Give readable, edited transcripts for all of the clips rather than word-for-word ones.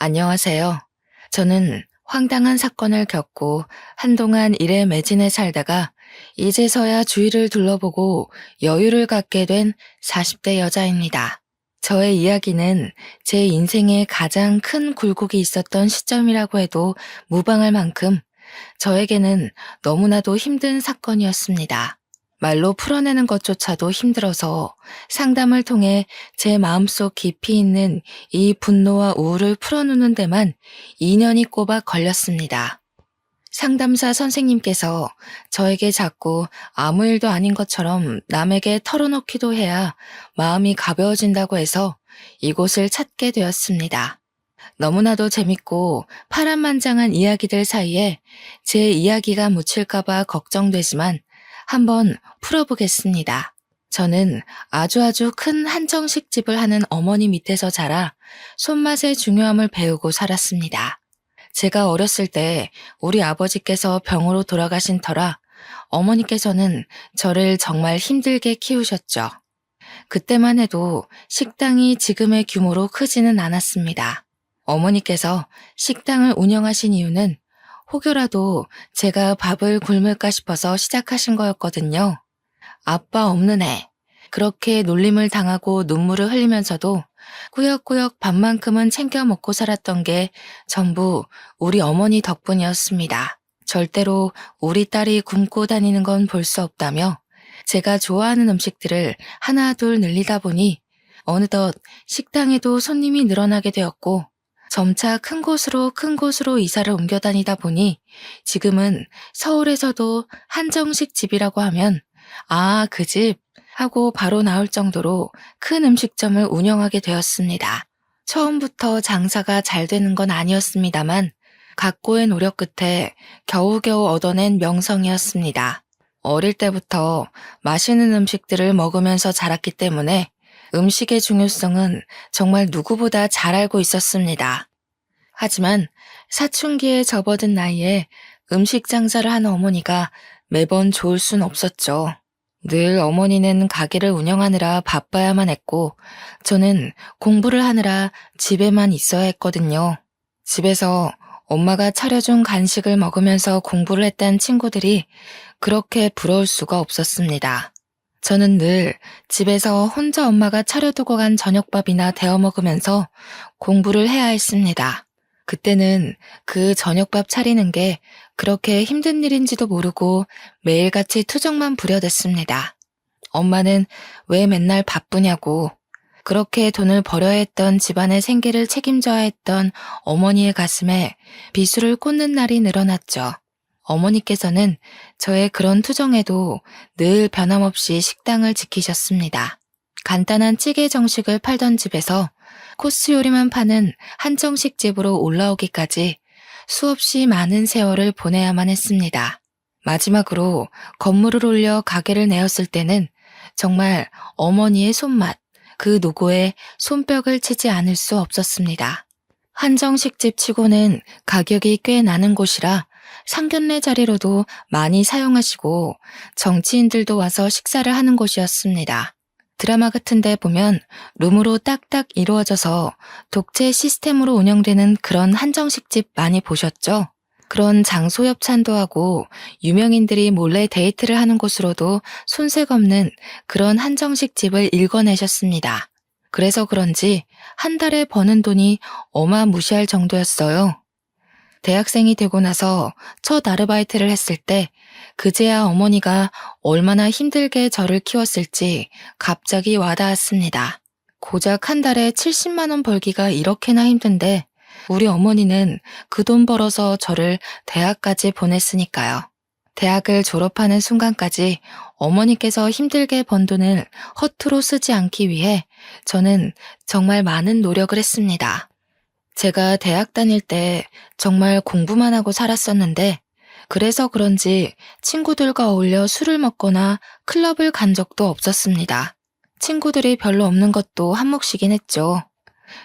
안녕하세요. 저는 황당한 사건을 겪고 한동안 일에 매진해 살다가 이제서야 주위를 둘러보고 여유를 갖게 된 40대 여자입니다. 저의 이야기는 제 인생에 가장 큰 굴곡이 있었던 시점이라고 해도 무방할 만큼 저에게는 너무나도 힘든 사건이었습니다. 말로 풀어내는 것조차도 힘들어서 상담을 통해 제 마음속 깊이 있는 이 분노와 우울을 풀어놓는 데만 2년이 꼬박 걸렸습니다. 상담사 선생님께서 저에게 자꾸 아무 일도 아닌 것처럼 남에게 털어놓기도 해야 마음이 가벼워진다고 해서 이곳을 찾게 되었습니다. 너무나도 재밌고 파란만장한 이야기들 사이에 제 이야기가 묻힐까봐 걱정되지만 한번 풀어보겠습니다. 저는 아주 큰 한정식 집을 하는 어머니 밑에서 자라 손맛의 중요함을 배우고 살았습니다. 제가 어렸을 때 우리 아버지께서 병으로 돌아가신 터라 어머니께서는 저를 정말 힘들게 키우셨죠. 그때만 해도 식당이 지금의 규모로 크지는 않았습니다. 어머니께서 식당을 운영하신 이유는 혹여라도 제가 밥을 굶을까 싶어서 시작하신 거였거든요. 아빠 없는 애. 그렇게 놀림을 당하고 눈물을 흘리면서도 꾸역꾸역 밥만큼은 챙겨 먹고 살았던 게 전부 우리 어머니 덕분이었습니다. 절대로 우리 딸이 굶고 다니는 건 볼 수 없다며 제가 좋아하는 음식들을 하나 둘 늘리다 보니 어느덧 식당에도 손님이 늘어나게 되었고 점차 큰 곳으로 이사를 옮겨 다니다 보니 지금은 서울에서도 한정식 집이라고 하면 아, 그 집 하고 바로 나올 정도로 큰 음식점을 운영하게 되었습니다. 처음부터 장사가 잘 되는 건 아니었습니다만 각고의 노력 끝에 겨우겨우 얻어낸 명성이었습니다. 어릴 때부터 맛있는 음식들을 먹으면서 자랐기 때문에 음식의 중요성은 정말 누구보다 잘 알고 있었습니다. 하지만 사춘기에 접어든 나이에 음식 장사를 하는 어머니가 매번 좋을 순 없었죠. 늘 어머니는 가게를 운영하느라 바빠야만 했고 저는 공부를 하느라 집에만 있어야 했거든요. 집에서 엄마가 차려준 간식을 먹으면서 공부를 했다는 친구들이 그렇게 부러울 수가 없었습니다. 저는 늘 집에서 혼자 엄마가 차려두고 간 저녁밥이나 데워 먹으면서 공부를 해야 했습니다. 그때는 그 저녁밥 차리는 게 그렇게 힘든 일인지도 모르고 매일같이 투정만 부려댔습니다. 엄마는 왜 맨날 바쁘냐고 그렇게 돈을 벌여야 했던 집안의 생계를 책임져야 했던 어머니의 가슴에 비수를 꽂는 날이 늘어났죠. 어머니께서는 저의 그런 투정에도 늘 변함없이 식당을 지키셨습니다. 간단한 찌개 정식을 팔던 집에서 코스 요리만 파는 한정식 집으로 올라오기까지 수없이 많은 세월을 보내야만 했습니다. 마지막으로 건물을 올려 가게를 내었을 때는 정말 어머니의 손맛, 그 노고에 손뼉을 치지 않을 수 없었습니다. 한정식집 치고는 가격이 꽤 나는 곳이라 상견례 자리로도 많이 사용하시고 정치인들도 와서 식사를 하는 곳이었습니다. 드라마 같은 데 보면 룸으로 딱딱 이루어져서 독채 시스템으로 운영되는 그런 한정식집 많이 보셨죠? 그런 장소 협찬도 하고 유명인들이 몰래 데이트를 하는 곳으로도 손색 없는 그런 한정식집을 일궈내셨습니다. 그래서 그런지 한 달에 버는 돈이 어마무시할 정도였어요. 대학생이 되고 나서 첫 아르바이트를 했을 때 그제야 어머니가 얼마나 힘들게 저를 키웠을지 갑자기 와닿았습니다. 고작 한 달에 70만 원 벌기가 이렇게나 힘든데 우리 어머니는 그 돈 벌어서 저를 대학까지 보냈으니까요. 대학을 졸업하는 순간까지 어머니께서 힘들게 번 돈을 허투루 쓰지 않기 위해 저는 정말 많은 노력을 했습니다. 제가 대학 다닐 때 정말 공부만 하고 살았었는데 그래서 그런지 친구들과 어울려 술을 먹거나 클럽을 간 적도 없었습니다. 친구들이 별로 없는 것도 한몫이긴 했죠.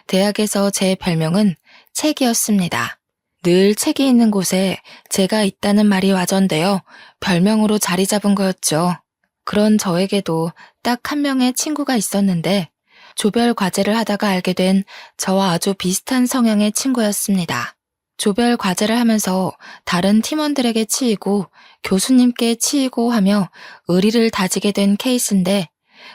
대학에서 제 별명은 책이었습니다. 늘 책이 있는 곳에 제가 있다는 말이 와전되어 별명으로 자리 잡은 거였죠. 그런 저에게도 딱 한 명의 친구가 있었는데 조별 과제를 하다가 알게 된 저와 아주 비슷한 성향의 친구였습니다. 조별 과제를 하면서 다른 팀원들에게 치이고 교수님께 치이고 하며 의리를 다지게 된 케이스인데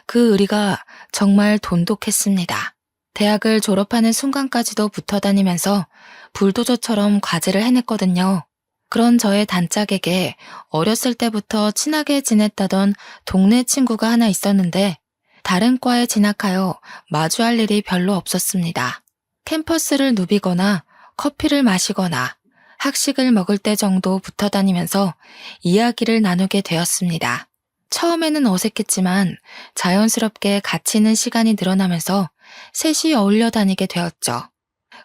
그 의리가 정말 돈독했습니다. 대학을 졸업하는 순간까지도 붙어 다니면서 불도저처럼 과제를 해냈거든요. 그런 저의 단짝에게 어렸을 때부터 친하게 지냈다던 동네 친구가 하나 있었는데 다른 과에 진학하여 마주할 일이 별로 없었습니다. 캠퍼스를 누비거나 커피를 마시거나 학식을 먹을 때 정도 붙어 다니면서 이야기를 나누게 되었습니다. 처음에는 어색했지만 자연스럽게 같이 있는 시간이 늘어나면서 셋이 어울려 다니게 되었죠.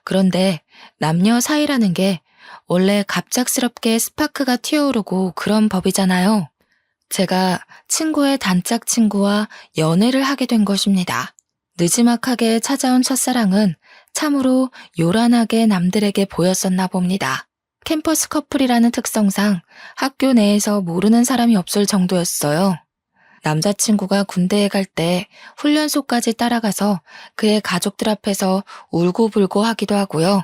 그런데 남녀 사이라는 게 원래 갑작스럽게 스파크가 튀어오르고 그런 법이잖아요. 제가 친구의 단짝 친구와 연애를 하게 된 것입니다. 느지막하게 찾아온 첫사랑은 참으로 요란하게 남들에게 보였었나 봅니다. 캠퍼스 커플이라는 특성상 학교 내에서 모르는 사람이 없을 정도였어요. 남자친구가 군대에 갈 때 훈련소까지 따라가서 그의 가족들 앞에서 울고불고 하기도 하고요.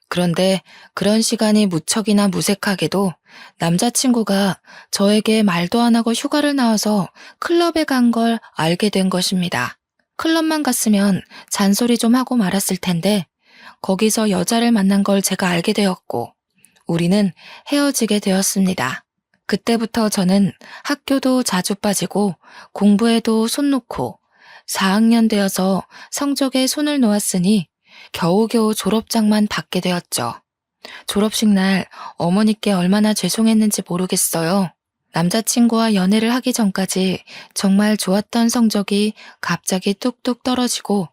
그런데 그런 시간이 무척이나 무색하게도 남자친구가 저에게 말도 안 하고 휴가를 나와서 클럽에 간 걸 알게 된 것입니다. 클럽만 갔으면 잔소리 좀 하고 말았을 텐데 거기서 여자를 만난 걸 제가 알게 되었고 우리는 헤어지게 되었습니다. 그때부터 저는 학교도 자주 빠지고 공부에도 손 놓고 4학년 되어서 성적에 손을 놓았으니 겨우겨우 졸업장만 받게 되었죠. 졸업식 날 어머니께 얼마나 죄송했는지 모르겠어요. 남자친구와 연애를 하기 전까지 정말 좋았던 성적이 갑자기 뚝뚝 떨어지고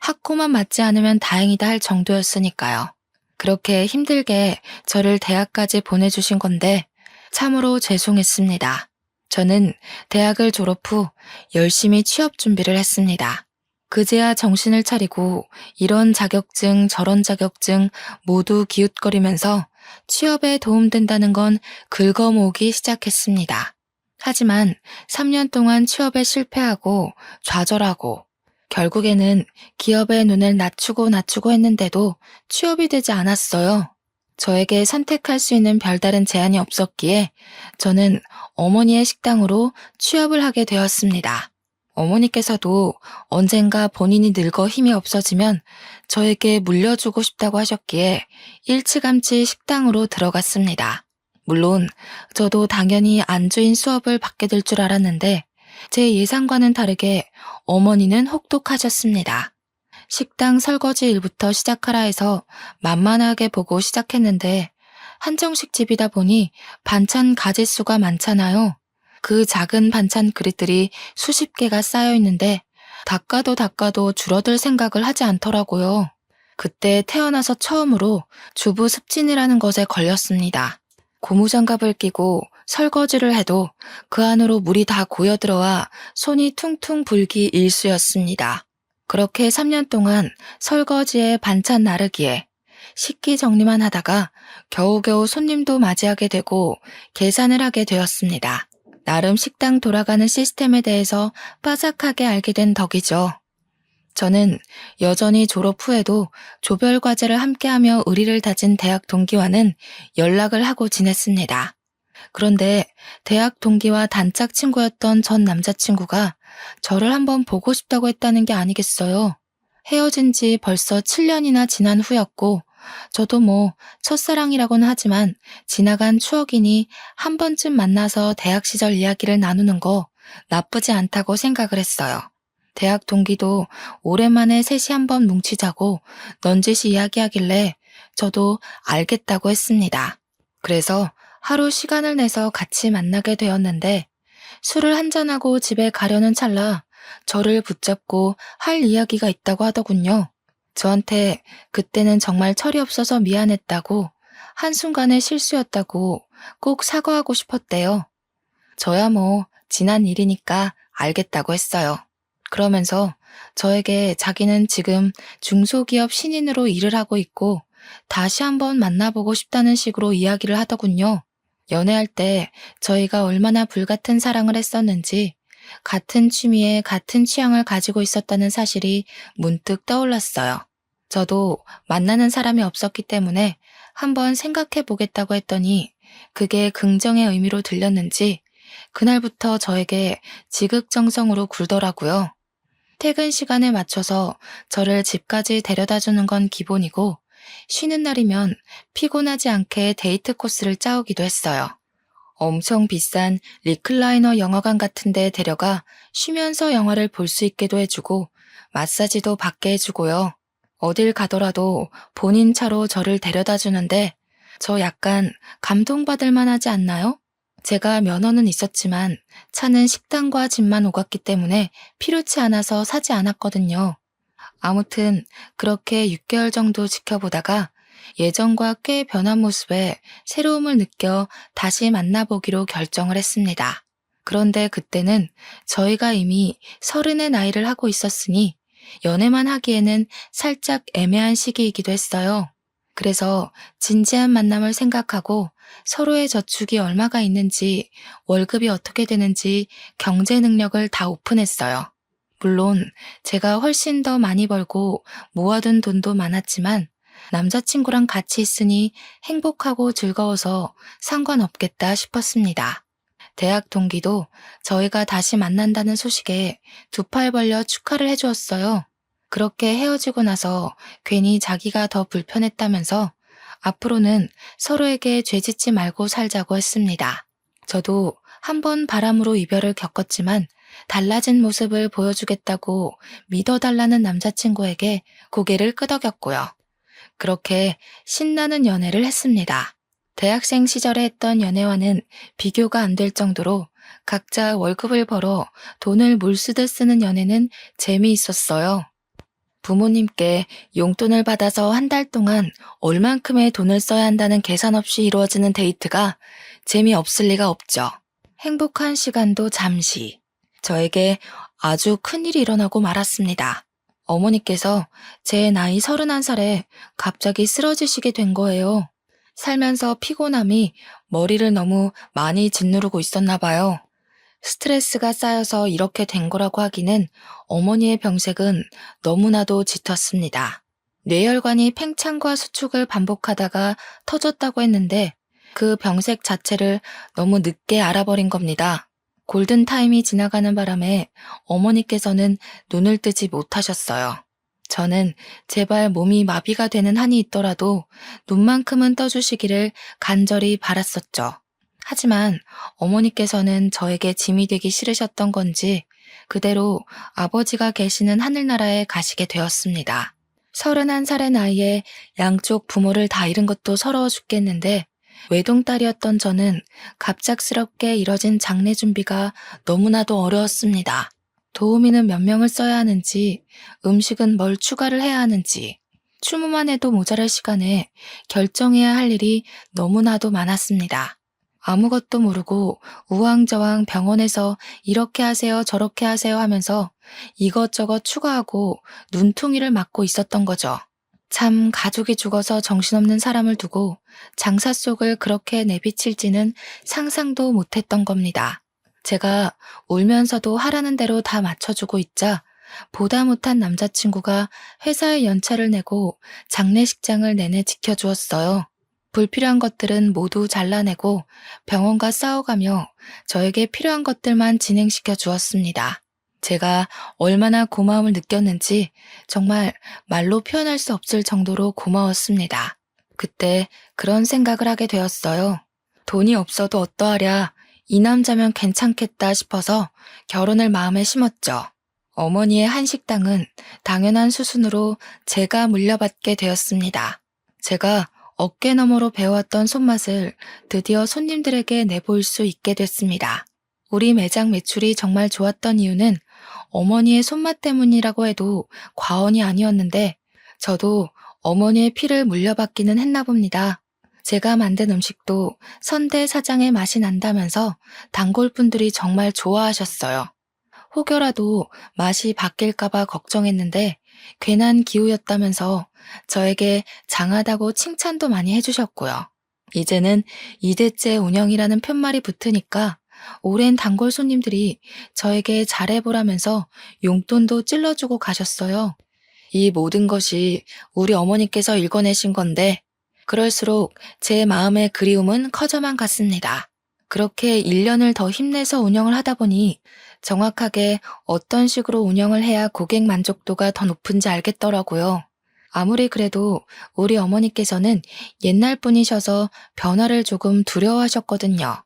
학고만 맞지 않으면 다행이다 할 정도였으니까요. 그렇게 힘들게 저를 대학까지 보내주신 건데 참으로 죄송했습니다. 저는 대학을 졸업 후 열심히 취업 준비를 했습니다. 그제야 정신을 차리고 이런 자격증 저런 자격증 모두 기웃거리면서 취업에 도움된다는 건 긁어모으기 시작했습니다. 하지만 3년 동안 취업에 실패하고 좌절하고 결국에는 기업의 눈을 낮추고 했는데도 취업이 되지 않았어요. 저에게 선택할 수 있는 별다른 제한이 없었기에 저는 어머니의 식당으로 취업을 하게 되었습니다. 어머니께서도 언젠가 본인이 늙어 힘이 없어지면 저에게 물려주고 싶다고 하셨기에 일찌감치 식당으로 들어갔습니다. 물론 저도 당연히 안주인 수업을 받게 될 줄 알았는데 제 예상과는 다르게 어머니는 혹독하셨습니다. 식당 설거지 일부터 시작하라 해서 만만하게 보고 시작했는데 한정식 집이다 보니 반찬 가짓수가 많잖아요. 그 작은 반찬 그릇들이 수십 개가 쌓여 있는데 닦아도 줄어들 생각을 하지 않더라고요. 그때 태어나서 처음으로 주부 습진이라는 것에 걸렸습니다. 고무장갑을 끼고 설거지를 해도 그 안으로 물이 다 고여들어와 손이 퉁퉁 불기 일쑤였습니다. 그렇게 3년 동안 설거지에 반찬 나르기에 식기 정리만 하다가 겨우겨우 손님도 맞이하게 되고 계산을 하게 되었습니다. 나름 식당 돌아가는 시스템에 대해서 빠삭하게 알게 된 덕이죠. 저는 여전히 졸업 후에도 조별 과제를 함께하며 의리를 다진 대학 동기와는 연락을 하고 지냈습니다. 그런데 대학 동기와 단짝 친구였던 전 남자친구가 저를 한번 보고 싶다고 했다는 게 아니겠어요. 헤어진 지 벌써 7년이나 지난 후였고 저도 뭐 첫사랑이라고는 하지만 지나간 추억이니 한 번쯤 만나서 대학 시절 이야기를 나누는 거 나쁘지 않다고 생각을 했어요. 대학 동기도 오랜만에 셋이 한번 뭉치자고 넌지시 이야기하길래 저도 알겠다고 했습니다. 그래서 하루 시간을 내서 같이 만나게 되었는데 술을 한잔하고 집에 가려는 찰나 저를 붙잡고 할 이야기가 있다고 하더군요. 저한테 그때는 정말 철이 없어서 미안했다고 한순간의 실수였다고 꼭 사과하고 싶었대요. 저야 뭐 지난 일이니까 알겠다고 했어요. 그러면서 저에게 자기는 지금 중소기업 신인으로 일을 하고 있고 다시 한번 만나보고 싶다는 식으로 이야기를 하더군요. 연애할 때 저희가 얼마나 불같은 사랑을 했었는지 같은 취미에 같은 취향을 가지고 있었다는 사실이 문득 떠올랐어요. 저도 만나는 사람이 없었기 때문에 한번 생각해 보겠다고 했더니 그게 긍정의 의미로 들렸는지 그날부터 저에게 지극정성으로 굴더라고요. 퇴근 시간에 맞춰서 저를 집까지 데려다 주는 건 기본이고 쉬는 날이면 피곤하지 않게 데이트 코스를 짜오기도 했어요. 엄청 비싼 리클라이너 영화관 같은 데 데려가 쉬면서 영화를 볼 수 있게도 해주고 마사지도 받게 해주고요. 어딜 가더라도 본인 차로 저를 데려다 주는데 저 약간 감동받을 만하지 않나요? 제가 면허는 있었지만 차는 식당과 집만 오갔기 때문에 필요치 않아서 사지 않았거든요. 아무튼 그렇게 6개월 정도 지켜보다가 예전과 꽤 변한 모습에 새로움을 느껴 다시 만나보기로 결정을 했습니다. 그런데 그때는 저희가 이미 30의 나이를 하고 있었으니 연애만 하기에는 살짝 애매한 시기이기도 했어요. 그래서 진지한 만남을 생각하고 서로의 저축이 얼마가 있는지, 월급이 어떻게 되는지 경제 능력을 다 오픈했어요. 물론 제가 훨씬 더 많이 벌고 모아둔 돈도 많았지만 남자친구랑 같이 있으니 행복하고 즐거워서 상관없겠다 싶었습니다. 대학 동기도 저희가 다시 만난다는 소식에 두 팔 벌려 축하를 해주었어요. 그렇게 헤어지고 나서 괜히 자기가 더 불편했다면서 앞으로는 서로에게 죄짓지 말고 살자고 했습니다. 저도 한 번 바람으로 이별을 겪었지만 달라진 모습을 보여주겠다고 믿어달라는 남자친구에게 고개를 끄덕였고요. 그렇게 신나는 연애를 했습니다. 대학생 시절에 했던 연애와는 비교가 안 될 정도로 각자 월급을 벌어 돈을 물쓰듯 쓰는 연애는 재미있었어요. 부모님께 용돈을 받아서 한 달 동안 얼만큼의 돈을 써야 한다는 계산 없이 이루어지는 데이트가 재미없을 리가 없죠. 행복한 시간도 잠시. 저에게 아주 큰일이 일어나고 말았습니다. 어머니께서 제 나이 31살에 갑자기 쓰러지시게 된 거예요. 살면서 피곤함이 머리를 너무 많이 짓누르고 있었나 봐요. 스트레스가 쌓여서 이렇게 된 거라고 하기는 어머니의 병색은 너무나도 짙었습니다. 뇌혈관이 팽창과 수축을 반복하다가 터졌다고 했는데 그 병색 자체를 너무 늦게 알아버린 겁니다. 골든타임이 지나가는 바람에 어머니께서는 눈을 뜨지 못하셨어요. 저는 제발 몸이 마비가 되는 한이 있더라도 눈만큼은 떠주시기를 간절히 바랐었죠. 하지만 어머니께서는 저에게 짐이 되기 싫으셨던 건지 그대로 아버지가 계시는 하늘나라에 가시게 되었습니다. 31살의 나이에 양쪽 부모를 다 잃은 것도 서러워 죽겠는데 외동딸이었던 저는 갑작스럽게 이뤄진 장례 준비가 너무나도 어려웠습니다. 도우미는 몇 명을 써야 하는지, 음식은 뭘 추가를 해야 하는지, 추모만 해도 모자랄 시간에 결정해야 할 일이 너무나도 많았습니다. 아무것도 모르고 우왕좌왕 병원에서 이렇게 하세요 저렇게 하세요 하면서 이것저것 추가하고 눈퉁이를 맞고 있었던 거죠. 참 가족이 죽어서 정신없는 사람을 두고 장사 속을 그렇게 내비칠지는 상상도 못했던 겁니다. 제가 울면서도 하라는 대로 다 맞춰주고 있자 보다 못한 남자친구가 회사에 연차를 내고 장례식장을 내내 지켜주었어요. 불필요한 것들은 모두 잘라내고 병원과 싸워가며 저에게 필요한 것들만 진행시켜 주었습니다. 제가 얼마나 고마움을 느꼈는지 정말 말로 표현할 수 없을 정도로 고마웠습니다. 그때 그런 생각을 하게 되었어요. 돈이 없어도 어떠하랴, 이 남자면 괜찮겠다 싶어서 결혼을 마음에 심었죠. 어머니의 한식당은 당연한 수순으로 제가 물려받게 되었습니다. 제가 어깨너머로 배워왔던 손맛을 드디어 손님들에게 내보일 수 있게 됐습니다. 우리 매장 매출이 정말 좋았던 이유는 어머니의 손맛 때문이라고 해도 과언이 아니었는데 저도 어머니의 피를 물려받기는 했나 봅니다. 제가 만든 음식도 선대 사장의 맛이 난다면서 단골분들이 정말 좋아하셨어요. 혹여라도 맛이 바뀔까봐 걱정했는데 괜한 기우였다면서 저에게 장하다고 칭찬도 많이 해주셨고요. 이제는 2대째 운영이라는 편말이 붙으니까 오랜 단골 손님들이 저에게 잘해보라면서 용돈도 찔러주고 가셨어요. 이 모든 것이 우리 어머니께서 읽어내신 건데 그럴수록 제 마음의 그리움은 커져만 갔습니다. 그렇게 1년을 더 힘내서 운영을 하다 보니 정확하게 어떤 식으로 운영을 해야 고객 만족도가 더 높은지 알겠더라고요. 아무리 그래도 우리 어머니께서는 옛날 분이셔서 변화를 조금 두려워하셨거든요.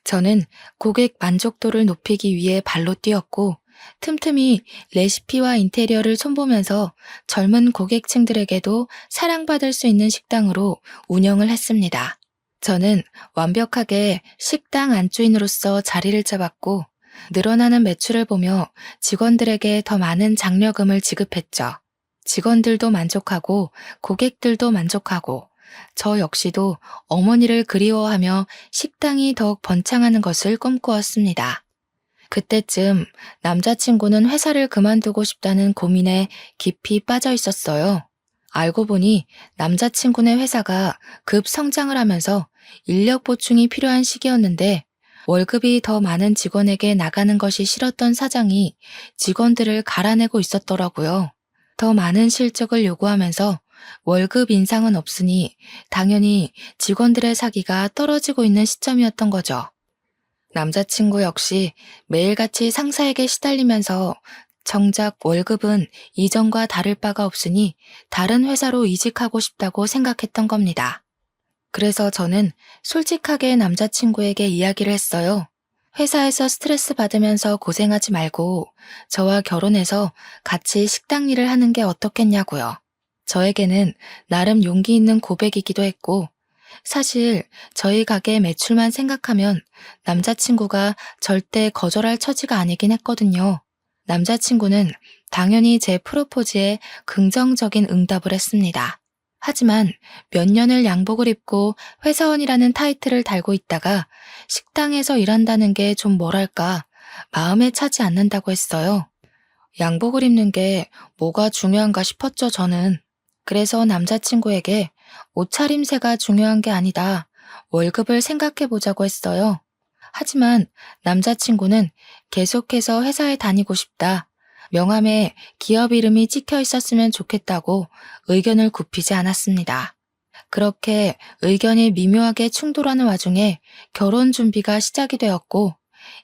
저는 고객 만족도를 높이기 위해 발로 뛰었고 틈틈이 레시피와 인테리어를 손보면서 젊은 고객층들에게도 사랑받을 수 있는 식당으로 운영을 했습니다. 저는 완벽하게 식당 안주인으로서 자리를 잡았고 늘어나는 매출을 보며 직원들에게 더 많은 장려금을 지급했죠. 직원들도 만족하고 고객들도 만족하고 저 역시도 어머니를 그리워하며 식당이 더욱 번창하는 것을 꿈꾸었습니다. 그때쯤 남자친구는 회사를 그만두고 싶다는 고민에 깊이 빠져 있었어요. 알고 보니 남자친구네 회사가 급 성장을 하면서 인력 보충이 필요한 시기였는데 월급이 더 많은 직원에게 나가는 것이 싫었던 사장이 직원들을 갈아내고 있었더라고요. 더 많은 실적을 요구하면서 월급 인상은 없으니 당연히 직원들의 사기가 떨어지고 있는 시점이었던 거죠. 남자친구 역시 매일같이 상사에게 시달리면서 정작 월급은 이전과 다를 바가 없으니 다른 회사로 이직하고 싶다고 생각했던 겁니다. 그래서 저는 솔직하게 남자친구에게 이야기를 했어요. 회사에서 스트레스 받으면서 고생하지 말고 저와 결혼해서 같이 식당 일을 하는 게 어떻겠냐고요. 저에게는 나름 용기 있는 고백이기도 했고 사실 저희 가게 매출만 생각하면 남자친구가 절대 거절할 처지가 아니긴 했거든요. 남자친구는 당연히 제 프로포즈에 긍정적인 응답을 했습니다. 하지만 몇 년을 양복을 입고 회사원이라는 타이틀을 달고 있다가 식당에서 일한다는 게 좀 뭐랄까 마음에 차지 않는다고 했어요. 양복을 입는 게 뭐가 중요한가 싶었죠, 저는. 그래서 남자친구에게 옷차림새가 중요한 게 아니다. 월급을 생각해 보자고 했어요. 하지만 남자친구는 계속해서 회사에 다니고 싶다. 명함에 기업 이름이 찍혀 있었으면 좋겠다고 의견을 굽히지 않았습니다. 그렇게 의견이 미묘하게 충돌하는 와중에 결혼 준비가 시작이 되었고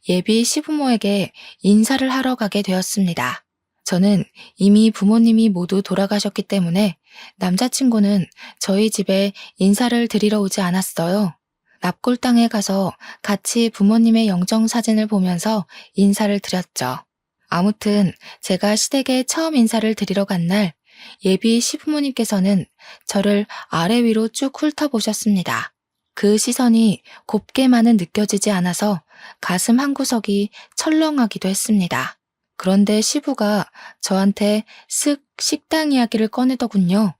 예비 시부모에게 인사를 하러 가게 되었습니다. 저는 이미 부모님이 모두 돌아가셨기 때문에 남자친구는 저희 집에 인사를 드리러 오지 않았어요. 납골당에 가서 같이 부모님의 영정사진을 보면서 인사를 드렸죠. 아무튼 제가 시댁에 처음 인사를 드리러 간 날 예비 시부모님께서는 저를 아래 위로 쭉 훑어보셨습니다. 그 시선이 곱게만은 느껴지지 않아서 가슴 한구석이 철렁하기도 했습니다. 그런데 시부가 저한테 쓱 식당 이야기를 꺼내더군요.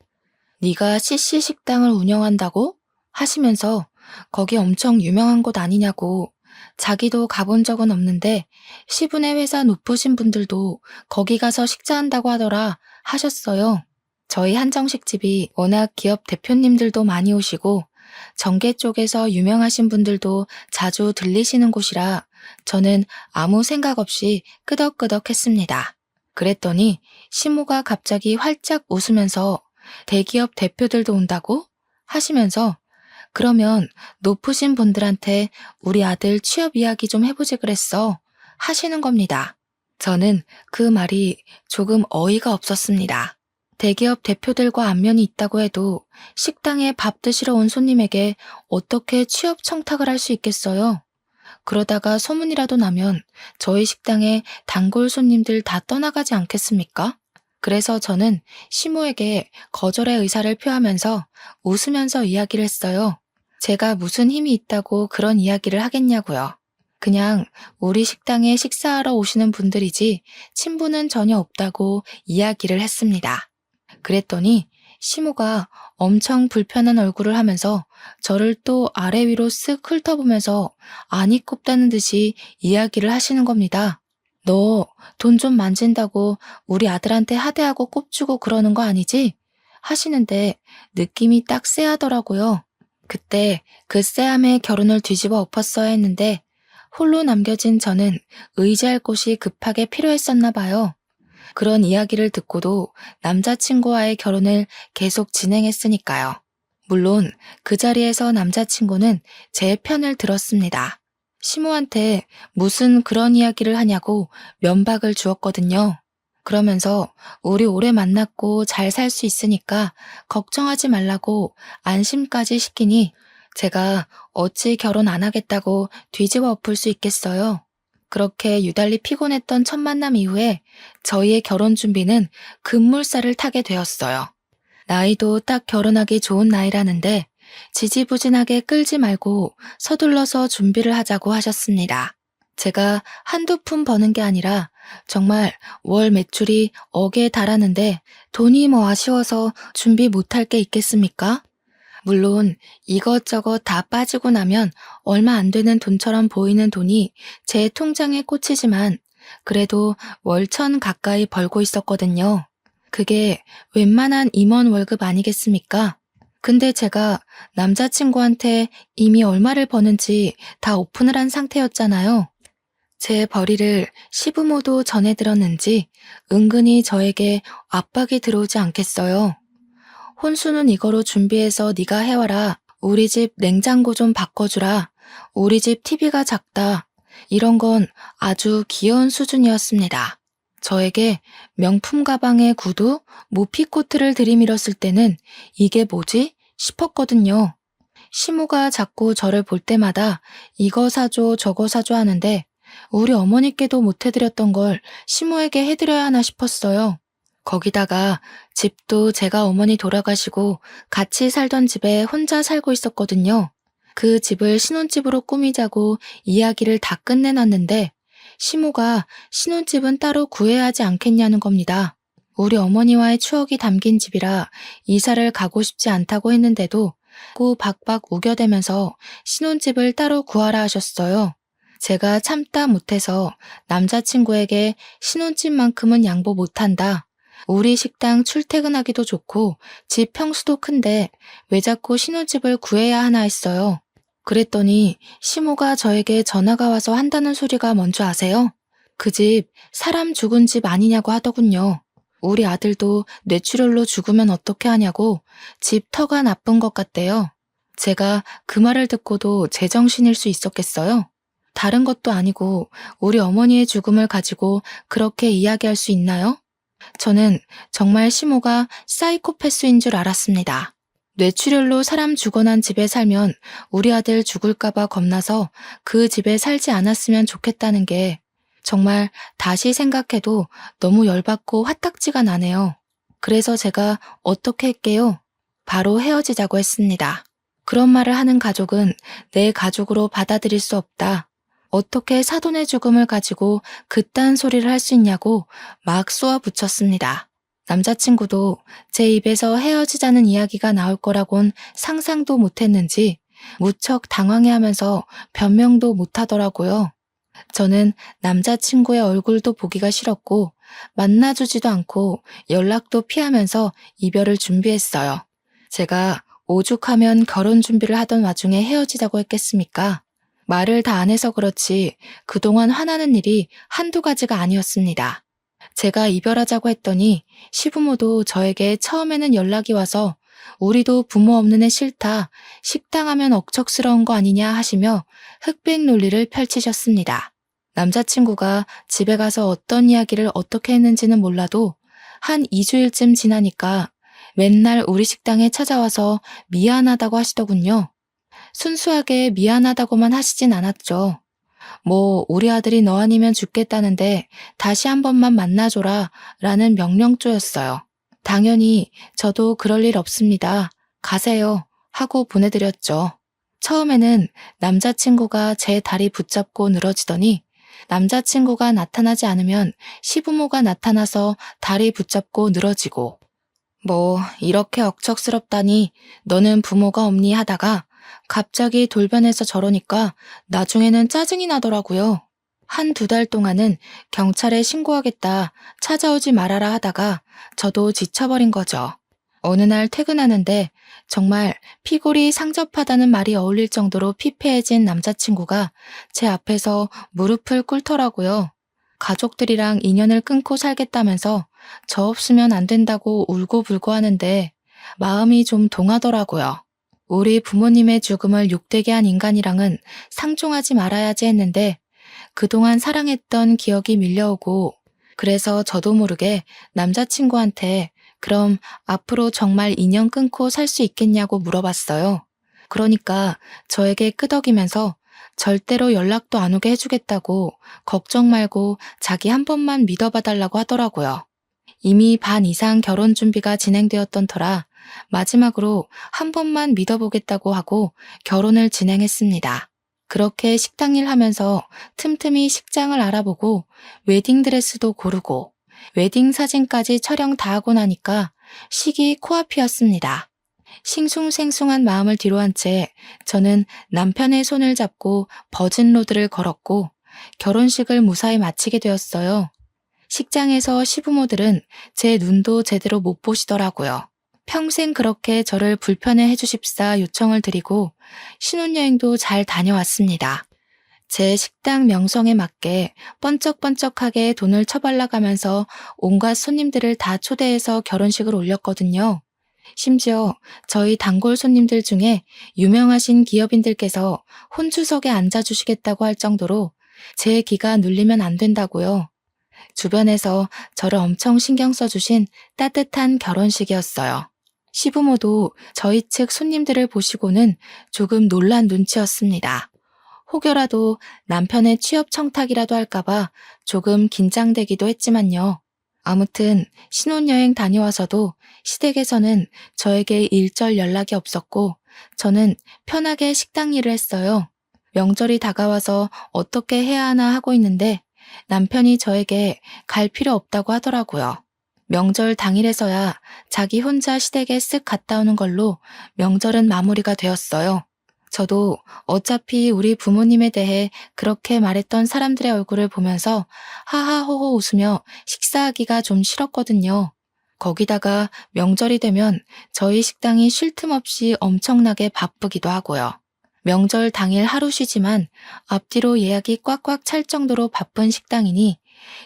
네가 CC 식당을 운영한다고? 하시면서 거기 엄청 유명한 곳 아니냐고. 자기도 가본 적은 없는데 시부네 회사 높으신 분들도 거기 가서 식사한다고 하더라 하셨어요. 저희 한정식집이 워낙 기업 대표님들도 많이 오시고 정계 쪽에서 유명하신 분들도 자주 들리시는 곳이라 저는 아무 생각 없이 끄덕끄덕했습니다. 그랬더니 시모가 갑자기 활짝 웃으면서 대기업 대표들도 온다고? 하시면서 그러면 높으신 분들한테 우리 아들 취업 이야기 좀 해보지 그랬어. 하시는 겁니다. 저는 그 말이 조금 어이가 없었습니다. 대기업 대표들과 안면이 있다고 해도 식당에 밥 드시러 온 손님에게 어떻게 취업 청탁을 할 수 있겠어요? 그러다가 소문이라도 나면 저희 식당에 단골 손님들 다 떠나가지 않겠습니까? 그래서 저는 시모에게 거절의 의사를 표하면서 웃으면서 이야기를 했어요. 제가 무슨 힘이 있다고 그런 이야기를 하겠냐고요. 그냥 우리 식당에 식사하러 오시는 분들이지 친분은 전혀 없다고 이야기를 했습니다. 그랬더니 시모가 엄청 불편한 얼굴을 하면서 저를 또 아래 위로 쓱 훑어보면서 안이 꼽다는 듯이 이야기를 하시는 겁니다. 너 돈 좀 만진다고 우리 아들한테 하대하고 꼽주고 그러는 거 아니지? 하시는데 느낌이 딱 쎄하더라고요. 그때 그 쎄함에 결혼을 뒤집어 엎었어야 했는데 홀로 남겨진 저는 의지할 곳이 급하게 필요했었나 봐요. 그런 이야기를 듣고도 남자친구와의 결혼을 계속 진행했으니까요. 물론 그 자리에서 남자친구는 제 편을 들었습니다. 시모한테 무슨 그런 이야기를 하냐고 면박을 주었거든요. 그러면서 우리 오래 만났고 잘 살 수 있으니까 걱정하지 말라고 안심까지 시키니 제가 어찌 결혼 안 하겠다고 뒤집어 엎을 수 있겠어요. 그렇게 유달리 피곤했던 첫 만남 이후에 저희의 결혼 준비는 급물살을 타게 되었어요. 나이도 딱 결혼하기 좋은 나이라는데 지지부진하게 끌지 말고 서둘러서 준비를 하자고 하셨습니다. 제가 한두 푼 버는 게 아니라 정말 월 매출이 억에 달하는데 돈이 뭐 아쉬워서 준비 못할 게 있겠습니까? 물론 이것저것 다 빠지고 나면 얼마 안 되는 돈처럼 보이는 돈이 제 통장에 꽂히지만 그래도 월 1,000 가까이 벌고 있었거든요. 그게 웬만한 임원 월급 아니겠습니까? 근데 제가 남자친구한테 이미 얼마를 버는지 다 오픈을 한 상태였잖아요. 제 벌이를 시부모도 전해 들었는지 은근히 저에게 압박이 들어오지 않겠어요. 혼수는 이거로 준비해서 네가 해와라. 우리 집 냉장고 좀 바꿔주라. 우리 집 TV가 작다. 이런 건 아주 귀여운 수준이었습니다. 저에게 명품 가방에 구두, 모피코트를 들이밀었을 때는 이게 뭐지? 싶었거든요. 시모가 자꾸 저를 볼 때마다 이거 사줘 저거 사줘 하는데 우리 어머니께도 못 해드렸던 걸 시모에게 해드려야 하나 싶었어요. 거기다가 집도 제가 어머니 돌아가시고 같이 살던 집에 혼자 살고 있었거든요. 그 집을 신혼집으로 꾸미자고 이야기를 다 끝내놨는데 시모가 신혼집은 따로 구해야 하지 않겠냐는 겁니다. 우리 어머니와의 추억이 담긴 집이라 이사를 가고 싶지 않다고 했는데도 박박 우겨대면서 신혼집을 따로 구하라 하셨어요. 제가 참다 못해서 남자친구에게 신혼집만큼은 양보 못한다. 우리 식당 출퇴근하기도 좋고 집 평수도 큰데 왜 자꾸 신혼집을 구해야 하나 했어요. 그랬더니 시모가 저에게 전화가 와서 한다는 소리가 뭔지 아세요? 그 집 사람 죽은 집 아니냐고 하더군요. 우리 아들도 뇌출혈로 죽으면 어떻게 하냐고 집 터가 나쁜 것 같대요. 제가 그 말을 듣고도 제정신일 수 있었겠어요? 다른 것도 아니고 우리 어머니의 죽음을 가지고 그렇게 이야기할 수 있나요? 저는 정말 시모가 사이코패스인 줄 알았습니다. 뇌출혈로 사람 죽어난 집에 살면 우리 아들 죽을까봐 겁나서 그 집에 살지 않았으면 좋겠다는 게 정말 다시 생각해도 너무 열받고 화딱지가 나네요. 그래서 제가 어떻게 할게요? 바로 헤어지자고 했습니다. 그런 말을 하는 가족은 내 가족으로 받아들일 수 없다. 어떻게 사돈의 죽음을 가지고 그딴 소리를 할 수 있냐고 막 쏘아붙였습니다. 남자친구도 제 입에서 헤어지자는 이야기가 나올 거라곤 상상도 못했는지 무척 당황해하면서 변명도 못하더라고요. 저는 남자친구의 얼굴도 보기가 싫었고 만나주지도 않고 연락도 피하면서 이별을 준비했어요. 제가 오죽하면 결혼 준비를 하던 와중에 헤어지자고 했겠습니까? 말을 다 안 해서 그렇지 그동안 화나는 일이 한두 가지가 아니었습니다. 제가 이별하자고 했더니 시부모도 저에게 처음에는 연락이 와서 우리도 부모 없는 애 싫다, 식당하면 억척스러운 거 아니냐 하시며 흑백 논리를 펼치셨습니다. 남자친구가 집에 가서 어떤 이야기를 어떻게 했는지는 몰라도 한 2주일쯤 지나니까 맨날 우리 식당에 찾아와서 미안하다고 하시더군요. 순수하게 미안하다고만 하시진 않았죠. 뭐 우리 아들이 너 아니면 죽겠다는데 다시 한 번만 만나줘라 라는 명령조였어요. 당연히 저도 그럴 일 없습니다. 가세요 하고 보내드렸죠. 처음에는 남자친구가 제 다리 붙잡고 늘어지더니 남자친구가 나타나지 않으면 시부모가 나타나서 다리 붙잡고 늘어지고 뭐 이렇게 억척스럽다니 너는 부모가 없니 하다가 갑자기 돌변해서 저러니까 나중에는 짜증이 나더라고요. 한두 달 동안은 경찰에 신고하겠다, 찾아오지 말아라 하다가 저도 지쳐버린 거죠. 어느 날 퇴근하는데 정말 피골이 상접하다는 말이 어울릴 정도로 피폐해진 남자친구가 제 앞에서 무릎을 꿇더라고요. 가족들이랑 인연을 끊고 살겠다면서 저 없으면 안 된다고 울고불고 하는데 마음이 좀 동하더라고요. 우리 부모님의 죽음을 욕되게 한 인간이랑은 상종하지 말아야지 했는데 그동안 사랑했던 기억이 밀려오고 그래서 저도 모르게 남자친구한테 그럼 앞으로 정말 인연 끊고 살 수 있겠냐고 물어봤어요. 그러니까 저에게 끄덕이면서 절대로 연락도 안 오게 해주겠다고 걱정 말고 자기 한 번만 믿어봐달라고 하더라고요. 이미 반 이상 결혼 준비가 진행되었던 터라 마지막으로 한 번만 믿어보겠다고 하고 결혼을 진행했습니다. 그렇게 식당 일 하면서 틈틈이 식장을 알아보고 웨딩드레스도 고르고 웨딩 사진까지 촬영 다 하고 나니까 식이 코앞이었습니다. 싱숭생숭한 마음을 뒤로한 채 저는 남편의 손을 잡고 버진로드를 걸었고 결혼식을 무사히 마치게 되었어요. 식장에서 시부모들은 제 눈도 제대로 못 보시더라고요. 평생 그렇게 저를 불편해 해주십사 요청을 드리고 신혼여행도 잘 다녀왔습니다. 제 식당 명성에 맞게 번쩍번쩍하게 돈을 처발라가면서 온갖 손님들을 다 초대해서 결혼식을 올렸거든요. 심지어 저희 단골 손님들 중에 유명하신 기업인들께서 혼주석에 앉아주시겠다고 할 정도로 제 기가 눌리면 안 된다고요. 주변에서 저를 엄청 신경 써주신 따뜻한 결혼식이었어요. 시부모도 저희 측 손님들을 보시고는 조금 놀란 눈치였습니다. 혹여라도 남편의 취업 청탁이라도 할까봐 조금 긴장되기도 했지만요. 아무튼 신혼여행 다녀와서도 시댁에서는 저에게 일절 연락이 없었고 저는 편하게 식당 일을 했어요. 명절이 다가와서 어떻게 해야 하나 하고 있는데 남편이 저에게 갈 필요 없다고 하더라고요. 명절 당일에서야 자기 혼자 시댁에 쓱 갔다 오는 걸로 명절은 마무리가 되었어요. 저도 어차피 우리 부모님에 대해 그렇게 말했던 사람들의 얼굴을 보면서 하하호호 웃으며 식사하기가 좀 싫었거든요. 거기다가 명절이 되면 저희 식당이 쉴 틈 없이 엄청나게 바쁘기도 하고요. 명절 당일 하루 쉬지만 앞뒤로 예약이 꽉꽉 찰 정도로 바쁜 식당이니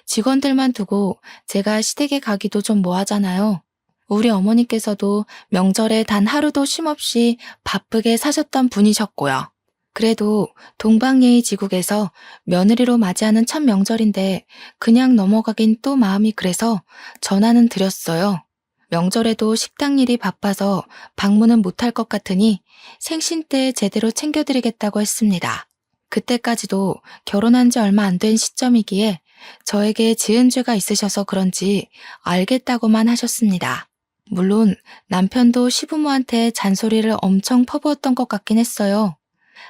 직원들만 두고 제가 시댁에 가기도 좀 뭐하잖아요. 우리 어머니께서도 명절에 단 하루도 쉼없이 바쁘게 사셨던 분이셨고요. 그래도 동방예의지국에서 며느리로 맞이하는 첫 명절인데 그냥 넘어가긴 또 마음이 그래서 전화는 드렸어요. 명절에도 식당 일이 바빠서 방문은 못할 것 같으니 생신 때 제대로 챙겨드리겠다고 했습니다. 그때까지도 결혼한 지 얼마 안 된 시점이기에 저에게 지은 죄가 있으셔서 그런지 알겠다고만 하셨습니다. 물론 남편도 시부모한테 잔소리를 엄청 퍼부었던 것 같긴 했어요.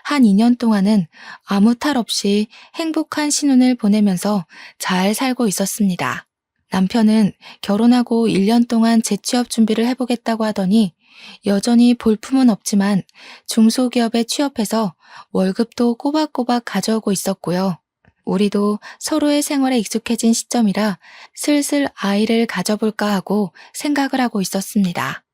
한 2년 동안은 아무 탈 없이 행복한 신혼을 보내면서 잘 살고 있었습니다. 남편은 결혼하고 1년 동안 재취업 준비를 해보겠다고 하더니 여전히 볼품은 없지만 중소기업에 취업해서 월급도 꼬박꼬박 가져오고 있었고요. 우리도 서로의 생활에 익숙해진 시점이라 슬슬 아이를 가져볼까 하고 생각을 하고 있었습니다.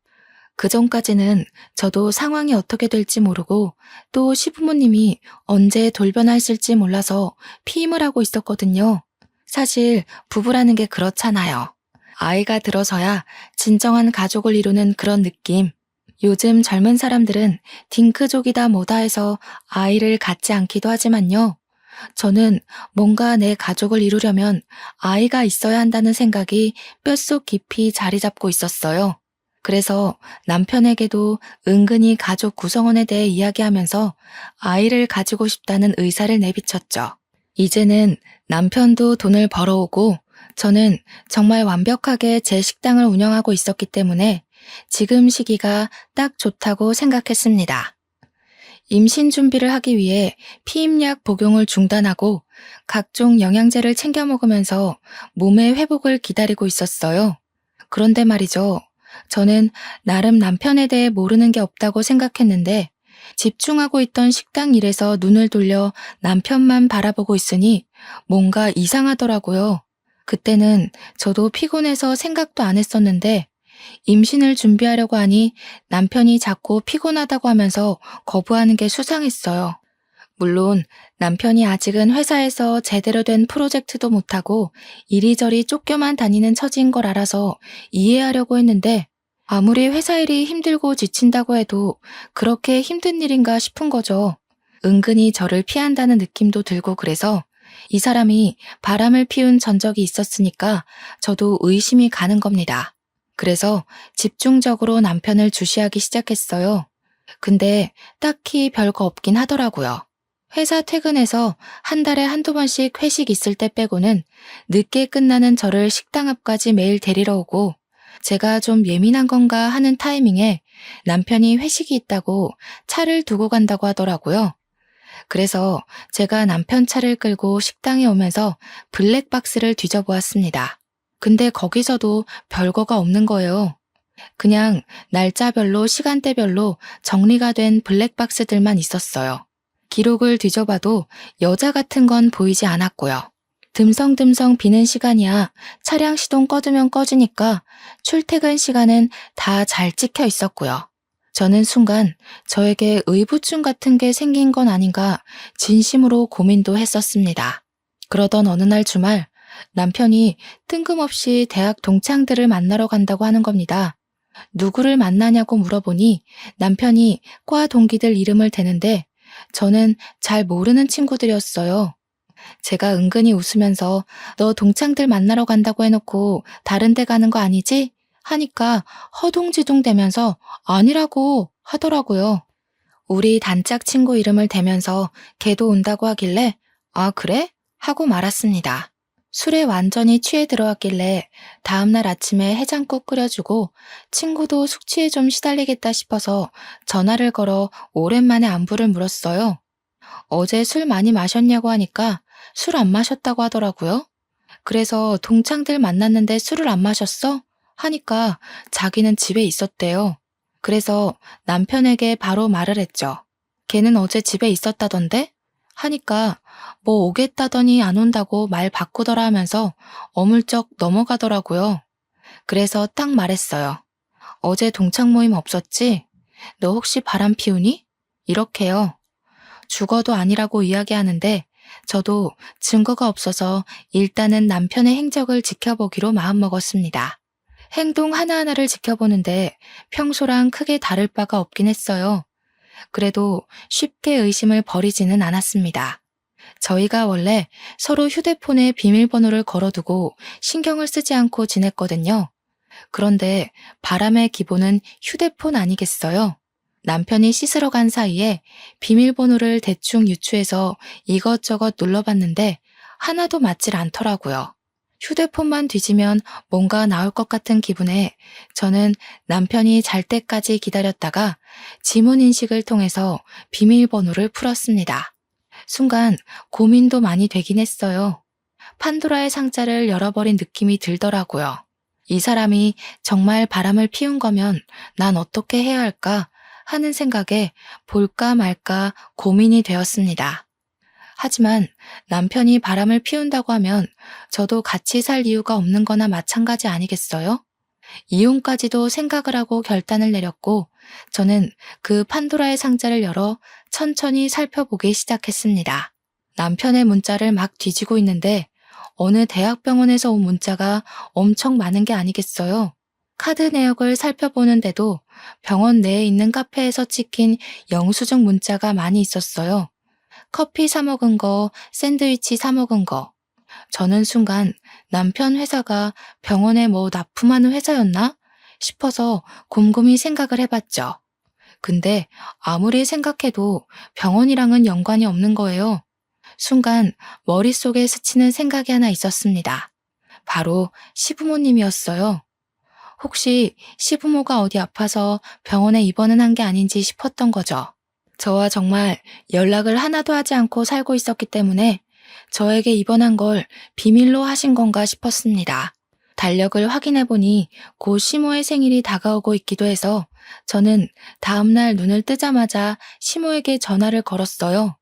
그 전까지는 저도 상황이 어떻게 될지 모르고 또 시부모님이 언제 돌변하실지 몰라서 피임을 하고 있었거든요. 사실 부부라는 게 그렇잖아요. 아이가 들어서야 진정한 가족을 이루는 그런 느낌. 요즘 젊은 사람들은 딩크족이다 뭐다 해서 아이를 갖지 않기도 하지만요. 저는 뭔가 내 가족을 이루려면 아이가 있어야 한다는 생각이 뼛속 깊이 자리 잡고 있었어요. 그래서 남편에게도 은근히 가족 구성원에 대해 이야기하면서 아이를 가지고 싶다는 의사를 내비쳤죠. 이제는 남편도 돈을 벌어오고 저는 정말 완벽하게 제 식당을 운영하고 있었기 때문에 지금 시기가 딱 좋다고 생각했습니다. 임신 준비를 하기 위해 피임약 복용을 중단하고 각종 영양제를 챙겨 먹으면서 몸의 회복을 기다리고 있었어요. 그런데 말이죠. 저는 나름 남편에 대해 모르는 게 없다고 생각했는데 집중하고 있던 식당 일에서 눈을 돌려 남편만 바라보고 있으니 뭔가 이상하더라고요. 그때는 저도 피곤해서 생각도 안 했었는데 임신을 준비하려고 하니 남편이 자꾸 피곤하다고 하면서 거부하는 게 수상했어요. 물론 남편이 아직은 회사에서 제대로 된 프로젝트도 못하고 이리저리 쫓겨만 다니는 처지인 걸 알아서 이해하려고 했는데 아무리 회사 일이 힘들고 지친다고 해도 그렇게 힘든 일인가 싶은 거죠. 은근히 저를 피한다는 느낌도 들고 그래서 이 사람이 바람을 피운 전적이 있었으니까 저도 의심이 가는 겁니다. 그래서 집중적으로 남편을 주시하기 시작했어요. 근데 딱히 별거 없긴 하더라고요. 회사 퇴근해서 한 달에 한두 번씩 회식 있을 때 빼고는 늦게 끝나는 저를 식당 앞까지 매일 데리러 오고 제가 좀 예민한 건가 하는 타이밍에 남편이 회식이 있다고 차를 두고 간다고 하더라고요. 그래서 제가 남편 차를 끌고 식당에 오면서 블랙박스를 뒤져보았습니다. 근데 거기서도 별거가 없는 거예요. 그냥 날짜별로 시간대별로 정리가 된 블랙박스들만 있었어요. 기록을 뒤져봐도 여자 같은 건 보이지 않았고요. 듬성듬성 비는 시간이야 차량 시동 꺼두면 꺼지니까 출퇴근 시간은 다 잘 찍혀 있었고요. 저는 순간 저에게 의부증 같은 게 생긴 건 아닌가 진심으로 고민도 했었습니다. 그러던 어느 날 주말 남편이 뜬금없이 대학 동창들을 만나러 간다고 하는 겁니다. 누구를 만나냐고 물어보니 남편이 과 동기들 이름을 대는데 저는 잘 모르는 친구들이었어요. 제가 은근히 웃으면서 너 동창들 만나러 간다고 해놓고 다른 데 가는 거 아니지? 하니까 허둥지둥 대면서 아니라고 하더라고요. 우리 단짝 친구 이름을 대면서 걔도 온다고 하길래 아 그래? 하고 말았습니다. 술에 완전히 취해 들어왔길래 다음날 아침에 해장국 끓여주고 친구도 숙취에 좀 시달리겠다 싶어서 전화를 걸어 오랜만에 안부를 물었어요. 어제 술 많이 마셨냐고 하니까 술 안 마셨다고 하더라고요. 그래서 동창들 만났는데 술을 안 마셨어? 하니까 자기는 집에 있었대요. 그래서 남편에게 바로 말을 했죠. 걔는 어제 집에 있었다던데? 하니까 뭐 오겠다더니 안 온다고 말 바꾸더라 하면서 어물쩍 넘어가더라고요. 그래서 딱 말했어요. 어제 동창 모임 없었지? 너 혹시 바람 피우니? 이렇게요. 죽어도 아니라고 이야기하는데 저도 증거가 없어서 일단은 남편의 행적을 지켜보기로 마음먹었습니다. 행동 하나하나를 지켜보는데 평소랑 크게 다를 바가 없긴 했어요. 그래도 쉽게 의심을 버리지는 않았습니다. 저희가 원래 서로 휴대폰에 비밀번호를 걸어두고 신경을 쓰지 않고 지냈거든요. 그런데 바람의 기본은 휴대폰 아니겠어요? 남편이 씻으러 간 사이에 비밀번호를 대충 유추해서 이것저것 눌러봤는데 하나도 맞질 않더라고요. 휴대폰만 뒤지면 뭔가 나올 것 같은 기분에 저는 남편이 잘 때까지 기다렸다가 지문 인식을 통해서 비밀번호를 풀었습니다. 순간 고민도 많이 되긴 했어요. 판도라의 상자를 열어버린 느낌이 들더라고요. 이 사람이 정말 바람을 피운 거면 난 어떻게 해야 할까 하는 생각에 볼까 말까 고민이 되었습니다. 하지만 남편이 바람을 피운다고 하면 저도 같이 살 이유가 없는 거나 마찬가지 아니겠어요? 이혼까지도 생각을 하고 결단을 내렸고 저는 그 판도라의 상자를 열어 천천히 살펴보기 시작했습니다. 남편의 문자를 막 뒤지고 있는데 어느 대학병원에서 온 문자가 엄청 많은 게 아니겠어요? 카드 내역을 살펴보는데도 병원 내에 있는 카페에서 찍힌 영수증 문자가 많이 있었어요. 커피 사 먹은 거, 샌드위치 사 먹은 거. 저는 순간 남편 회사가 병원에 뭐 납품하는 회사였나 싶어서 곰곰이 생각을 해봤죠. 근데 아무리 생각해도 병원이랑은 연관이 없는 거예요. 순간 머릿속에 스치는 생각이 하나 있었습니다. 바로 시부모님이었어요. 혹시 시부모가 어디 아파서 병원에 입원은 한 게 아닌지 싶었던 거죠. 저와 정말 연락을 하나도 하지 않고 살고 있었기 때문에 저에게 입원한 걸 비밀로 하신 건가 싶었습니다. 달력을 확인해보니 곧 시모의 생일이 다가오고 있기도 해서 저는 다음날 눈을 뜨자마자 시모에게 전화를 걸었어요.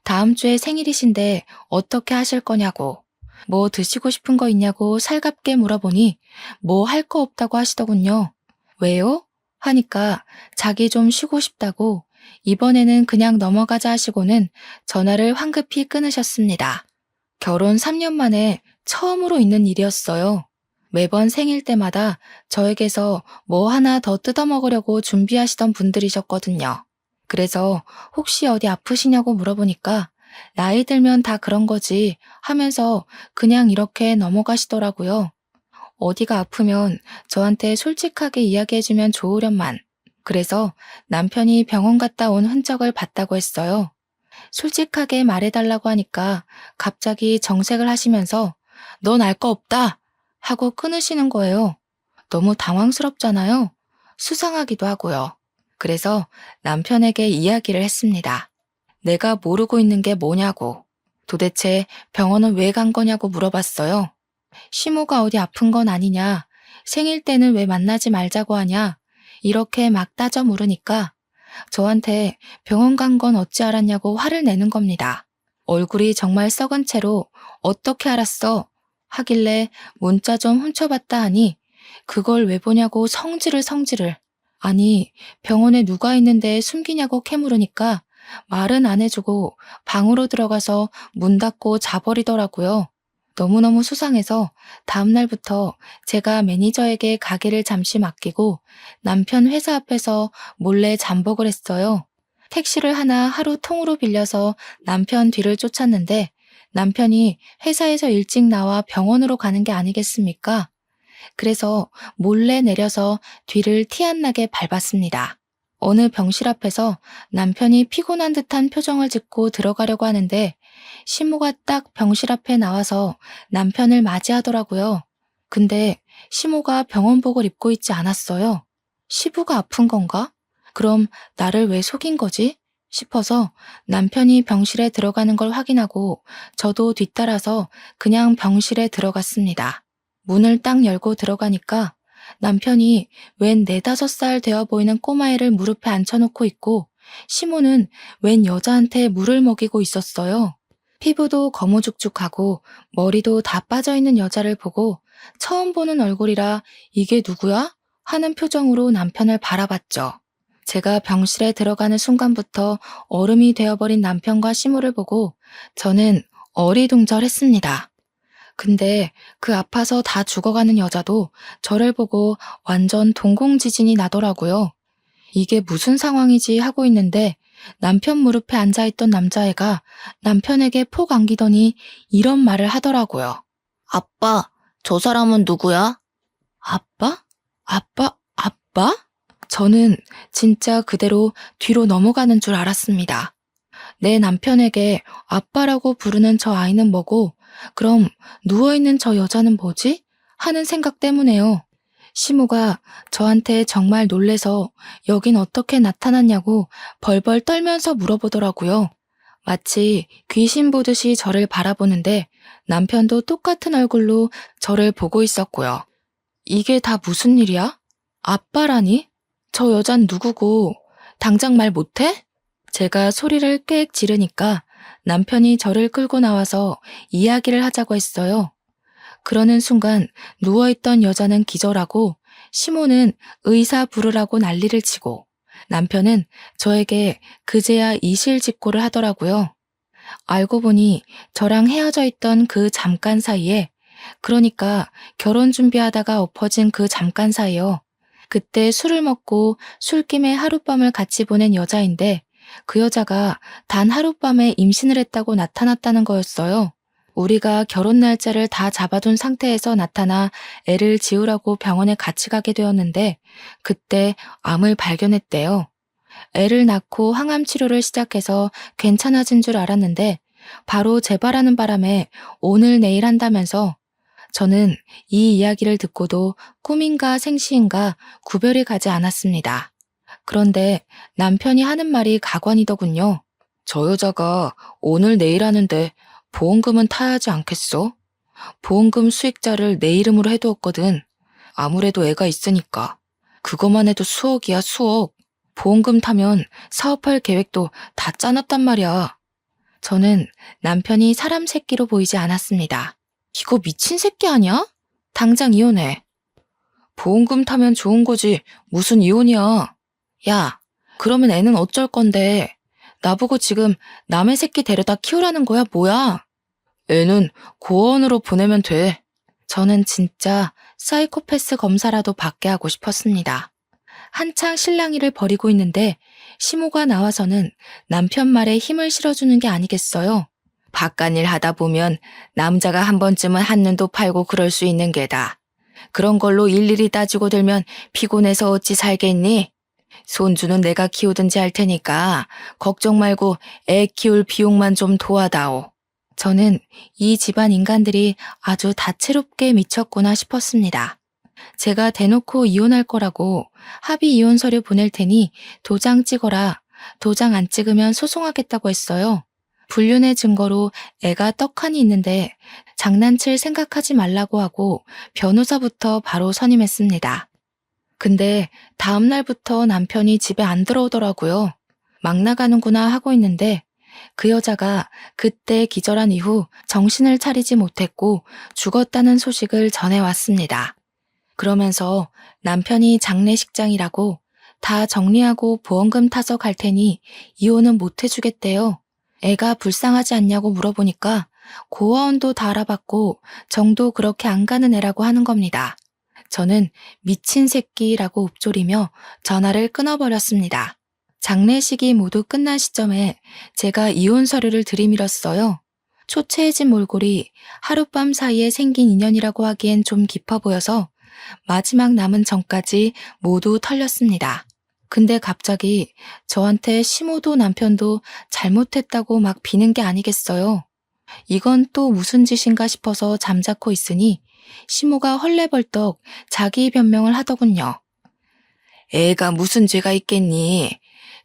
다음 주에 생일이신데 어떻게 하실 거냐고. 뭐 드시고 싶은 거 있냐고 살갑게 물어보니 뭐 할 거 없다고 하시더군요. 왜요? 하니까 자기 좀 쉬고 싶다고 이번에는 그냥 넘어가자 하시고는 전화를 황급히 끊으셨습니다. 결혼 3년 만에 처음으로 있는 일이었어요. 매번 생일 때마다 저에게서 뭐 하나 더 뜯어먹으려고 준비하시던 분들이셨거든요. 그래서 혹시 어디 아프시냐고 물어보니까 나이 들면 다 그런 거지 하면서 그냥 이렇게 넘어가시더라고요. 어디가 아프면 저한테 솔직하게 이야기해주면 좋으련만. 그래서 남편이 병원 갔다 온 흔적을 봤다고 했어요. 솔직하게 말해달라고 하니까 갑자기 정색을 하시면서 넌 알 거 없다 하고 끊으시는 거예요. 너무 당황스럽잖아요. 수상하기도 하고요. 그래서 남편에게 이야기를 했습니다. 내가 모르고 있는 게 뭐냐고. 도대체 병원은 왜 간 거냐고 물어봤어요. 시모가 어디 아픈 건 아니냐. 생일 때는 왜 만나지 말자고 하냐. 이렇게 막 따져 물으니까 저한테 병원 간 건 어찌 알았냐고 화를 내는 겁니다. 얼굴이 정말 썩은 채로 어떻게 알았어? 하길래 문자 좀 훔쳐봤다 하니 그걸 왜 보냐고 성질을. 아니 병원에 누가 있는데 숨기냐고 캐물으니까 말은 안 해주고 방으로 들어가서 문 닫고 자버리더라고요. 너무너무 수상해서 다음날부터 제가 매니저에게 가게를 잠시 맡기고 남편 회사 앞에서 몰래 잠복을 했어요. 택시를 하나 하루 통으로 빌려서 남편 뒤를 쫓았는데 남편이 회사에서 일찍 나와 병원으로 가는 게 아니겠습니까? 그래서 몰래 내려서 뒤를 티 안 나게 밟았습니다. 어느 병실 앞에서 남편이 피곤한 듯한 표정을 짓고 들어가려고 하는데 시모가 딱 병실 앞에 나와서 남편을 맞이하더라고요. 근데 시모가 병원복을 입고 있지 않았어요. 시부가 아픈 건가? 그럼 나를 왜 속인 거지? 싶어서 남편이 병실에 들어가는 걸 확인하고 저도 뒤따라서 그냥 병실에 들어갔습니다. 문을 딱 열고 들어가니까 남편이 웬 4~5살 되어 보이는 꼬마애를 무릎에 앉혀놓고 있고 시모는 웬 여자한테 물을 먹이고 있었어요. 피부도 거무죽죽하고 머리도 다 빠져있는 여자를 보고 처음 보는 얼굴이라 이게 누구야? 하는 표정으로 남편을 바라봤죠. 제가 병실에 들어가는 순간부터 얼음이 되어버린 남편과 시모를 보고 저는 어리둥절했습니다. 근데 그 아파서 다 죽어가는 여자도 저를 보고 완전 동공지진이 나더라고요. 이게 무슨 상황이지 하고 있는데 남편 무릎에 앉아있던 남자애가 남편에게 폭 안기더니 이런 말을 하더라고요. 아빠, 저 사람은 누구야? 아빠? 아빠? 저는 진짜 그대로 뒤로 넘어가는 줄 알았습니다. 내 남편에게 아빠라고 부르는 저 아이는 뭐고, 그럼 누워있는 저 여자는 뭐지? 하는 생각 때문에요. 시모가 저한테 정말 놀래서 여긴 어떻게 나타났냐고 벌벌 떨면서 물어보더라고요. 마치 귀신 보듯이 저를 바라보는데 남편도 똑같은 얼굴로 저를 보고 있었고요. 이게 다 무슨 일이야? 아빠라니? 저 여잔 누구고 당장 말 못해? 제가 소리를 꽥 지르니까 남편이 저를 끌고 나와서 이야기를 하자고 했어요. 그러는 순간 누워있던 여자는 기절하고 시모는 의사 부르라고 난리를 치고 남편은 저에게 그제야 이실직고를 하더라고요. 알고 보니 저랑 헤어져 있던 그 잠깐 사이에, 그러니까 결혼 준비하다가 엎어진 그 잠깐 사이요. 그때 술을 먹고 술김에 하룻밤을 같이 보낸 여자인데 그 여자가 단 하룻밤에 임신을 했다고 나타났다는 거였어요. 우리가 결혼 날짜를 다 잡아둔 상태에서 나타나 애를 지우라고 병원에 같이 가게 되었는데 그때 암을 발견했대요. 애를 낳고 항암 치료를 시작해서 괜찮아진 줄 알았는데 바로 재발하는 바람에 오늘 내일 한다면서 저는 이 이야기를 듣고도 꿈인가 생시인가 구별이 가지 않았습니다. 그런데 남편이 하는 말이 가관이더군요. 저 여자가 오늘 내일 하는데 보험금은 타야 하지 않겠어? 보험금 수익자를 내 이름으로 해두었거든. 아무래도 애가 있으니까. 그것만 해도 수억이야, 수억. 보험금 타면 사업할 계획도 다 짜놨단 말이야. 저는 남편이 사람 새끼로 보이지 않았습니다. 이거 미친 새끼 아니야? 당장 이혼해. 보험금 타면 좋은 거지. 무슨 이혼이야. 야, 그러면 애는 어쩔 건데. 나보고 지금 남의 새끼 데려다 키우라는 거야, 뭐야? 애는 고아원으로 보내면 돼. 저는 진짜 사이코패스 검사라도 받게 하고 싶었습니다. 한창 실랑이를 벌이고 있는데 시모가 나와서는 남편 말에 힘을 실어주는 게 아니겠어요? 바깥일 하다 보면 남자가 한 번쯤은 한눈도 팔고 그럴 수 있는 게다. 그런 걸로 일일이 따지고 들면 피곤해서 어찌 살겠니? 손주는 내가 키우든지 할 테니까 걱정 말고 애 키울 비용만 좀 도와다오. 저는 이 집안 인간들이 아주 다채롭게 미쳤구나 싶었습니다. 제가 대놓고 이혼할 거라고 합의 이혼 서류 보낼 테니 도장 찍어라. 도장 안 찍으면 소송하겠다고 했어요. 불륜의 증거로 애가 떡하니 있는데 장난칠 생각하지 말라고 하고 변호사부터 바로 선임했습니다. 근데 다음 날부터 남편이 집에 안 들어오더라고요. 막 나가는구나 하고 있는데 그 여자가 그때 기절한 이후 정신을 차리지 못했고 죽었다는 소식을 전해왔습니다. 그러면서 남편이 장례식장이라고 다 정리하고 보험금 타서 갈 테니 이혼은 못 해주겠대요. 애가 불쌍하지 않냐고 물어보니까 고아원도 다 알아봤고 정도 그렇게 안 가는 애라고 하는 겁니다. 저는 미친 새끼라고 읊조리며 전화를 끊어버렸습니다. 장례식이 모두 끝난 시점에 제가 이혼 서류를 들이밀었어요. 초췌해진 몰골이 하룻밤 사이에 생긴 인연이라고 하기엔 좀 깊어 보여서 마지막 남은 정까지 모두 털렸습니다. 근데 갑자기 저한테 시모도 남편도 잘못했다고 막 비는 게 아니겠어요. 이건 또 무슨 짓인가 싶어서 잠자코 있으니 시모가 헐레벌떡 자기 변명을 하더군요. 애가 무슨 죄가 있겠니?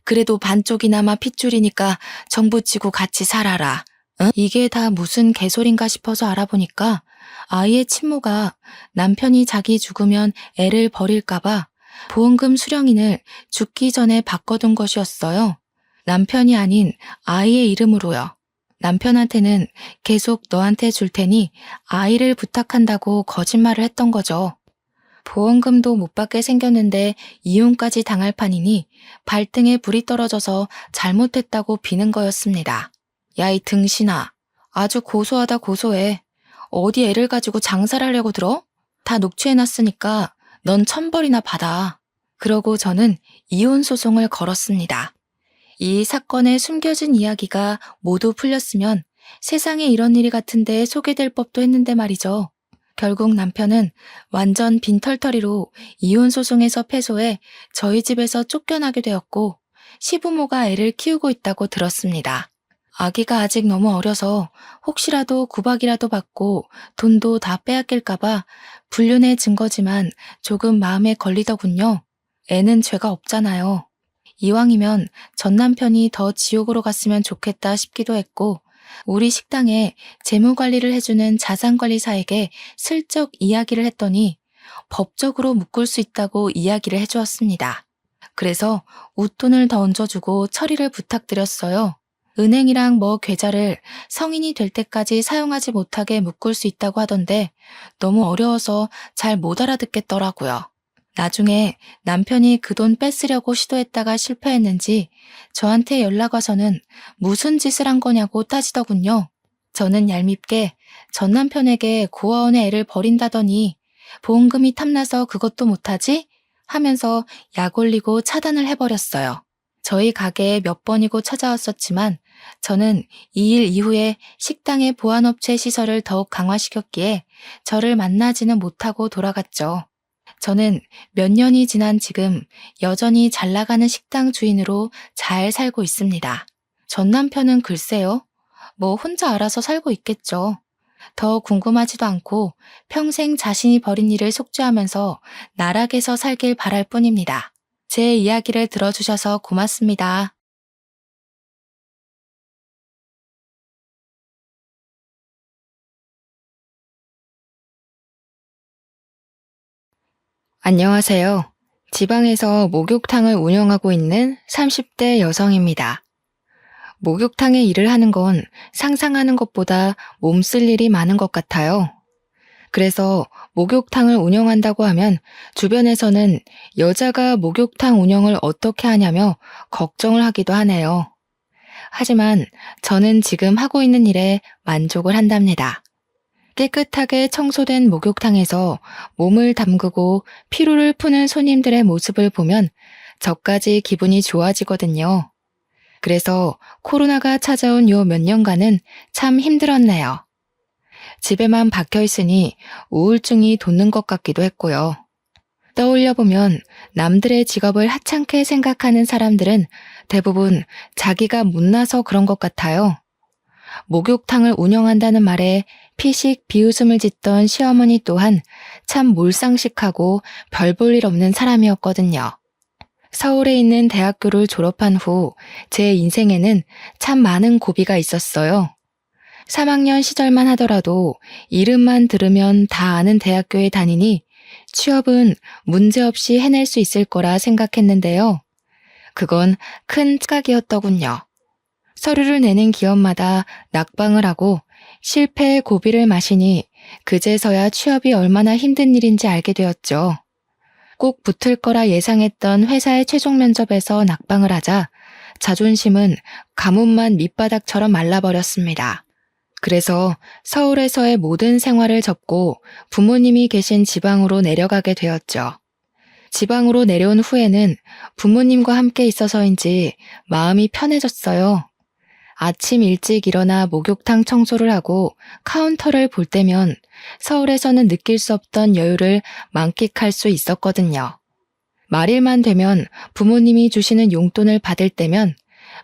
그래도 반쪽이나마 핏줄이니까 정부치고 같이 살아라. 응? 이게 다 무슨 개소린가 싶어서 알아보니까 아이의 친모가 남편이 자기 죽으면 애를 버릴까봐 보험금 수령인을 죽기 전에 바꿔둔 것이었어요. 남편이 아닌 아이의 이름으로요. 남편한테는 계속 너한테 줄 테니 아이를 부탁한다고 거짓말을 했던 거죠. 보험금도 못 받게 생겼는데 이혼까지 당할 판이니 발등에 불이 떨어져서 잘못했다고 비는 거였습니다. 야, 이 등신아. 아주 고소하다 고소해. 어디 애를 가지고 장사를 하려고 들어? 다 녹취해놨으니까 넌 1,000벌이나 받아. 그러고 저는 이혼 소송을 걸었습니다. 이 사건의 숨겨진 이야기가 모두 풀렸으면 세상에 이런 일이 같은데 소개될 법도 했는데 말이죠. 결국 남편은 완전 빈털터리로 이혼 소송에서 패소해 저희 집에서 쫓겨나게 되었고 시부모가 애를 키우고 있다고 들었습니다. 아기가 아직 너무 어려서 혹시라도 구박이라도 받고 돈도 다 빼앗길까봐 불륜의 증거지만 조금 마음에 걸리더군요. 애는 죄가 없잖아요. 이왕이면 전 남편이 더 지옥으로 갔으면 좋겠다 싶기도 했고 우리 식당에 재무관리를 해주는 자산관리사에게 슬쩍 이야기를 했더니 법적으로 묶을 수 있다고 이야기를 해주었습니다. 그래서 웃돈을 더 얹어주고 처리를 부탁드렸어요. 은행이랑 뭐 계좌를 성인이 될 때까지 사용하지 못하게 묶을 수 있다고 하던데 너무 어려워서 잘 못 알아듣겠더라고요. 나중에 남편이 그 돈 뺏으려고 시도했다가 실패했는지 저한테 연락 와서는 무슨 짓을 한 거냐고 따지더군요. 저는 얄밉게 전 남편에게 고아원에 애를 버린다더니 보험금이 탐나서 그것도 못하지? 하면서 약 올리고 차단을 해버렸어요. 저희 가게에 몇 번이고 찾아왔었지만 저는 이 일 이후에 식당의 보안업체 시설을 더욱 강화시켰기에 저를 만나지는 못하고 돌아갔죠. 저는 몇 년이 지난 지금 여전히 잘 나가는 식당 주인으로 잘 살고 있습니다. 전 남편은 글쎄요. 뭐 혼자 알아서 살고 있겠죠. 더 궁금하지도 않고 평생 자신이 벌인 일을 속죄하면서 나락에서 살길 바랄 뿐입니다. 제 이야기를 들어주셔서 고맙습니다. 안녕하세요. 지방에서 목욕탕을 운영하고 있는 30대 여성입니다. 목욕탕에 일을 하는 건 상상하는 것보다 몸쓸 일이 많은 것 같아요. 그래서 목욕탕을 운영한다고 하면 주변에서는 여자가 목욕탕 운영을 어떻게 하냐며 걱정을 하기도 하네요. 하지만 저는 지금 하고 있는 일에 만족을 한답니다. 깨끗하게 청소된 목욕탕에서 몸을 담그고 피로를 푸는 손님들의 모습을 보면 저까지 기분이 좋아지거든요. 그래서 코로나가 찾아온 요 몇 년간은 참 힘들었네요. 집에만 박혀 있으니 우울증이 돋는 것 같기도 했고요. 떠올려보면 남들의 직업을 하찮게 생각하는 사람들은 대부분 자기가 못나서 그런 것 같아요. 목욕탕을 운영한다는 말에 피식 비웃음을 짓던 시어머니 또한 참 몰상식하고 별 볼 일 없는 사람이었거든요. 서울에 있는 대학교를 졸업한 후 제 인생에는 참 많은 고비가 있었어요. 3학년 시절만 하더라도 이름만 들으면 다 아는 대학교에 다니니 취업은 문제없이 해낼 수 있을 거라 생각했는데요. 그건 큰 착각이었더군요. 서류를 내는 기업마다 낙방을 하고 실패의 고비를 마시니 그제서야 취업이 얼마나 힘든 일인지 알게 되었죠. 꼭 붙을 거라 예상했던 회사의 최종 면접에서 낙방을 하자 자존심은 가뭄만 밑바닥처럼 말라버렸습니다. 그래서 서울에서의 모든 생활을 접고 부모님이 계신 지방으로 내려가게 되었죠. 지방으로 내려온 후에는 부모님과 함께 있어서인지 마음이 편해졌어요. 아침 일찍 일어나 목욕탕 청소를 하고 카운터를 볼 때면 서울에서는 느낄 수 없던 여유를 만끽할 수 있었거든요. 말일만 되면 부모님이 주시는 용돈을 받을 때면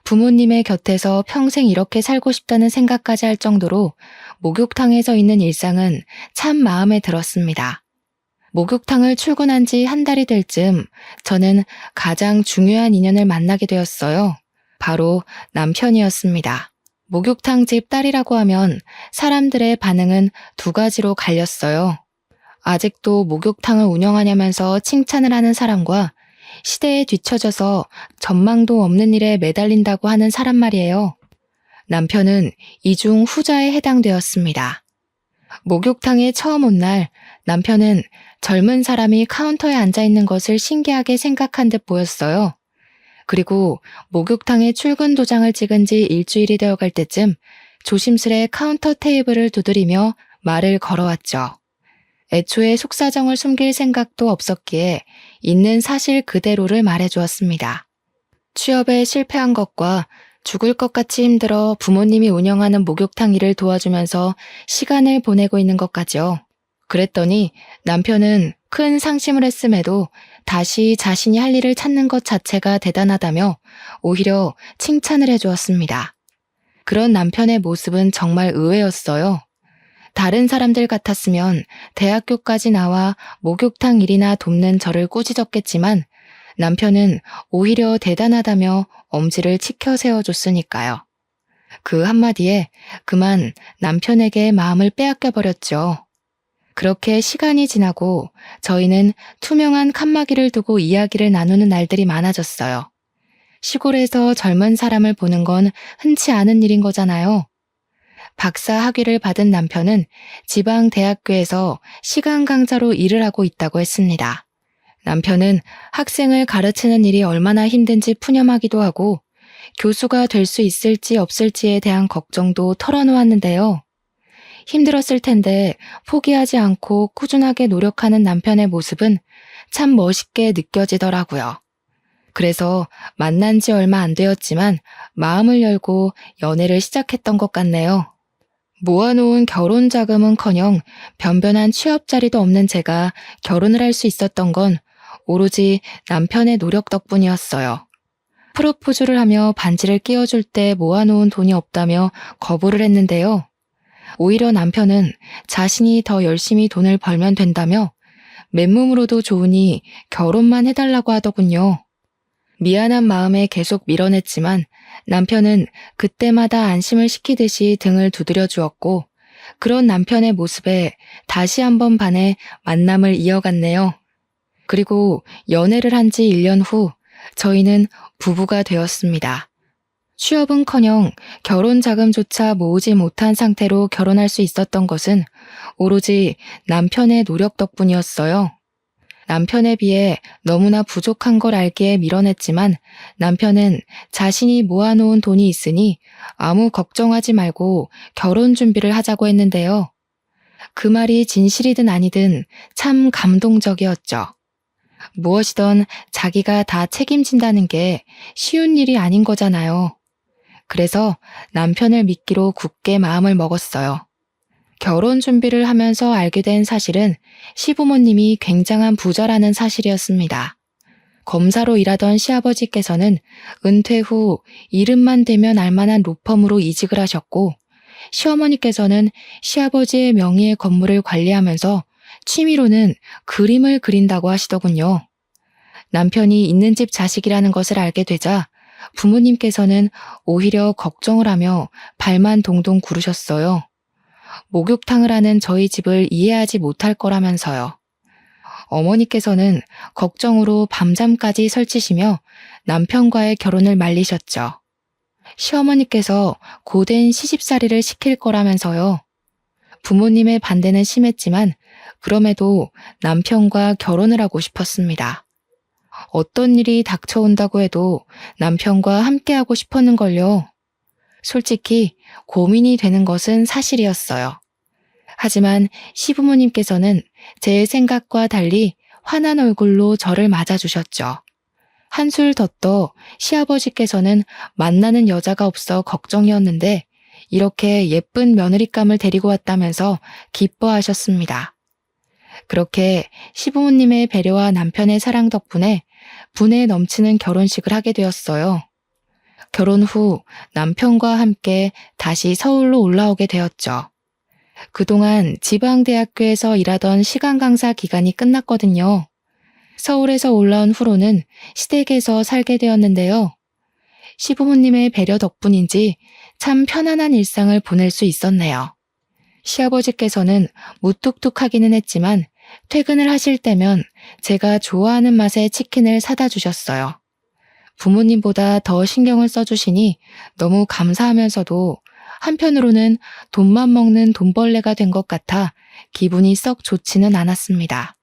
부모님의 곁에서 평생 이렇게 살고 싶다는 생각까지 할 정도로 목욕탕에서 있는 일상은 참 마음에 들었습니다. 목욕탕을 출근한 지 한 달이 될 즈음 저는 가장 중요한 인연을 만나게 되었어요. 바로 남편이었습니다. 목욕탕 집 딸이라고 하면 사람들의 반응은 두 가지로 갈렸어요. 아직도 목욕탕을 운영하냐면서 칭찬을 하는 사람과 시대에 뒤처져서 전망도 없는 일에 매달린다고 하는 사람 말이에요. 남편은 이 중 후자에 해당되었습니다. 목욕탕에 처음 온 날 남편은 젊은 사람이 카운터에 앉아 있는 것을 신기하게 생각한 듯 보였어요. 그리고 목욕탕에 출근 도장을 찍은 지 일주일이 되어갈 때쯤 조심스레 카운터 테이블을 두드리며 말을 걸어왔죠. 애초에 속사정을 숨길 생각도 없었기에 있는 사실 그대로를 말해주었습니다. 취업에 실패한 것과 죽을 것 같이 힘들어 부모님이 운영하는 목욕탕 일을 도와주면서 시간을 보내고 있는 것까지요. 그랬더니 남편은 큰 상심을 했음에도 다시 자신이 할 일을 찾는 것 자체가 대단하다며 오히려 칭찬을 해주었습니다. 그런 남편의 모습은 정말 의외였어요. 다른 사람들 같았으면 대학교까지 나와 목욕탕 일이나 돕는 저를 꾸짖었겠지만 남편은 오히려 대단하다며 엄지를 치켜 세워줬으니까요. 그 한마디에 그만 남편에게 마음을 빼앗겨버렸죠. 그렇게 시간이 지나고 저희는 투명한 칸막이를 두고 이야기를 나누는 날들이 많아졌어요. 시골에서 젊은 사람을 보는 건 흔치 않은 일인 거잖아요. 박사 학위를 받은 남편은 지방 대학교에서 시간 강사로 일을 하고 있다고 했습니다. 남편은 학생을 가르치는 일이 얼마나 힘든지 푸념하기도 하고 교수가 될 수 있을지 없을지에 대한 걱정도 털어놓았는데요. 힘들었을 텐데 포기하지 않고 꾸준하게 노력하는 남편의 모습은 참 멋있게 느껴지더라고요. 그래서 만난 지 얼마 안 되었지만 마음을 열고 연애를 시작했던 것 같네요. 모아놓은 결혼 자금은커녕 변변한 취업 자리도 없는 제가 결혼을 할 수 있었던 건 오로지 남편의 노력 덕분이었어요. 프로포즈를 하며 반지를 끼워줄 때 모아놓은 돈이 없다며 거부를 했는데요. 오히려 남편은 자신이 더 열심히 돈을 벌면 된다며 맨몸으로도 좋으니 결혼만 해달라고 하더군요. 미안한 마음에 계속 밀어냈지만 남편은 그때마다 안심을 시키듯이 등을 두드려 주었고 그런 남편의 모습에 다시 한번 반해 만남을 이어갔네요. 그리고 연애를 한 지 1년 후 저희는 부부가 되었습니다. 취업은커녕 결혼 자금조차 모으지 못한 상태로 결혼할 수 있었던 것은 오로지 남편의 노력 덕분이었어요. 남편에 비해 너무나 부족한 걸 알기에 밀어냈지만 남편은 자신이 모아놓은 돈이 있으니 아무 걱정하지 말고 결혼 준비를 하자고 했는데요. 그 말이 진실이든 아니든 참 감동적이었죠. 무엇이든 자기가 다 책임진다는 게 쉬운 일이 아닌 거잖아요. 그래서 남편을 믿기로 굳게 마음을 먹었어요. 결혼 준비를 하면서 알게 된 사실은 시부모님이 굉장한 부자라는 사실이었습니다. 검사로 일하던 시아버지께서는 은퇴 후 이름만 대면 알만한 로펌으로 이직을 하셨고, 시어머니께서는 시아버지의 명의의 건물을 관리하면서 취미로는 그림을 그린다고 하시더군요. 남편이 있는 집 자식이라는 것을 알게 되자 부모님께서는 오히려 걱정을 하며 발만 동동 구르셨어요. 목욕탕을 하는 저희 집을 이해하지 못할 거라면서요. 어머니께서는 걱정으로 밤잠까지 설치시며 남편과의 결혼을 말리셨죠. 시어머니께서 고된 시집살이를 시킬 거라면서요. 부모님의 반대는 심했지만 그럼에도 남편과 결혼을 하고 싶었습니다. 어떤 일이 닥쳐온다고 해도 남편과 함께하고 싶었는걸요. 솔직히 고민이 되는 것은 사실이었어요. 하지만 시부모님께서는 제 생각과 달리 환한 얼굴로 저를 맞아주셨죠. 한술 더 떠 시아버지께서는 만나는 여자가 없어 걱정이었는데 이렇게 예쁜 며느리감을 데리고 왔다면서 기뻐하셨습니다. 그렇게 시부모님의 배려와 남편의 사랑 덕분에 분에 넘치는 결혼식을 하게 되었어요. 결혼 후 남편과 함께 다시 서울로 올라오게 되었죠. 그동안 지방대학교에서 일하던 시간 강사 기간이 끝났거든요. 서울에서 올라온 후로는 시댁에서 살게 되었는데요. 시부모님의 배려 덕분인지 참 편안한 일상을 보낼 수 있었네요. 시아버지께서는 무뚝뚝하기는 했지만 퇴근을 하실 때면 제가 좋아하는 맛의 치킨을 사다 주셨어요. 부모님보다 더 신경을 써주시니 너무 감사하면서도 한편으로는 돈만 먹는 돈벌레가 된 것 같아 기분이 썩 좋지는 않았습니다.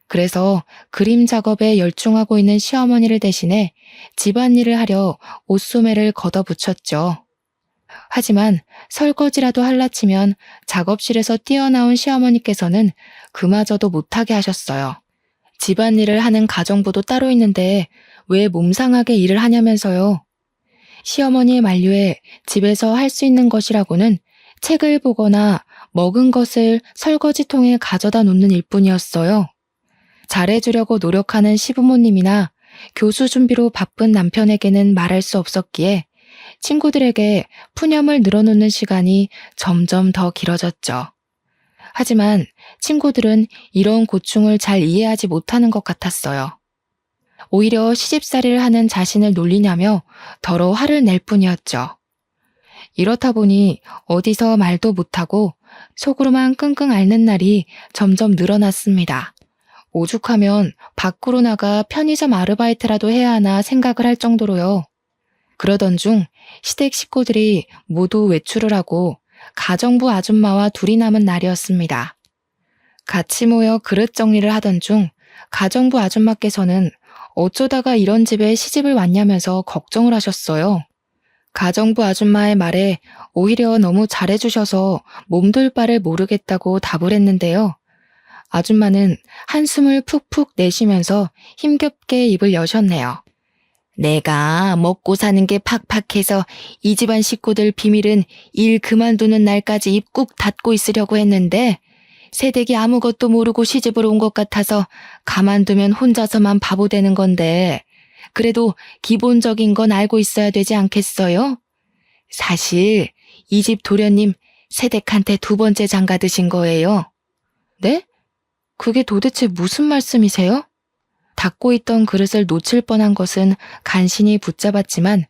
그래서 그림 작업에 열중하고 있는 시어머니를 대신해 집안일을 하려 옷소매를 걷어붙였죠. 하지만 설거지라도 할라치면 작업실에서 뛰어나온 시어머니께서는 그마저도 못하게 하셨어요. 집안일을 하는 가정부도 따로 있는데 왜 몸상하게 일을 하냐면서요. 시어머니의 만류에 집에서 할 수 있는 것이라고는 책을 보거나 먹은 것을 설거지통에 가져다 놓는 일뿐이었어요. 잘해주려고 노력하는 시부모님이나 교수 준비로 바쁜 남편에게는 말할 수 없었기에 친구들에게 푸념을 늘어놓는 시간이 점점 더 길어졌죠. 하지만 친구들은 이런 고충을 잘 이해하지 못하는 것 같았어요. 오히려 시집살이를 하는 자신을 놀리냐며 더러 화를 낼 뿐이었죠. 이렇다 보니 어디서 말도 못하고 속으로만 끙끙 앓는 날이 점점 늘어났습니다. 오죽하면 밖으로 나가 편의점 아르바이트라도 해야 하나 생각을 할 정도로요. 그러던 중 시댁 식구들이 모두 외출을 하고 가정부 아줌마와 둘이 남은 날이었습니다. 같이 모여 그릇 정리를 하던 중 가정부 아줌마께서는 어쩌다가 이런 집에 시집을 왔냐면서 걱정을 하셨어요. 가정부 아줌마의 말에 오히려 너무 잘해주셔서 몸둘 바를 모르겠다고 답을 했는데요. 아줌마는 한숨을 푹푹 내쉬면서 힘겹게 입을 여셨네요. 내가 먹고 사는 게 팍팍해서 이 집안 식구들 비밀은 일 그만두는 날까지 입 꾹 닫고 있으려고 했는데 새댁이 아무것도 모르고 시집을 온 것 같아서 가만두면 혼자서만 바보 되는 건데 그래도 기본적인 건 알고 있어야 되지 않겠어요? 사실 이 집 도련님 새댁한테 2번째 장가 드신 거예요. 네? 그게 도대체 무슨 말씀이세요? 닫고 있던 그릇을 놓칠 뻔한 것은 간신히 붙잡았지만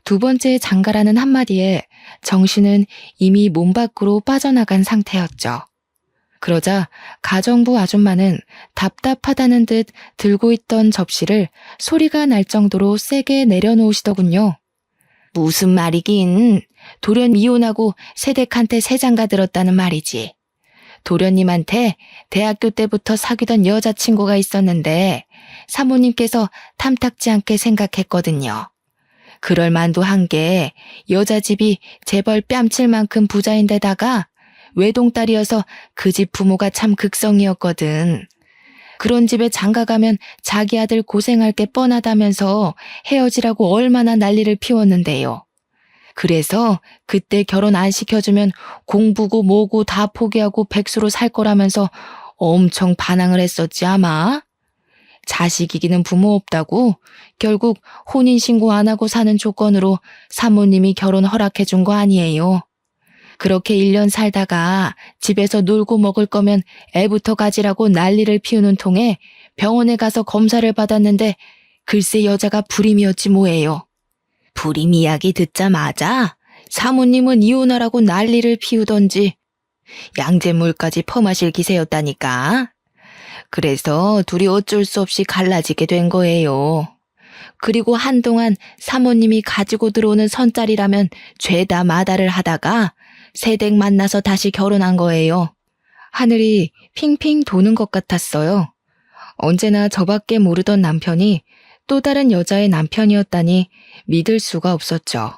2번째 장가라는 한마디에 정신은 이미 몸 밖으로 빠져나간 상태였죠. 그러자 가정부 아줌마는 답답하다는 듯 들고 있던 접시를 소리가 날 정도로 세게 내려놓으시더군요. 무슨 말이긴. 도련 이혼하고 세댁한테 세장가 들었다는 말이지. 도련님한테 대학교 때부터 사귀던 여자친구가 있었는데 사모님께서 탐탁지 않게 생각했거든요. 그럴 만도 한 게 여자 집이 재벌 뺨칠 만큼 부자인데다가 외동딸이어서 그 집 부모가 참 극성이었거든. 그런 집에 장가가면 자기 아들 고생할 게 뻔하다면서 헤어지라고 얼마나 난리를 피웠는데요. 그래서 그때 결혼 안 시켜주면 공부고 뭐고 다 포기하고 백수로 살 거라면서 엄청 반항을 했었지 아마. 자식 이기는 부모 없다고 결국 혼인신고 안 하고 사는 조건으로 사모님이 결혼 허락해 준 거 아니에요. 그렇게 1년 살다가 집에서 놀고 먹을 거면 애부터 가지라고 난리를 피우는 통에 병원에 가서 검사를 받았는데 글쎄 여자가 불임이었지 뭐예요. 불임 이야기 듣자마자 사모님은 이혼하라고 난리를 피우던지 양잿물까지 퍼마실 기세였다니까. 그래서 둘이 어쩔 수 없이 갈라지게 된 거예요. 그리고 한동안 사모님이 가지고 들어오는 선짜리라면 죄다 마다를 하다가 새댁 만나서 다시 결혼한 거예요. 하늘이 핑핑 도는 것 같았어요. 언제나 저밖에 모르던 남편이 또 다른 여자의 남편이었다니 믿을 수가 없었죠.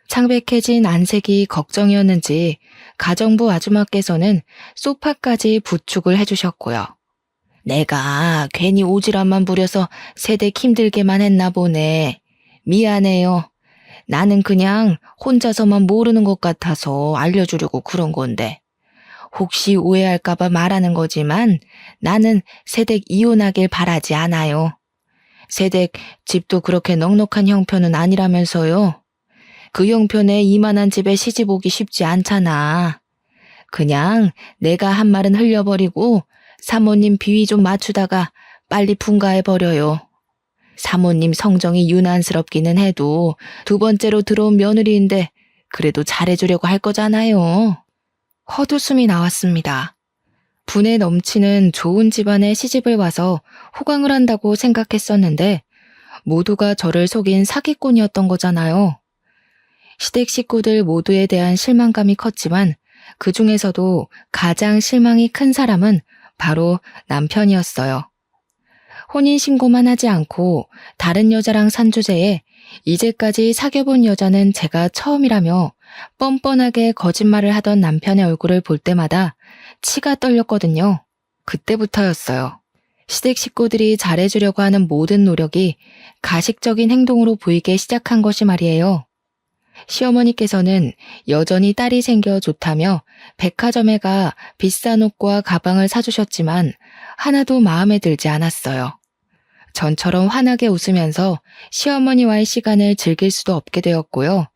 창백해진 안색이 걱정이었는지 가정부 아주마께서는 소파까지 부축을 해주셨고요. 내가 괜히 오지랖만 부려서 새댁 힘들게만 했나 보네. 미안해요. 나는 그냥 혼자서만 모르는 것 같아서 알려주려고 그런 건데. 혹시 오해할까봐 말하는 거지만 나는 새댁 이혼하길 바라지 않아요. 새댁 집도 그렇게 넉넉한 형편은 아니라면서요. 그 형편에 이만한 집에 시집 오기 쉽지 않잖아. 그냥 내가 한 말은 흘려버리고 사모님 비위 좀 맞추다가 빨리 분가해버려요. 사모님 성정이 유난스럽기는 해도 두 번째로 들어온 며느리인데 그래도 잘해주려고 할 거잖아요. 헛웃음이 나왔습니다. 분에 넘치는 좋은 집안에 시집을 와서 호강을 한다고 생각했었는데 모두가 저를 속인 사기꾼이었던 거잖아요. 시댁 식구들 모두에 대한 실망감이 컸지만 그 중에서도 가장 실망이 큰 사람은 바로 남편이었어요. 혼인신고만 하지 않고 다른 여자랑 산 주제에 이제까지 사귀어본 여자는 제가 처음이라며 뻔뻔하게 거짓말을 하던 남편의 얼굴을 볼 때마다 치가 떨렸거든요. 그때부터였어요. 시댁 식구들이 잘해주려고 하는 모든 노력이 가식적인 행동으로 보이기 시작한 것이 말이에요. 시어머니께서는 여전히 딸이 생겨 좋다며 백화점에 가 비싼 옷과 가방을 사주셨지만 하나도 마음에 들지 않았어요. 전처럼 환하게 웃으면서 시어머니와의 시간을 즐길 수도 없게 되었고요.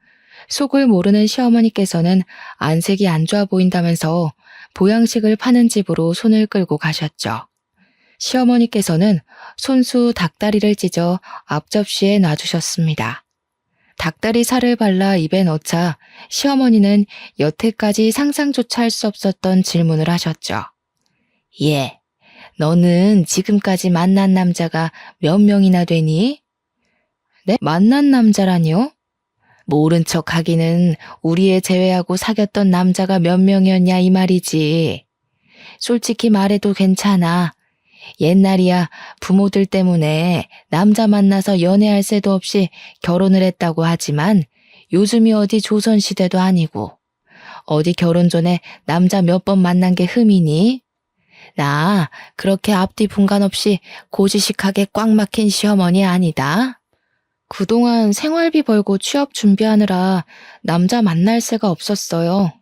속을 모르는 시어머니께서는 안색이 안 좋아 보인다면서 보양식을 파는 집으로 손을 끌고 가셨죠. 시어머니께서는 손수 닭다리를 찢어 앞접시에 놔주셨습니다. 닭다리 살을 발라 입에 넣자 시어머니는 여태까지 상상조차 할 수 없었던 질문을 하셨죠. 예, 너는 지금까지 만난 남자가 몇 명이나 되니? 네? 만난 남자라니요? 모른 척 하기는 우리 애 제외하고 사귀었던 남자가 몇 명이었냐 이 말이지. 솔직히 말해도 괜찮아. 옛날이야 부모들 때문에 남자 만나서 연애할 새도 없이 결혼을 했다고 하지만 요즘이 어디 조선시대도 아니고 어디 결혼 전에 남자 몇 번 만난 게 흠이니? 나 그렇게 앞뒤 분간 없이 고지식하게 꽉 막힌 시어머니 아니다. 그동안 생활비 벌고 취업 준비하느라 남자 만날 새가 없었어요.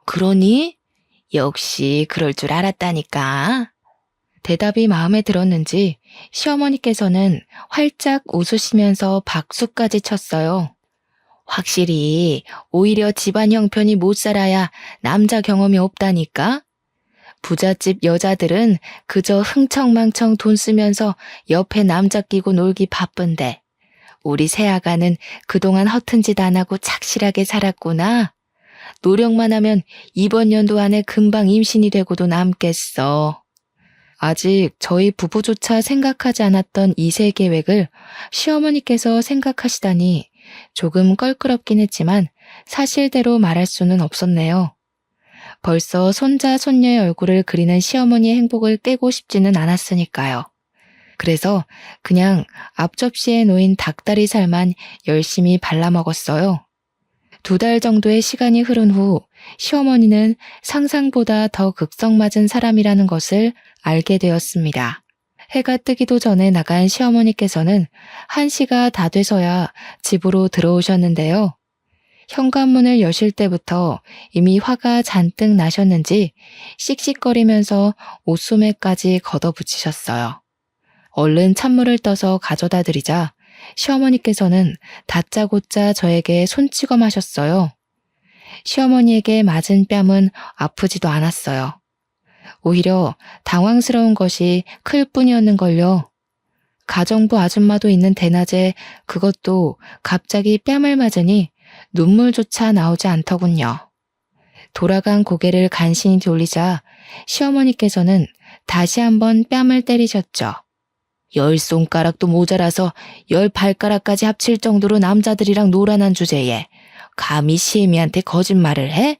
그러니? 역시 그럴 줄 알았다니까. 대답이 마음에 들었는지 시어머니께서는 활짝 웃으시면서 박수까지 쳤어요. 확실히 오히려 집안 형편이 못 살아야 남자 경험이 없다니까? 부잣집 여자들은 그저 흥청망청 돈 쓰면서 옆에 남자 끼고 놀기 바쁜데 우리 새아가는 그동안 허튼 짓 안 하고 착실하게 살았구나. 노력만 하면 이번 연도 안에 금방 임신이 되고도 남겠어. 아직 저희 부부조차 생각하지 않았던 2세 계획을 시어머니께서 생각하시다니 조금 껄끄럽긴 했지만 사실대로 말할 수는 없었네요. 벌써 손자, 손녀의 얼굴을 그리는 시어머니의 행복을 깨고 싶지는 않았으니까요. 그래서 그냥 앞접시에 놓인 닭다리 살만 열심히 발라먹었어요. 2달 정도의 시간이 흐른 후 시어머니는 상상보다 더 극성맞은 사람이라는 것을 알게 되었습니다. 해가 뜨기도 전에 나간 시어머니께서는 1시가 다 돼서야 집으로 들어오셨는데요. 현관문을 여실 때부터 이미 화가 잔뜩 나셨는지 씩씩거리면서 옷소매까지 걷어붙이셨어요. 얼른 찬물을 떠서 가져다 드리자 시어머니께서는 다짜고짜 저에게 손찌검하셨어요. 시어머니에게 맞은 뺨은 아프지도 않았어요. 오히려 당황스러운 것이 클 뿐이었는걸요. 가정부 아줌마도 있는 대낮에 그것도 갑자기 뺨을 맞으니 눈물조차 나오지 않더군요. 돌아간 고개를 간신히 돌리자 시어머니께서는 다시 한번 뺨을 때리셨죠. 10손가락도 모자라서 10발가락까지 합칠 정도로 남자들이랑 놀아난 주제에 감히 시애미한테 거짓말을 해?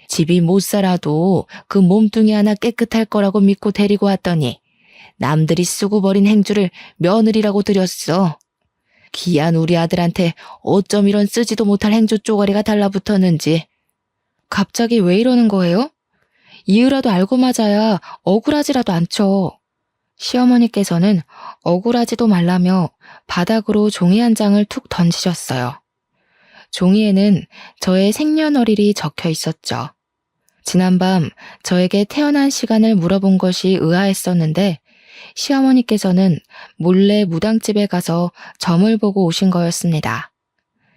집이 못 살아도 그 몸뚱이 하나 깨끗할 거라고 믿고 데리고 왔더니 남들이 쓰고 버린 행주를 며느리라고 들였어. 귀한 우리 아들한테 어쩜 이런 쓰지도 못할 행주 쪼가리가 달라붙었는지. 갑자기 왜 이러는 거예요? 이유라도 알고 맞아야 억울하지라도 않죠. 시어머니께서는 억울하지도 말라며 바닥으로 종이 한 장을 툭 던지셨어요. 종이에는 저의 생년월일이 적혀 있었죠. 지난밤 저에게 태어난 시간을 물어본 것이 의아했었는데 시어머니께서는 몰래 무당집에 가서 점을 보고 오신 거였습니다.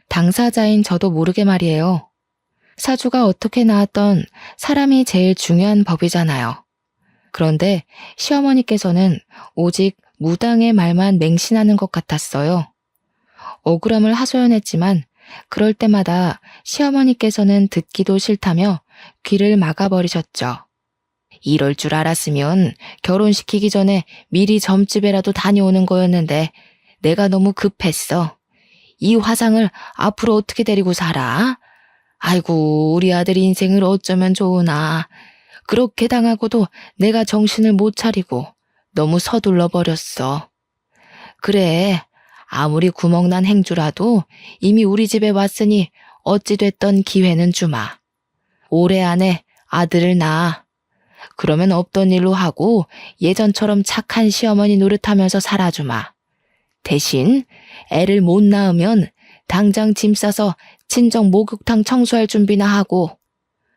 당사자인 저도 모르게 말이에요. 사주가 어떻게 나왔던 사람이 제일 중요한 법이잖아요. 그런데 시어머니께서는 오직 무당의 말만 맹신하는 것 같았어요. 억울함을 하소연했지만 그럴 때마다 시어머니께서는 듣기도 싫다며 귀를 막아버리셨죠. 이럴 줄 알았으면 결혼시키기 전에 미리 점집에라도 다녀오는 거였는데 내가 너무 급했어. 이 화상을 앞으로 어떻게 데리고 살아? 아이고, 우리 아들 인생을 어쩌면 좋으나. 그렇게 당하고도 내가 정신을 못 차리고 너무 서둘러 버렸어. 그래, 아무리 구멍난 행주라도 이미 우리 집에 왔으니 어찌됐던 기회는 주마. 올해 안에 아들을 낳아. 그러면 없던 일로 하고 예전처럼 착한 시어머니 노릇하면서 살아주마. 대신 애를 못 낳으면 당장 짐 싸서 친정 목욕탕 청소할 준비나 하고.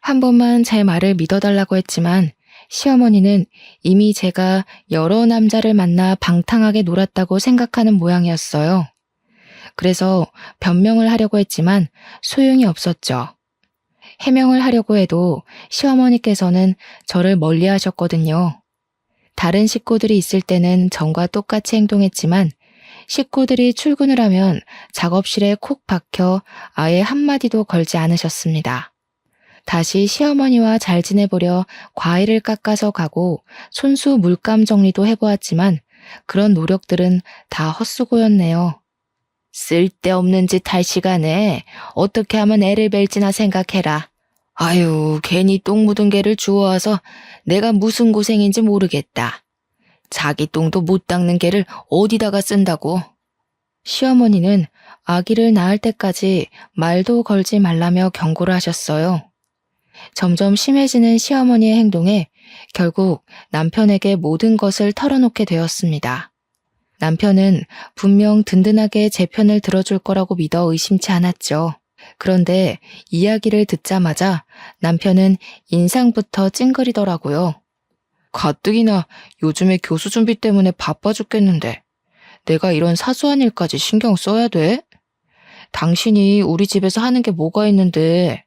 한 번만 제 말을 믿어달라고 했지만 시어머니는 이미 제가 여러 남자를 만나 방탕하게 놀았다고 생각하는 모양이었어요. 그래서 변명을 하려고 했지만 소용이 없었죠. 해명을 하려고 해도 시어머니께서는 저를 멀리 하셨거든요. 다른 식구들이 있을 때는 전과 똑같이 행동했지만 식구들이 출근을 하면 작업실에 콕 박혀 아예 한마디도 걸지 않으셨습니다. 다시 시어머니와 잘 지내보려 과일을 깎아서 가고 손수 물감 정리도 해보았지만 그런 노력들은 다 헛수고였네요. 쓸데없는 짓 할 시간에 어떻게 하면 애를 뵐지나 생각해라. 아유, 괜히 똥 묻은 개를 주워와서 내가 무슨 고생인지 모르겠다. 자기 똥도 못 닦는 개를 어디다가 쓴다고. 시어머니는 아기를 낳을 때까지 말도 걸지 말라며 경고를 하셨어요. 점점 심해지는 시어머니의 행동에 결국 남편에게 모든 것을 털어놓게 되었습니다. 남편은 분명 든든하게 제 편을 들어줄 거라고 믿어 의심치 않았죠. 그런데 이야기를 듣자마자 남편은 인상부터 찡그리더라고요. 가뜩이나 요즘에 교수 준비 때문에 바빠 죽겠는데 내가 이런 사소한 일까지 신경 써야 돼? 당신이 우리 집에서 하는 게 뭐가 있는데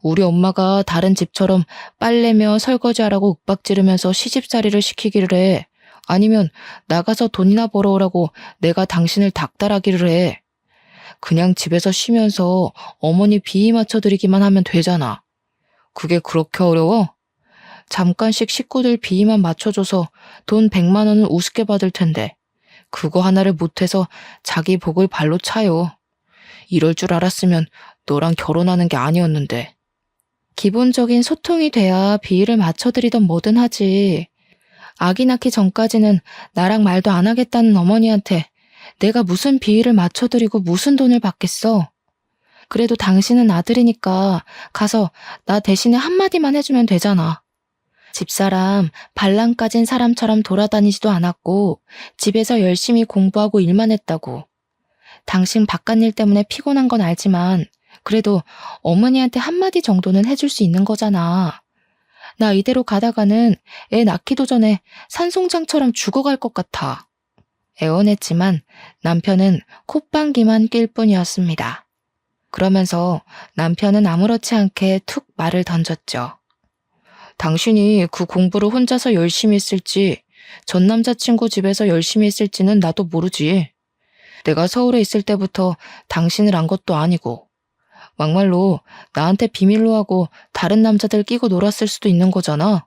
우리 엄마가 다른 집처럼 빨래며 설거지하라고 윽박지르면서 시집살이를 시키기를 해. 아니면 나가서 돈이나 벌어오라고 내가 당신을 닥달하기를 해. 그냥 집에서 쉬면서 어머니 비위 맞춰드리기만 하면 되잖아. 그게 그렇게 어려워? 잠깐씩 식구들 비위만 맞춰줘서 돈 100만 원은 우습게 받을 텐데 그거 하나를 못해서 자기 복을 발로 차요. 이럴 줄 알았으면 너랑 결혼하는 게 아니었는데. 기본적인 소통이 돼야 비위를 맞춰드리던 뭐든 하지. 아기 낳기 전까지는 나랑 말도 안 하겠다는 어머니한테 내가 무슨 비위를 맞춰드리고 무슨 돈을 받겠어. 그래도 당신은 아들이니까 가서 나 대신에 한마디만 해주면 되잖아. 집사람, 발랑 까진 사람처럼 돌아다니지도 않았고 집에서 열심히 공부하고 일만 했다고. 당신 바깥일 때문에 피곤한 건 알지만 그래도 어머니한테 한마디 정도는 해줄 수 있는 거잖아. 나 이대로 가다가는 애 낳기도 전에 산송장처럼 죽어갈 것 같아. 애원했지만 남편은 콧방귀만 낄 뿐이었습니다. 그러면서 남편은 아무렇지 않게 툭 말을 던졌죠. 당신이 그 공부를 혼자서 열심히 했을지 전 남자친구 집에서 열심히 했을지는 나도 모르지. 내가 서울에 있을 때부터 당신을 안 것도 아니고 막말로 나한테 비밀로 하고 다른 남자들 끼고 놀았을 수도 있는 거잖아.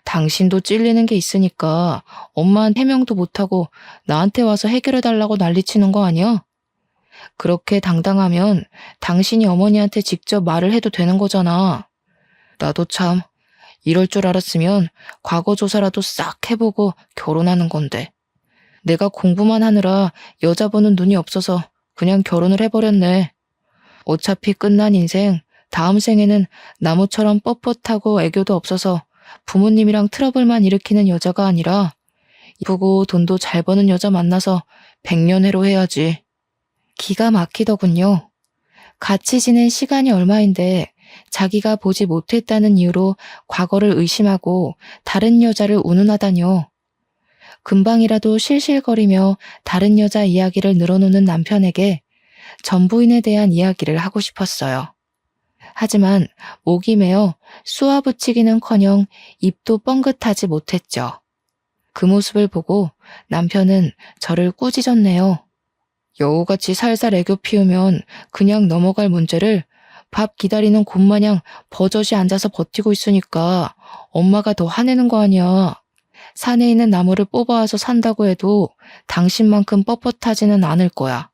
당신도 찔리는 게 있으니까 엄마한테 해명도 못하고 나한테 와서 해결해달라고 난리치는 거 아니야? 그렇게 당당하면 당신이 어머니한테 직접 말을 해도 되는 거잖아. 나도 참 이럴 줄 알았으면 과거 조사라도 싹 해보고 결혼하는 건데. 내가 공부만 하느라 여자 보는 눈이 없어서 그냥 결혼을 해버렸네. 어차피 끝난 인생, 다음 생에는 나무처럼 뻣뻣하고 애교도 없어서 부모님이랑 트러블만 일으키는 여자가 아니라 이쁘고 돈도 잘 버는 여자 만나서 백년해로 해야지. 기가 막히더군요. 같이 지낸 시간이 얼마인데 자기가 보지 못했다는 이유로 과거를 의심하고 다른 여자를 운운하다뇨. 금방이라도 실실거리며 다른 여자 이야기를 늘어놓는 남편에게 전 부인에 대한 이야기를 하고 싶었어요. 하지만 목이 메어 쏘아붙이기는커녕 입도 뻥긋하지 못했죠. 그 모습을 보고 남편은 저를 꾸짖었네요. 여우같이 살살 애교 피우면 그냥 넘어갈 문제를 밥 기다리는 곰마냥 버젓이 앉아서 버티고 있으니까 엄마가 더 화내는 거 아니야. 산에 있는 나무를 뽑아와서 산다고 해도 당신만큼 뻣뻣하지는 않을 거야.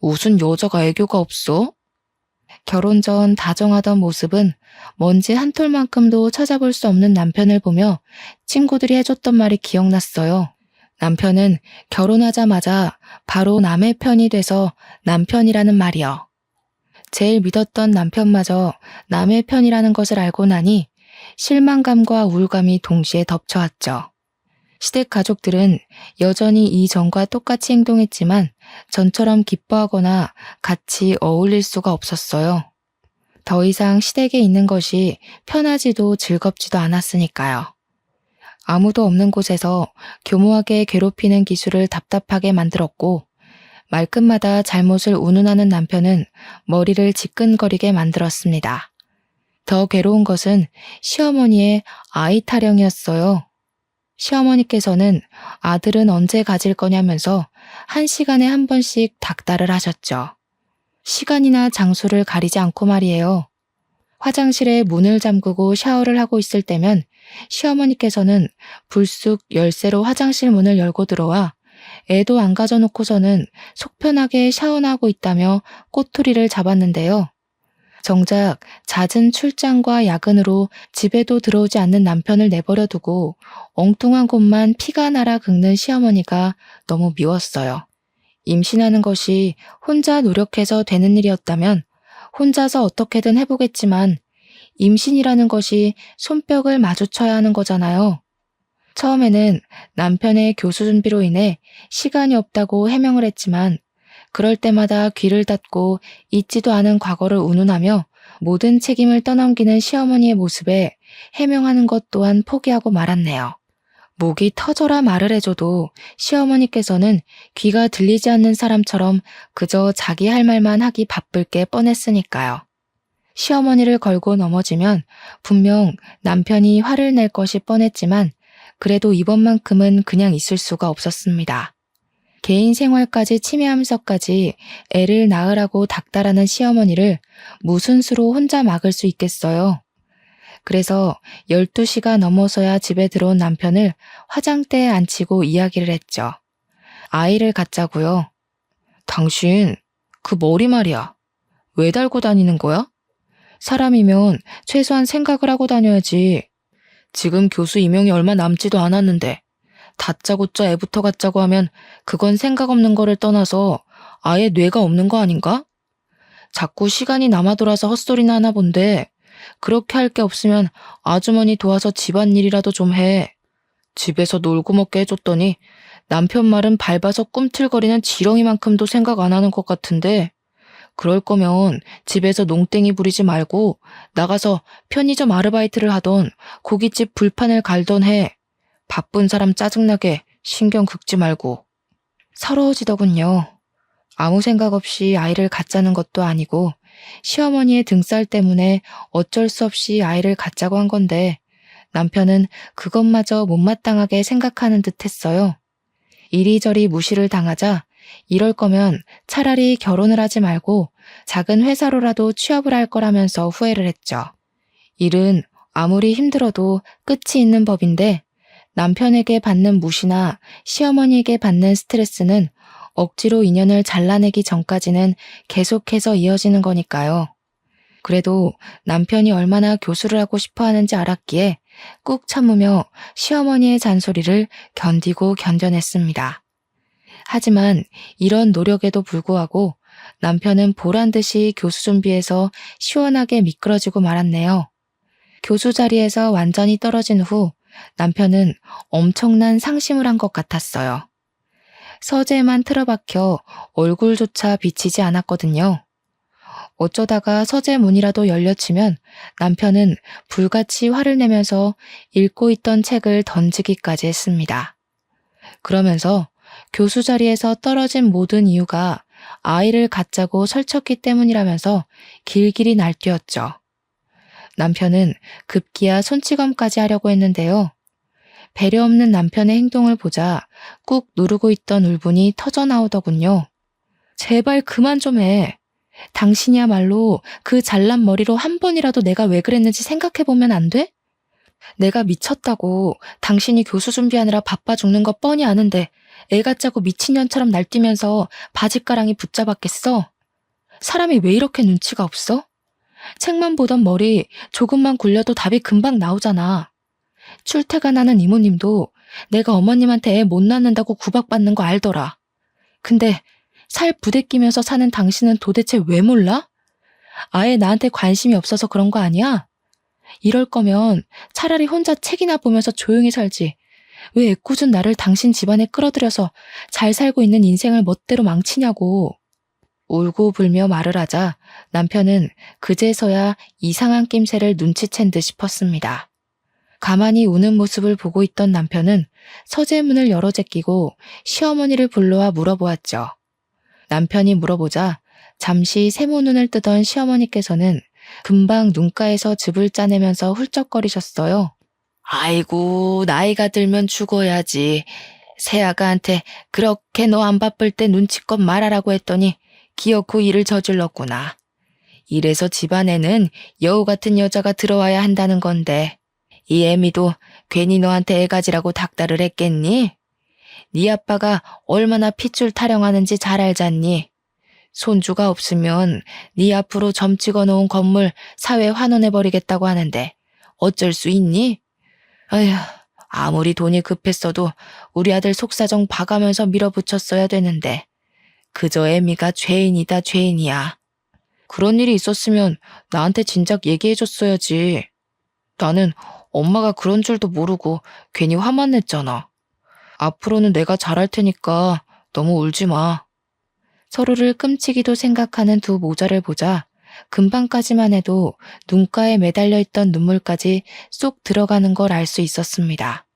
무슨 여자가 애교가 없어? 결혼 전 다정하던 모습은 먼지 한 톨만큼도 찾아볼 수 없는 남편을 보며 친구들이 해줬던 말이 기억났어요. 남편은 결혼하자마자 바로 남의 편이 돼서 남편이라는 말이요. 제일 믿었던 남편마저 남의 편이라는 것을 알고 나니 실망감과 우울감이 동시에 덮쳐왔죠. 시댁 가족들은 여전히 이전과 똑같이 행동했지만 전처럼 기뻐하거나 같이 어울릴 수가 없었어요. 더 이상 시댁에 있는 것이 편하지도 즐겁지도 않았으니까요. 아무도 없는 곳에서 교모하게 괴롭히는 기술을 답답하게 만들었고 말끝마다 잘못을 운운하는 남편은 머리를 지끈거리게 만들었습니다. 더 괴로운 것은 시어머니의 아이 타령이었어요. 시어머니께서는 아들은 언제 가질 거냐면서 1시간에 한 번씩 닥달을 하셨죠. 시간이나 장소를 가리지 않고 말이에요. 화장실에 문을 잠그고 샤워를 하고 있을 때면 시어머니께서는 불쑥 열쇠로 화장실 문을 열고 들어와 애도 안 가져놓고서는 속편하게 샤워나 하고 있다며 꼬투리를 잡았는데요. 정작 잦은 출장과 야근으로 집에도 들어오지 않는 남편을 내버려 두고 엉뚱한 곳만 피가 날아 긁는 시어머니가 너무 미웠어요. 임신하는 것이 혼자 노력해서 되는 일이었다면 혼자서 어떻게든 해보겠지만 임신이라는 것이 손뼉을 마주쳐야 하는 거잖아요. 처음에는 남편의 교수 준비로 인해 시간이 없다고 해명을 했지만 그럴 때마다 귀를 닫고 잊지도 않은 과거를 운운하며 모든 책임을 떠넘기는 시어머니의 모습에 해명하는 것 또한 포기하고 말았네요. 목이 터져라 말을 해줘도 시어머니께서는 귀가 들리지 않는 사람처럼 그저 자기 할 말만 하기 바쁠 게 뻔했으니까요. 시어머니를 걸고 넘어지면 분명 남편이 화를 낼 것이 뻔했지만 그래도 이번만큼은 그냥 있을 수가 없었습니다. 개인 생활까지 침해하면서까지 애를 낳으라고 닥달하는 시어머니를 무슨 수로 혼자 막을 수 있겠어요. 그래서 12시가 넘어서야 집에 들어온 남편을 화장대에 앉히고 이야기를 했죠. 아이를 갖자고요. 당신 그 머리 말이야. 왜 달고 다니는 거야? 사람이면 최소한 생각을 하고 다녀야지. 지금 교수 임용이 얼마 남지도 않았는데 다짜고짜 애부터 갖자고 하면 그건 생각 없는 거를 떠나서 아예 뇌가 없는 거 아닌가? 자꾸 시간이 남아 돌아서 헛소리나 하나 본데 그렇게 할 게 없으면 아주머니 도와서 집안일이라도 좀 해. 집에서 놀고 먹게 해줬더니 남편 말은 밟아서 꿈틀거리는 지렁이만큼도 생각 안 하는 것 같은데 그럴 거면 집에서 농땡이 부리지 말고 나가서 편의점 아르바이트를 하던 고깃집 불판을 갈던 해. 바쁜 사람 짜증나게 신경 긁지 말고. 서러워지더군요. 아무 생각 없이 아이를 갖자는 것도 아니고 시어머니의 등쌀 때문에 어쩔 수 없이 아이를 갖자고 한 건데 남편은 그것마저 못마땅하게 생각하는 듯 했어요. 이리저리 무시를 당하자 이럴 거면 차라리 결혼을 하지 말고 작은 회사로라도 취업을 할 거라면서 후회를 했죠. 일은 아무리 힘들어도 끝이 있는 법인데 남편에게 받는 무시나 시어머니에게 받는 스트레스는 억지로 인연을 잘라내기 전까지는 계속해서 이어지는 거니까요. 그래도 남편이 얼마나 교수를 하고 싶어 하는지 알았기에 꾹 참으며 시어머니의 잔소리를 견디고 견뎌냈습니다. 하지만 이런 노력에도 불구하고 남편은 보란 듯이 교수 준비해서 시원하게 미끄러지고 말았네요. 교수 자리에서 완전히 떨어진 후 남편은 엄청난 상심을 한 것 같았어요. 서재에만 틀어박혀 얼굴조차 비치지 않았거든요. 어쩌다가 서재 문이라도 열려치면 남편은 불같이 화를 내면서 읽고 있던 책을 던지기까지 했습니다. 그러면서 교수 자리에서 떨어진 모든 이유가 아이를 갖자고 설쳤기 때문이라면서 길길이 날뛰었죠. 남편은 급기야 손찌검까지 하려고 했는데요. 배려 없는 남편의 행동을 보자 꾹 누르고 있던 울분이 터져나오더군요. 제발 그만 좀 해. 당신이야말로 그 잘난 머리로 한 번이라도 내가 왜 그랬는지 생각해보면 안 돼? 내가 미쳤다고 당신이 교수 준비하느라 바빠 죽는 거 뻔히 아는데 애 같자고 미친년처럼 날뛰면서 바짓가랑이 붙잡았겠어? 사람이 왜 이렇게 눈치가 없어? 책만 보던 머리 조금만 굴려도 답이 금방 나오잖아. 출퇴근하는 이모님도 내가 어머님한테 애 못 낳는다고 구박받는 거 알더라. 근데 살 부대끼면서 사는 당신은 도대체 왜 몰라? 아예 나한테 관심이 없어서 그런 거 아니야? 이럴 거면 차라리 혼자 책이나 보면서 조용히 살지. 왜 애꿎은 나를 당신 집안에 끌어들여서 잘 살고 있는 인생을 멋대로 망치냐고. 울고 불며 말을 하자 남편은 그제서야 이상한 낌새를 눈치챈 듯 싶었습니다. 가만히 우는 모습을 보고 있던 남편은 서재문을 열어 제끼고 시어머니를 불러와 물어보았죠. 남편이 물어보자 잠시 세모눈을 뜨던 시어머니께서는 금방 눈가에서 즙을 짜내면서 훌쩍거리셨어요. 아이고, 나이가 들면 죽어야지. 새아가한테 그렇게 너 안 바쁠 때 눈치껏 말하라고 했더니 기어코 일을 저질렀구나. 이래서 집안에는 여우 같은 여자가 들어와야 한다는 건데 이 애미도 괜히 너한테 애가지라고 닥달을 했겠니? 네 아빠가 얼마나 핏줄 타령하는지 잘 알잖니? 손주가 없으면 네 앞으로 점 찍어놓은 건물 사회 환원해버리겠다고 하는데 어쩔 수 있니? 아휴, 아무리 돈이 급했어도 우리 아들 속사정 봐가면서 밀어붙였어야 되는데 그저 애미가 죄인이다 죄인이야. 그런 일이 있었으면 나한테 진작 얘기해줬어야지. 나는 엄마가 그런 줄도 모르고 괜히 화만 냈잖아. 앞으로는 내가 잘할 테니까 너무 울지 마. 서로를 끔찍이도 생각하는 두 모자를 보자 금방까지만 해도 눈가에 매달려 있던 눈물까지 쏙 들어가는 걸 알 수 있었습니다.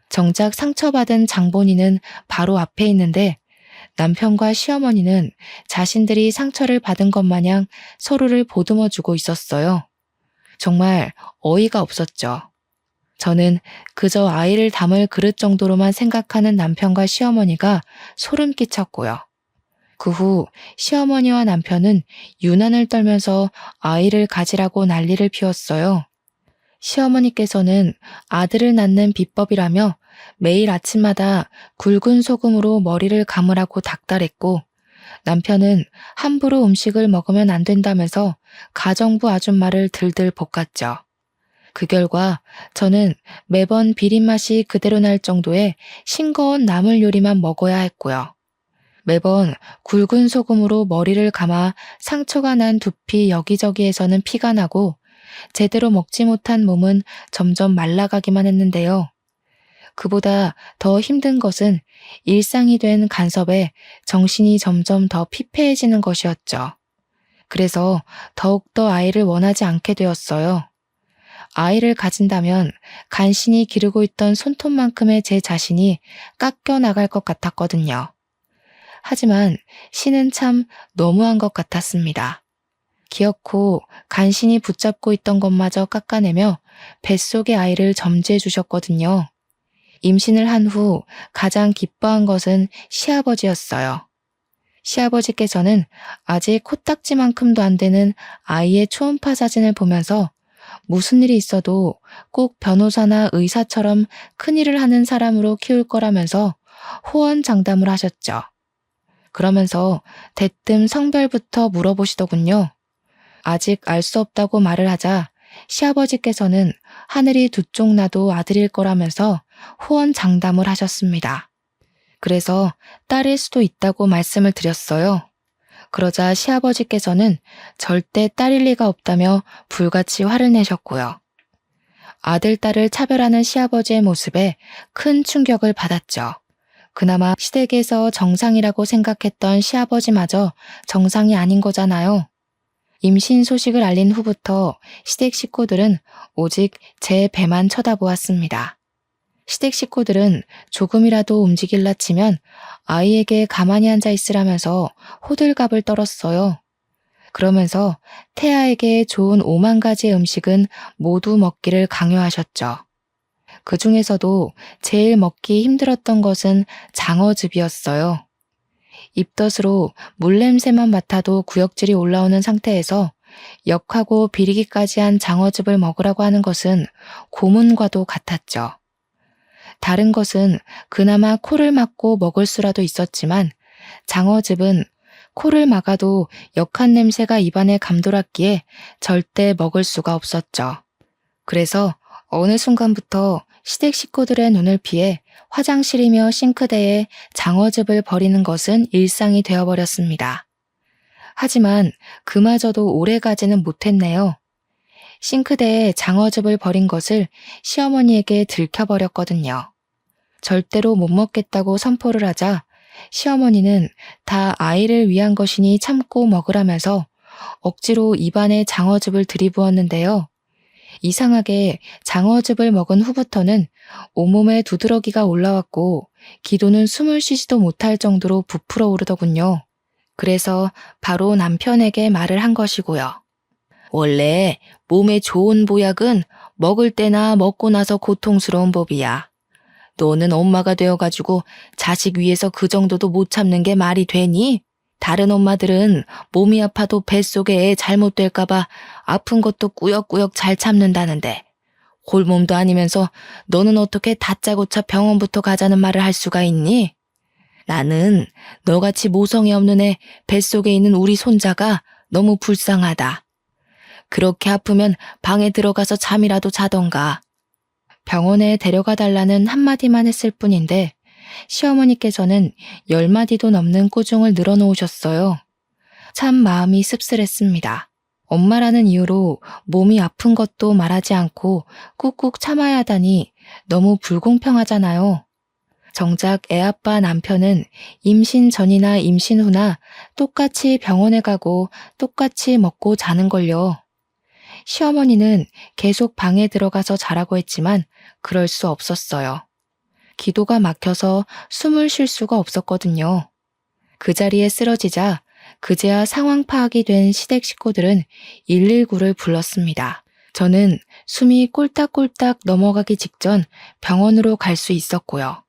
정작 상처받은 장본인은 바로 앞에 있는데 남편과 시어머니는 자신들이 상처를 받은 것 마냥 서로를 보듬어주고 있었어요. 정말 어이가 없었죠. 저는 그저 아이를 담을 그릇 정도로만 생각하는 남편과 시어머니가 소름 끼쳤고요. 그 후 시어머니와 남편은 유난을 떨면서 아이를 가지라고 난리를 피웠어요. 시어머니께서는 아들을 낳는 비법이라며 매일 아침마다 굵은 소금으로 머리를 감으라고 닥달했고 남편은 함부로 음식을 먹으면 안 된다면서 가정부 아줌마를 들들 볶았죠. 그 결과 저는 매번 비린맛이 그대로 날 정도의 싱거운 나물 요리만 먹어야 했고요. 매번 굵은 소금으로 머리를 감아 상처가 난 두피 여기저기에서는 피가 나고 제대로 먹지 못한 몸은 점점 말라가기만 했는데요. 그보다 더 힘든 것은 일상이 된 간섭에 정신이 점점 더 피폐해지는 것이었죠. 그래서 더욱더 아이를 원하지 않게 되었어요. 아이를 가진다면 간신히 기르고 있던 손톱만큼의 제 자신이 깎여 나갈 것 같았거든요. 하지만 신은 참 너무한 것 같았습니다. 기어코 간신히 붙잡고 있던 것마저 깎아내며 뱃속의 아이를 점지해 주셨거든요. 임신을 한 후 가장 기뻐한 것은 시아버지였어요. 시아버지께서는 아직 코딱지만큼도 안 되는 아이의 초음파 사진을 보면서 무슨 일이 있어도 꼭 변호사나 의사처럼 큰일을 하는 사람으로 키울 거라면서 호언장담을 하셨죠. 그러면서 대뜸 성별부터 물어보시더군요. 아직 알 수 없다고 말을 하자 시아버지께서는 하늘이 두 쪽 나도 아들일 거라면서 호언장담을 하셨습니다. 그래서 딸일 수도 있다고 말씀을 드렸어요. 그러자 시아버지께서는 절대 딸일 리가 없다며 불같이 화를 내셨고요. 아들, 딸을 차별하는 시아버지의 모습에 큰 충격을 받았죠. 그나마 시댁에서 정상이라고 생각했던 시아버지마저 정상이 아닌 거잖아요. 임신 소식을 알린 후부터 시댁 식구들은 오직 제 배만 쳐다보았습니다. 시댁 식구들은 조금이라도 움직일라 치면 아이에게 가만히 앉아 있으라면서 호들갑을 떨었어요. 그러면서 태아에게 좋은 5만 가지의 음식은 모두 먹기를 강요하셨죠. 그 중에서도 제일 먹기 힘들었던 것은 장어즙이었어요. 입덧으로 물냄새만 맡아도 구역질이 올라오는 상태에서 역하고 비리기까지 한 장어즙을 먹으라고 하는 것은 고문과도 같았죠. 다른 것은 그나마 코를 막고 먹을 수라도 있었지만 장어즙은 코를 막아도 역한 냄새가 입안에 감돌았기에 절대 먹을 수가 없었죠. 그래서 어느 순간부터 시댁 식구들의 눈을 피해 화장실이며 싱크대에 장어즙을 버리는 것은 일상이 되어버렸습니다. 하지만 그마저도 오래가지는 못했네요. 싱크대에 장어즙을 버린 것을 시어머니에게 들켜버렸거든요. 절대로 못 먹겠다고 선포를 하자 시어머니는 다 아이를 위한 것이니 참고 먹으라면서 억지로 입안에 장어즙을 들이부었는데요. 이상하게 장어즙을 먹은 후부터는 온몸에 두드러기가 올라왔고 기도는 숨을 쉬지도 못할 정도로 부풀어 오르더군요. 그래서 바로 남편에게 말을 한 것이고요. 원래 몸에 좋은 보약은 먹을 때나 먹고 나서 고통스러운 법이야. 너는 엄마가 되어가지고 자식 위해서 그 정도도 못 참는 게 말이 되니? 다른 엄마들은 몸이 아파도 뱃속에 애 잘못될까봐 아픈 것도 꾸역꾸역 잘 참는다는데 홀몸도 아니면서 너는 어떻게 다짜고짜 병원부터 가자는 말을 할 수가 있니? 나는 너같이 모성이 없는 애 뱃속에 있는 우리 손자가 너무 불쌍하다. 그렇게 아프면 방에 들어가서 잠이라도 자던가. 병원에 데려가 달라는 한마디만 했을 뿐인데 시어머니께서는 10마디도 넘는 꾸중을 늘어놓으셨어요. 참 마음이 씁쓸했습니다. 엄마라는 이유로 몸이 아픈 것도 말하지 않고 꾹꾹 참아야 하다니 너무 불공평하잖아요. 정작 애아빠 남편은 임신 전이나 임신 후나 똑같이 병원에 가고 똑같이 먹고 자는걸요. 시어머니는 계속 방에 들어가서 자라고 했지만 그럴 수 없었어요. 기도가 막혀서 숨을 쉴 수가 없었거든요. 그 자리에 쓰러지자 그제야 상황 파악이 된 시댁 식구들은 119를 불렀습니다. 저는 숨이 꼴딱꼴딱 넘어가기 직전 병원으로 갈 수 있었고요.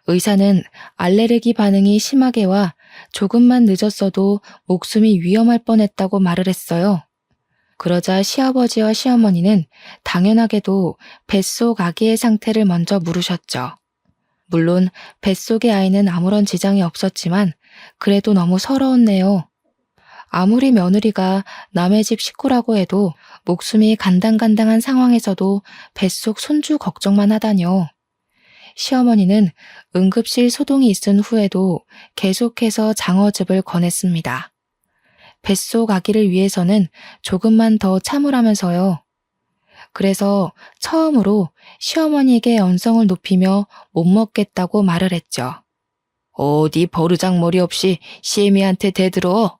의사는 알레르기 반응이 심하게 와 조금만 늦었어도 목숨이 위험할 뻔했다고 말을 했어요. 그러자 시아버지와 시어머니는 당연하게도 뱃속 아기의 상태를 먼저 물으셨죠. 물론 뱃속의 아이는 아무런 지장이 없었지만 그래도 너무 서러웠네요. 아무리 며느리가 남의 집 식구라고 해도 목숨이 간당간당한 상황에서도 뱃속 손주 걱정만 하다뇨. 시어머니는 응급실 소동이 있은 후에도 계속해서 장어즙을 권했습니다. 뱃속 아기를 위해서는 조금만 더 참으라면서요. 그래서 처음으로 시어머니에게 언성을 높이며 못 먹겠다고 말을 했죠. 어디 버르장머리 없이 시애미한테 대들어.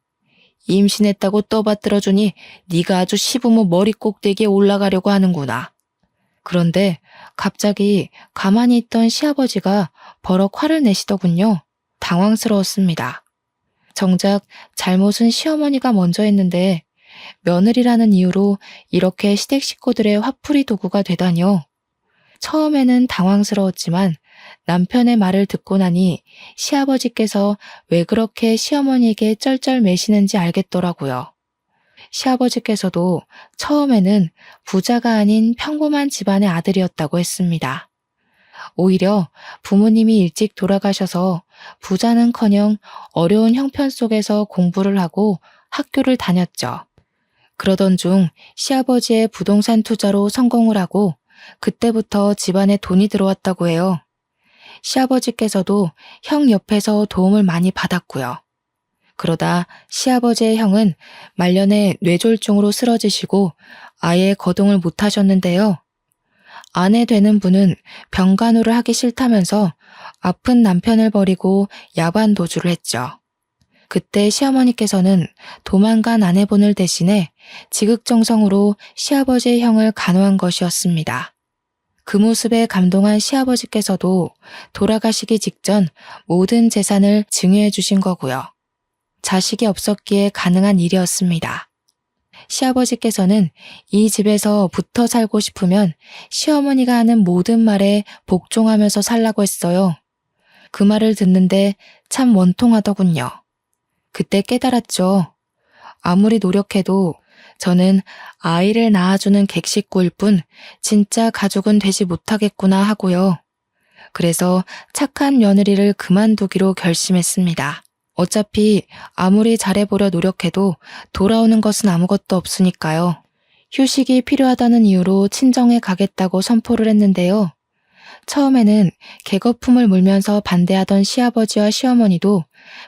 임신했다고 떠받들어주니 네가 아주 시부모 머리 꼭대기에 올라가려고 하는구나. 그런데 갑자기 가만히 있던 시아버지가 버럭 화를 내시더군요. 당황스러웠습니다. 정작 잘못은 시어머니가 먼저 했는데 며느리라는 이유로 이렇게 시댁 식구들의 화풀이 도구가 되다니요. 처음에는 당황스러웠지만 남편의 말을 듣고 나니 시아버지께서 왜 그렇게 시어머니에게 쩔쩔매시는지 알겠더라고요. 시아버지께서도 처음에는 부자가 아닌 평범한 집안의 아들이었다고 했습니다. 오히려 부모님이 일찍 돌아가셔서 부자는커녕 어려운 형편 속에서 공부를 하고 학교를 다녔죠. 그러던 중 시아버지의 부동산 투자로 성공을 하고 그때부터 집안에 돈이 들어왔다고 해요. 시아버지께서도 형 옆에서 도움을 많이 받았고요. 그러다 시아버지의 형은 말년에 뇌졸중으로 쓰러지시고 아예 거동을 못하셨는데요. 아내 되는 분은 병간호를 하기 싫다면서 아픈 남편을 버리고 야반 도주를 했죠. 그때 시어머니께서는 도망간 아내분을 대신해 지극정성으로 시아버지의 형을 간호한 것이었습니다. 그 모습에 감동한 시아버지께서도 돌아가시기 직전 모든 재산을 증여해 주신 거고요. 자식이 없었기에 가능한 일이었습니다. 시아버지께서는 이 집에서 붙어 살고 싶으면 시어머니가 하는 모든 말에 복종하면서 살라고 했어요. 그 말을 듣는데 참 원통하더군요. 그때 깨달았죠. 아무리 노력해도 저는 아이를 낳아주는 객식구일 뿐 진짜 가족은 되지 못하겠구나 하고요. 그래서 착한 며느리를 그만두기로 결심했습니다. 어차피 아무리 잘해보려 노력해도 돌아오는 것은 아무것도 없으니까요. 휴식이 필요하다는 이유로 친정에 가겠다고 선포를 했는데요. 처음에는 개거품을 물면서 반대하던 시아버지와 시어머니도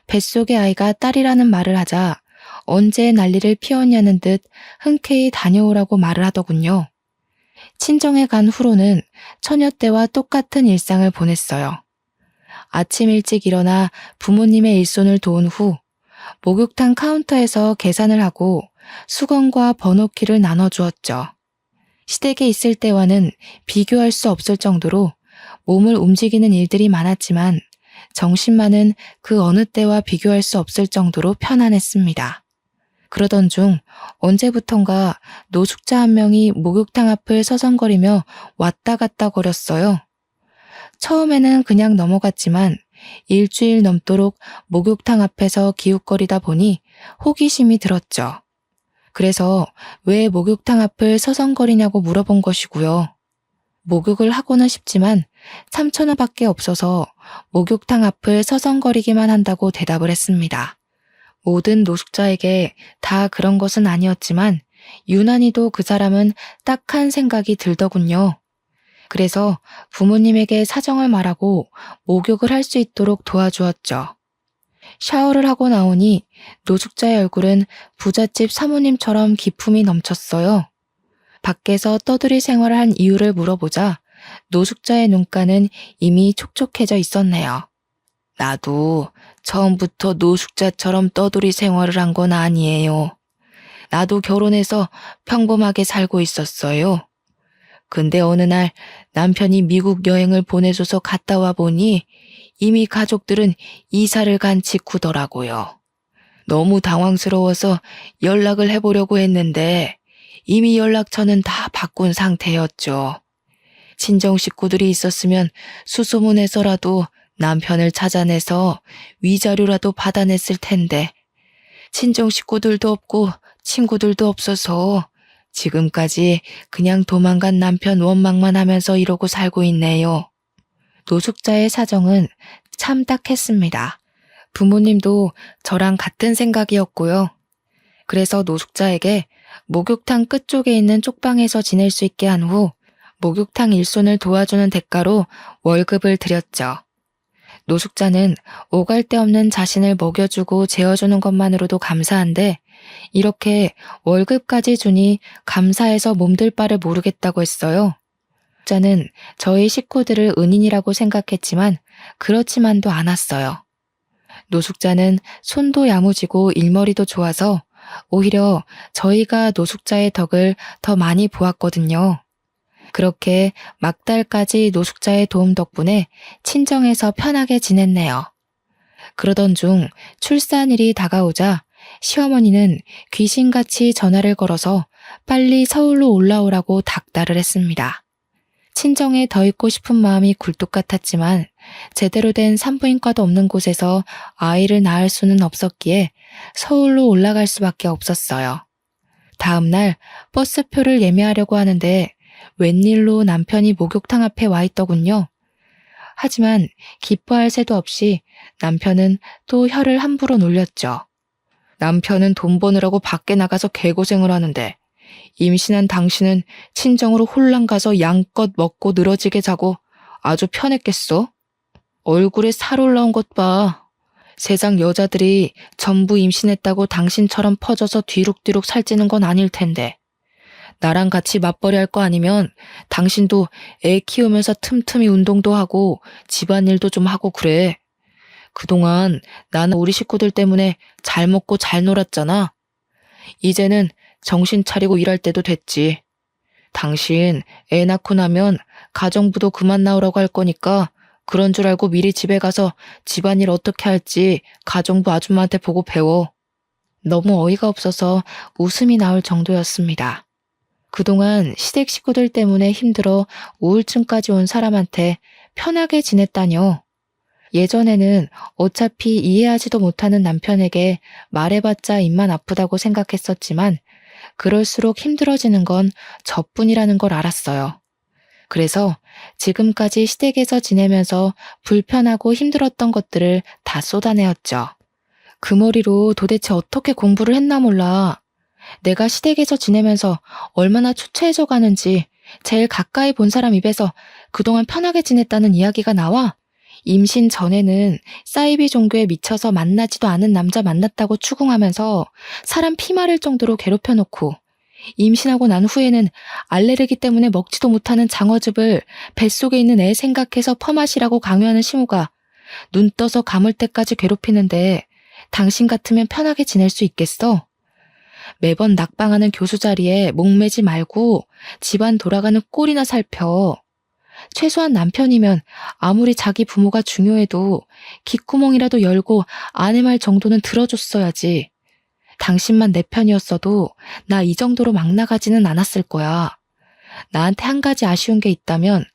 뱃속의 아이가 딸이라는 말을 하자 언제 난리를 피웠냐는 듯 흔쾌히 다녀오라고 말을 하더군요. 친정에 간 후로는 처녀 때와 똑같은 일상을 보냈어요. 아침 일찍 일어나 부모님의 일손을 도운 후 목욕탕 카운터에서 계산을 하고 수건과 번호키를 나눠주었죠. 시댁에 있을 때와는 비교할 수 없을 정도로 몸을 움직이는 일들이 많았지만 정신만은 그 어느 때와 비교할 수 없을 정도로 편안했습니다. 그러던 중 언제부턴가 노숙자 한 명이 목욕탕 앞을 서성거리며 왔다 갔다 거렸어요. 처음에는 그냥 넘어갔지만 일주일 넘도록 목욕탕 앞에서 기웃거리다 보니 호기심이 들었죠. 그래서 왜 목욕탕 앞을 서성거리냐고 물어본 것이고요. 목욕을 하고는 싶지만 3,000원밖에 없어서 목욕탕 앞을 서성거리기만 한다고 대답을 했습니다. 모든 노숙자에게 다 그런 것은 아니었지만 유난히도 그 사람은 딱한 생각이 들더군요. 그래서 부모님에게 사정을 말하고 목욕을 할 수 있도록 도와주었죠. 샤워를 하고 나오니 노숙자의 얼굴은 부잣집 사모님처럼 기품이 넘쳤어요. 밖에서 떠들이 생활을 한 이유를 물어보자 노숙자의 눈가는 이미 촉촉해져 있었네요. 나도 처음부터 노숙자처럼 떠돌이 생활을 한 건 아니에요. 나도 결혼해서 평범하게 살고 있었어요. 근데 어느 날 남편이 미국 여행을 보내줘서 갔다 와 보니 이미 가족들은 이사를 간 직후더라고요. 너무 당황스러워서 연락을 해보려고 했는데 이미 연락처는 다 바꾼 상태였죠. 친정 식구들이 있었으면 수소문해서라도 남편을 찾아내서 위자료라도 받아냈을 텐데 친정 식구들도 없고 친구들도 없어서 지금까지 그냥 도망간 남편 원망만 하면서 이러고 살고 있네요. 노숙자의 사정은 참 딱했습니다. 부모님도 저랑 같은 생각이었고요. 그래서 노숙자에게 목욕탕 끝쪽에 있는 쪽방에서 지낼 수 있게 한 후 목욕탕 일손을 도와주는 대가로 월급을 드렸죠. 노숙자는 오갈 데 없는 자신을 먹여주고 재워주는 것만으로도 감사한데 이렇게 월급까지 주니 감사해서 몸둘 바를 모르겠다고 했어요. 노숙자는 저희 식구들을 은인이라고 생각했지만 그렇지만도 않았어요. 노숙자는 손도 야무지고 일머리도 좋아서 오히려 저희가 노숙자의 덕을 더 많이 보았거든요. 그렇게 막달까지 노숙자의 도움 덕분에 친정에서 편하게 지냈네요. 그러던 중 출산일이 다가오자 시어머니는 귀신같이 전화를 걸어서 빨리 서울로 올라오라고 닥달을 했습니다. 친정에 더 있고 싶은 마음이 굴뚝 같았지만 제대로 된 산부인과도 없는 곳에서 아이를 낳을 수는 없었기에 서울로 올라갈 수밖에 없었어요. 다음 날 버스표를 예매하려고 하는데 웬일로 남편이 목욕탕 앞에 와 있더군요. 하지만 기뻐할 새도 없이 남편은 또 혀를 함부로 놀렸죠. 남편은 돈 버느라고 밖에 나가서 개고생을 하는데 임신한 당신은 친정으로 홀랑 가서 양껏 먹고 늘어지게 자고 아주 편했겠어? 얼굴에 살 올라온 것 봐. 세상 여자들이 전부 임신했다고 당신처럼 퍼져서 뒤룩뒤룩 살찌는 건 아닐 텐데. 나랑 같이 맞벌이 할 거 아니면 당신도 애 키우면서 틈틈이 운동도 하고 집안일도 좀 하고 그래. 그동안 나는 우리 식구들 때문에 잘 먹고 잘 놀았잖아. 이제는 정신 차리고 일할 때도 됐지. 당신 애 낳고 나면 가정부도 그만 나오라고 할 거니까 그런 줄 알고 미리 집에 가서 집안일 어떻게 할지 가정부 아줌마한테 보고 배워. 너무 어이가 없어서 웃음이 나올 정도였습니다. 그동안 시댁 식구들 때문에 힘들어 우울증까지 온 사람한테 편하게 지냈다뇨. 예전에는 어차피 이해하지도 못하는 남편에게 말해봤자 입만 아프다고 생각했었지만 그럴수록 힘들어지는 건 저뿐이라는 걸 알았어요. 그래서 지금까지 시댁에서 지내면서 불편하고 힘들었던 것들을 다 쏟아내었죠. 그 머리로 도대체 어떻게 공부를 했나 몰라. 내가 시댁에서 지내면서 얼마나 초췌해져 가는지 제일 가까이 본 사람 입에서 그동안 편하게 지냈다는 이야기가 나와. 임신 전에는 사이비 종교에 미쳐서 만나지도 않은 남자 만났다고 추궁하면서 사람 피 마를 정도로 괴롭혀놓고 임신하고 난 후에는 알레르기 때문에 먹지도 못하는 장어즙을 뱃속에 있는 애 생각해서 퍼마시라고 강요하는 시모가 눈 떠서 감을 때까지 괴롭히는데 당신 같으면 편하게 지낼 수 있겠어? 매번 낙방하는 교수 자리에 목매지 말고 집안 돌아가는 꼴이나 살펴. 최소한 남편이면 아무리 자기 부모가 중요해도 귓구멍이라도 열고 아내 말 정도는 들어줬어야지. 당신만 내 편이었어도 나 이 정도로 막 나가지는 않았을 거야. 나한테 한 가지 아쉬운 게 있다면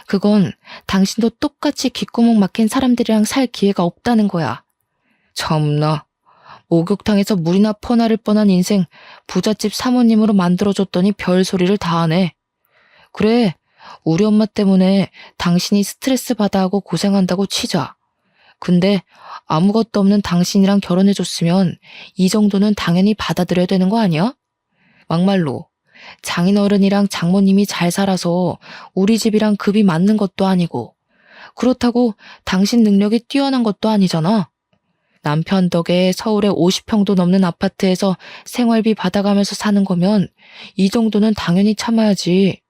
그건 당신도 똑같이 귓구멍 막힌 사람들이랑 살 기회가 없다는 거야. 참나. 목욕탕에서 물이나 퍼나를 뻔한 인생 부잣집 사모님으로 만들어줬더니 별소리를 다 하네. 그래, 우리 엄마 때문에 당신이 스트레스 받아 하고 고생한다고 치자. 근데 아무것도 없는 당신이랑 결혼해줬으면 이 정도는 당연히 받아들여야 되는 거 아니야? 막말로 장인어른이랑 장모님이 잘 살아서 우리 집이랑 급이 맞는 것도 아니고 그렇다고 당신 능력이 뛰어난 것도 아니잖아. 남편 덕에 서울에 50평도 넘는 아파트에서 생활비 받아가면서 사는 거면 이 정도는 당연히 참아야지.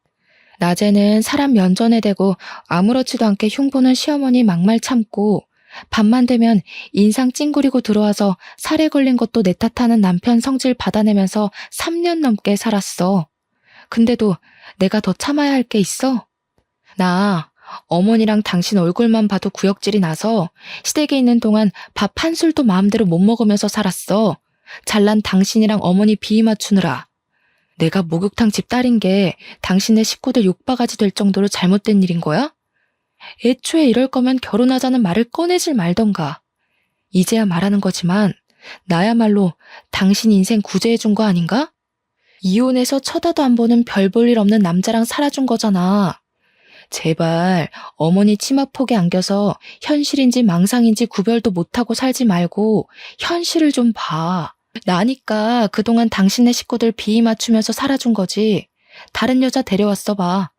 낮에는 사람 면전에 대고 아무렇지도 않게 흉보는 시어머니 막말 참고 밤만 되면 인상 찡그리고 들어와서 살에 걸린 것도 내 탓하는 남편 성질 받아내면서 3년 넘게 살았어. 근데도 내가 더 참아야 할 게 있어? 나 어머니랑 당신 얼굴만 봐도 구역질이 나서 시댁에 있는 동안 밥 한 술도 마음대로 못 먹으면서 살았어. 잘난 당신이랑 어머니 비위 맞추느라. 내가 목욕탕 집 딸인 게 당신네 식구들 욕바가지 될 정도로 잘못된 일인 거야? 애초에 이럴 거면 결혼하자는 말을 꺼내질 말던가. 이제야 말하는 거지만 나야말로 당신 인생 구제해준 거 아닌가? 이혼해서 쳐다도 안 보는 별 볼 일 없는 남자랑 살아준 거잖아. 제발 어머니 치마폭에 안겨서 현실인지 망상인지 구별도 못하고 살지 말고 현실을 좀 봐. 나니까 그동안 당신네 식구들 비위 맞추면서 살아준 거지. 다른 여자 데려왔어 봐.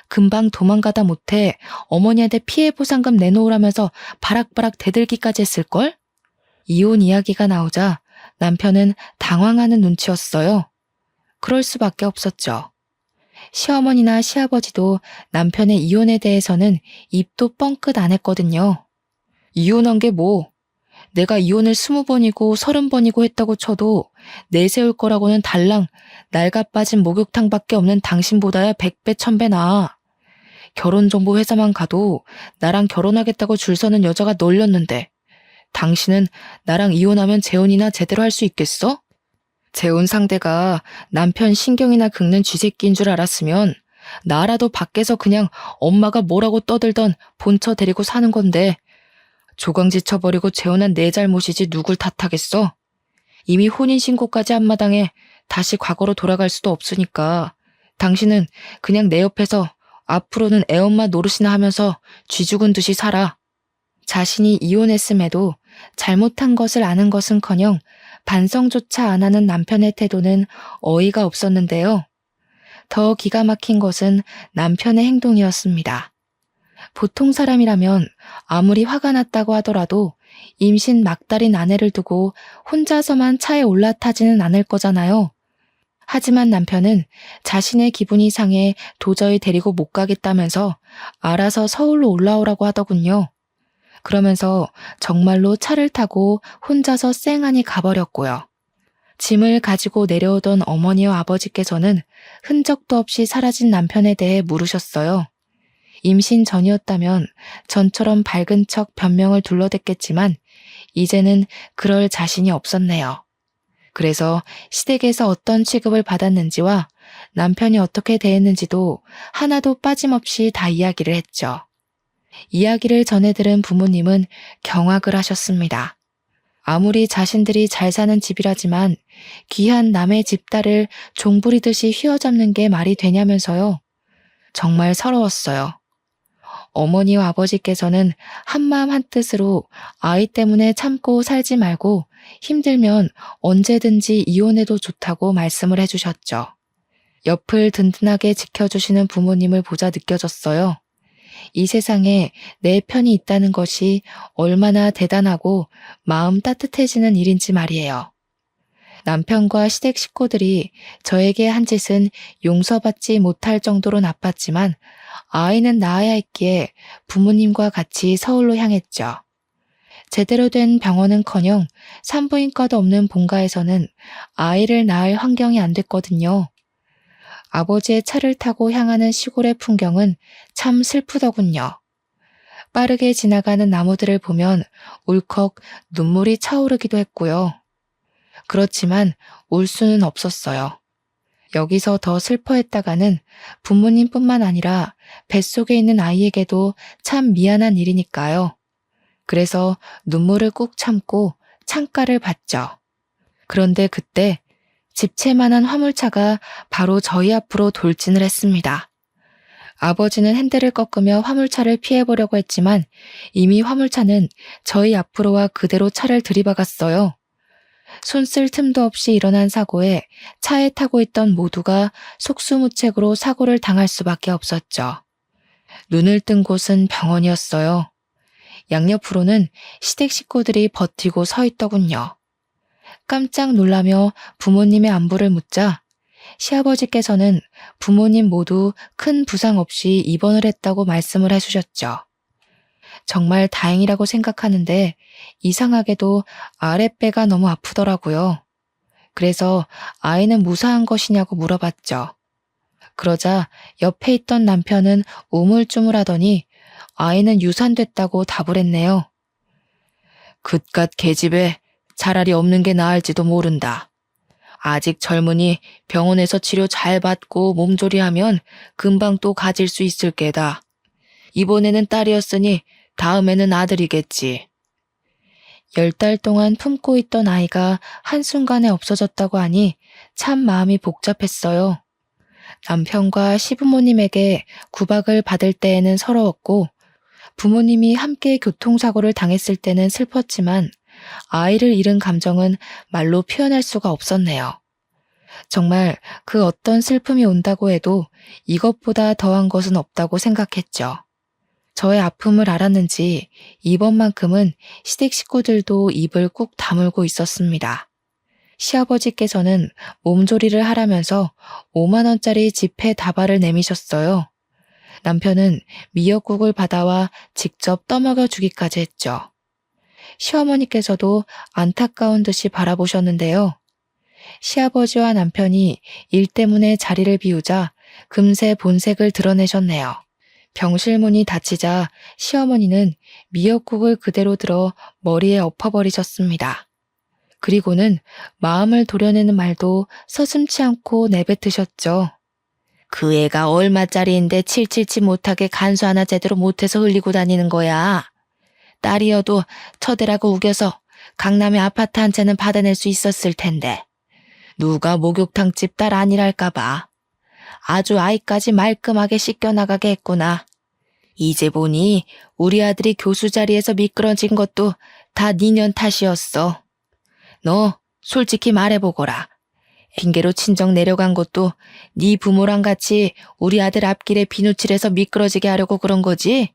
금방 도망가다 못해 어머니한테 피해 보상금 내놓으라면서 바락바락 대들기까지 했을걸? 이혼 이야기가 나오자 남편은 당황하는 눈치였어요. 그럴 수밖에 없었죠. 시어머니나 시아버지도 남편의 이혼에 대해서는 입도 뻥끗 안 했거든요. 이혼한 게 뭐? 내가 이혼을 20번이고 30번이고 했다고 쳐도 내세울 거라고는 달랑 낡아 빠진 목욕탕밖에 없는 당신보다야 100배 1000배 나아. 결혼정보 회사만 가도 나랑 결혼하겠다고 줄 서는 여자가 널렸는데 당신은 나랑 이혼하면 재혼이나 제대로 할 수 있겠어? 재혼 상대가 남편 신경이나 긁는 쥐새끼인 줄 알았으면 나라도 밖에서 그냥 엄마가 뭐라고 떠들던 본처 데리고 사는 건데 조강지쳐 버리고 재혼한 내 잘못이지 누굴 탓하겠어? 이미 혼인신고까지 한 마당에 다시 과거로 돌아갈 수도 없으니까 당신은 그냥 내 옆에서 앞으로는 애엄마 노릇이나 하면서 쥐 죽은 듯이 살아. 자신이 이혼했음에도 잘못한 것을 아는 것은커녕 반성조차 안 하는 남편의 태도는 어이가 없었는데요. 더 기가 막힌 것은 남편의 행동이었습니다. 보통 사람이라면 아무리 화가 났다고 하더라도 임신 막달인 아내를 두고 혼자서만 차에 올라타지는 않을 거잖아요. 하지만 남편은 자신의 기분이 상해 도저히 데리고 못 가겠다면서 알아서 서울로 올라오라고 하더군요. 그러면서 정말로 차를 타고 혼자서 쌩하니 가버렸고요. 짐을 가지고 내려오던 어머니와 아버지께서는 흔적도 없이 사라진 남편에 대해 물으셨어요. 임신 전이었다면 전처럼 밝은 척 변명을 둘러댔겠지만 이제는 그럴 자신이 없었네요. 그래서 시댁에서 어떤 취급을 받았는지와 남편이 어떻게 대했는지도 하나도 빠짐없이 다 이야기를 했죠. 이야기를 전해 들은 부모님은 경악을 하셨습니다. 아무리 자신들이 잘 사는 집이라지만 귀한 남의 집딸을 종부리듯이 휘어잡는 게 말이 되냐면서요. 정말 서러웠어요. 어머니와 아버지께서는 한마음 한뜻으로 아이 때문에 참고 살지 말고 힘들면 언제든지 이혼해도 좋다고 말씀을 해주셨죠. 옆을 든든하게 지켜주시는 부모님을 보자 느껴졌어요. 이 세상에 내 편이 있다는 것이 얼마나 대단하고 마음 따뜻해지는 일인지 말이에요. 남편과 시댁 식구들이 저에게 한 짓은 용서받지 못할 정도로 나빴지만 아이는 낳아야 했기에 부모님과 같이 서울로 향했죠. 제대로 된 병원은커녕 산부인과도 없는 본가에서는 아이를 낳을 환경이 안 됐거든요. 아버지의 차를 타고 향하는 시골의 풍경은 참 슬프더군요. 빠르게 지나가는 나무들을 보면 울컥 눈물이 차오르기도 했고요. 그렇지만 울 수는 없었어요. 여기서 더 슬퍼했다가는 부모님뿐만 아니라 뱃속에 있는 아이에게도 참 미안한 일이니까요. 그래서 눈물을 꾹 참고 창가를 봤죠. 그런데 그때 집채만한 화물차가 바로 저희 앞으로 돌진을 했습니다. 아버지는 핸들을 꺾으며 화물차를 피해보려고 했지만 이미 화물차는 저희 앞으로 와 그대로 차를 들이박았어요. 손 쓸 틈도 없이 일어난 사고에 차에 타고 있던 모두가 속수무책으로 사고를 당할 수밖에 없었죠. 눈을 뜬 곳은 병원이었어요. 양옆으로는 시댁 식구들이 버티고 서 있더군요. 깜짝 놀라며 부모님의 안부를 묻자 시아버지께서는 부모님 모두 큰 부상 없이 입원을 했다고 말씀을 해주셨죠. 정말 다행이라고 생각하는데 이상하게도 아랫배가 너무 아프더라고요. 그래서 아이는 무사한 것이냐고 물어봤죠. 그러자 옆에 있던 남편은 우물쭈물하더니 아이는 유산됐다고 답을 했네요. 그깟 계집애 차라리 없는 게 나을지도 모른다. 아직 젊으니 병원에서 치료 잘 받고 몸조리하면 금방 또 가질 수 있을 게다. 이번에는 딸이었으니 다음에는 아들이겠지. 10달 동안 품고 있던 아이가 한순간에 없어졌다고 하니 참 마음이 복잡했어요. 남편과 시부모님에게 구박을 받을 때에는 서러웠고 부모님이 함께 교통사고를 당했을 때는 슬펐지만 아이를 잃은 감정은 말로 표현할 수가 없었네요. 정말 그 어떤 슬픔이 온다고 해도 이것보다 더한 것은 없다고 생각했죠. 저의 아픔을 알았는지 이번만큼은 시댁 식구들도 입을 꾹 다물고 있었습니다. 시아버지께서는 몸조리를 하라면서 5만 원짜리 지폐 다발을 내미셨어요. 남편은 미역국을 받아와 직접 떠먹여 주기까지 했죠. 시어머니께서도 안타까운 듯이 바라보셨는데요. 시아버지와 남편이 일 때문에 자리를 비우자 금세 본색을 드러내셨네요. 병실문이 닫히자 시어머니는 미역국을 그대로 들어 머리에 엎어버리셨습니다. 그리고는 마음을 도려내는 말도 서슴지 않고 내뱉으셨죠. 그 애가 얼마짜리인데 칠칠치 못하게 간수 하나 제대로 못해서 흘리고 다니는 거야. 딸이어도 처대라고 우겨서 강남의 아파트 한 채는 받아낼 수 있었을 텐데. 누가 목욕탕집 딸 아니랄까봐. 아주 아이까지 말끔하게 씻겨나가게 했구나. 이제 보니 우리 아들이 교수 자리에서 미끄러진 것도 다 니년 탓이었어. 너 솔직히 말해보거라. 핑계로 친정 내려간 것도 네 부모랑 같이 우리 아들 앞길에 비누칠해서 미끄러지게 하려고 그런 거지?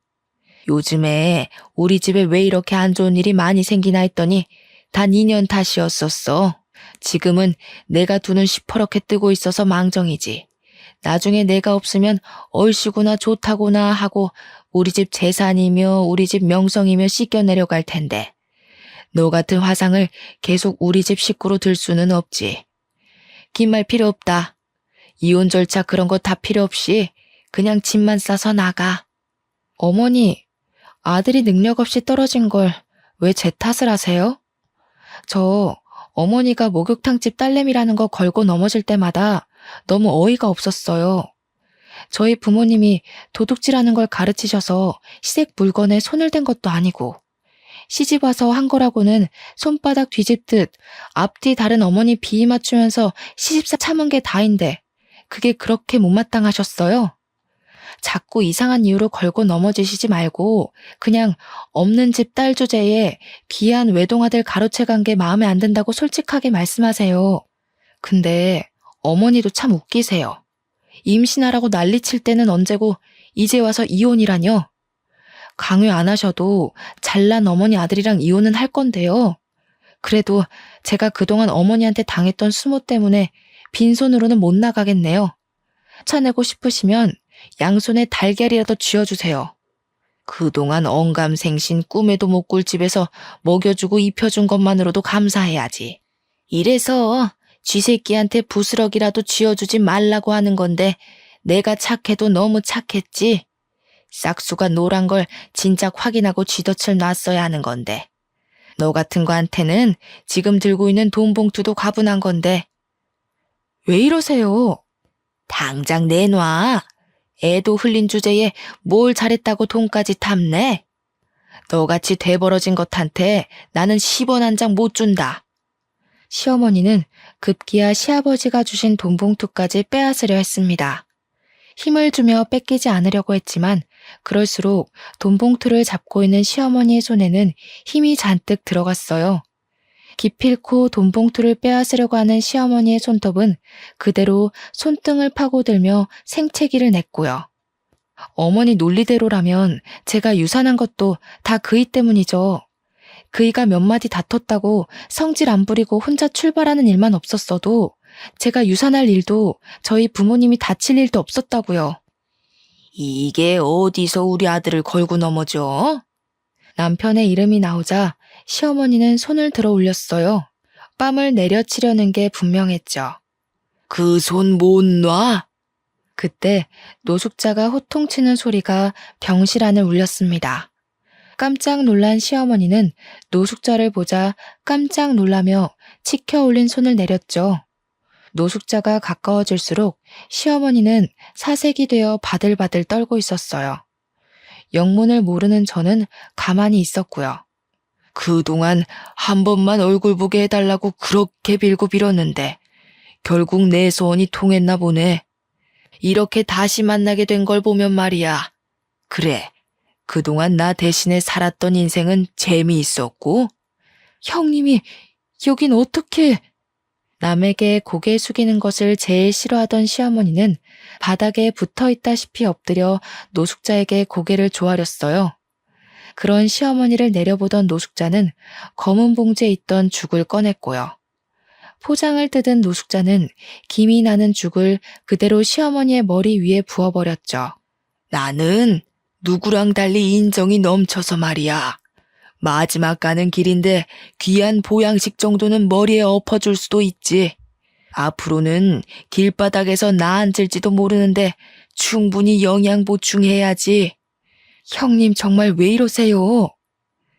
요즘에 우리 집에 왜 이렇게 안 좋은 일이 많이 생기나 했더니 다 니년 탓이었었어. 지금은 내가 두 눈 시퍼렇게 뜨고 있어서 망정이지. 나중에 내가 없으면 얼씨구나 좋다구나 하고 우리 집 재산이며 우리 집 명성이며 씻겨 내려갈 텐데. 너 같은 화상을 계속 우리 집 식구로 들 수는 없지. 긴 말 필요 없다. 이혼 절차 그런 거 다 필요 없이 그냥 짐만 싸서 나가. 어머니, 아들이 능력 없이 떨어진 걸 왜 제 탓을 하세요? 저 어머니가 목욕탕집 딸내미라는 거 걸고 넘어질 때마다 너무 어이가 없었어요. 저희 부모님이 도둑질하는 걸 가르치셔서 시댁 물건에 손을 댄 것도 아니고 시집 와서 한 거라고는 손바닥 뒤집듯 앞뒤 다른 어머니 비위 맞추면서 시집사 참은 게 다인데 그게 그렇게 못마땅하셨어요? 자꾸 이상한 이유로 걸고 넘어지시지 말고 그냥 없는 집 딸 주제에 귀한 외동아들 가로채간 게 마음에 안 든다고 솔직하게 말씀하세요. 근데 어머니도 참 웃기세요. 임신하라고 난리칠 때는 언제고 이제 와서 이혼이라뇨? 강요 안 하셔도 잘난 어머니 아들이랑 이혼은 할 건데요. 그래도 제가 그동안 어머니한테 당했던 수모 때문에 빈손으로는 못 나가겠네요. 차내고 싶으시면 양손에 달걀이라도 쥐어주세요. 그동안 언감생신 꿈에도 못 꿀 집에서 먹여주고 입혀준 것만으로도 감사해야지. 이래서 쥐새끼한테 부스럭이라도 쥐어주지 말라고 하는 건데 내가 착해도 너무 착했지. 싹수가 노란 걸 진작 확인하고 쥐덫을 놨어야 하는 건데. 너 같은 거한테는 지금 들고 있는 돈 봉투도 가분한 건데. 왜 이러세요? 당장 내놔. 애도 흘린 주제에 뭘 잘했다고 돈까지 탐내? 너같이 돼버러진 것한테 나는 10원 한 장 못 준다. 시어머니는 급기야 시아버지가 주신 돈 봉투까지 빼앗으려 했습니다. 힘을 주며 뺏기지 않으려고 했지만 그럴수록 돈 봉투를 잡고 있는 시어머니의 손에는 힘이 잔뜩 들어갔어요. 기필코 돈 봉투를 빼앗으려고 하는 시어머니의 손톱은 그대로 손등을 파고들며 생채기를 냈고요. 어머니 논리대로라면 제가 유산한 것도 다 그이 때문이죠. 그이가 몇 마디 다퉜다고 성질 안 부리고 혼자 출발하는 일만 없었어도 제가 유산할 일도 저희 부모님이 다칠 일도 없었다고요. 이게 어디서 우리 아들을 걸고 넘어져? 남편의 이름이 나오자 시어머니는 손을 들어 올렸어요. 뺨을 내려치려는 게 분명했죠. 그 손 못 놔? 그때 노숙자가 호통치는 소리가 병실 안을 울렸습니다. 깜짝 놀란 시어머니는 노숙자를 보자 깜짝 놀라며 치켜 올린 손을 내렸죠. 노숙자가 가까워질수록 시어머니는 사색이 되어 바들바들 떨고 있었어요. 영문을 모르는 저는 가만히 있었고요. 그동안 한 번만 얼굴 보게 해달라고 그렇게 빌고 빌었는데 결국 내 소원이 통했나 보네. 이렇게 다시 만나게 된 걸 보면 말이야. 그래, 그동안 나 대신에 살았던 인생은 재미있었고, 형님이 여긴 어떻게... 남에게 고개 숙이는 것을 제일 싫어하던 시어머니는 바닥에 붙어 있다시피 엎드려 노숙자에게 고개를 조아렸어요. 그런 시어머니를 내려보던 노숙자는 검은 봉지에 있던 죽을 꺼냈고요. 포장을 뜯은 노숙자는 김이 나는 죽을 그대로 시어머니의 머리 위에 부어버렸죠. 나는 누구랑 달리 인정이 넘쳐서 말이야. 마지막 가는 길인데 귀한 보양식 정도는 머리에 엎어줄 수도 있지. 앞으로는 길바닥에서 나 앉을지도 모르는데 충분히 영양 보충해야지. 형님 정말 왜 이러세요?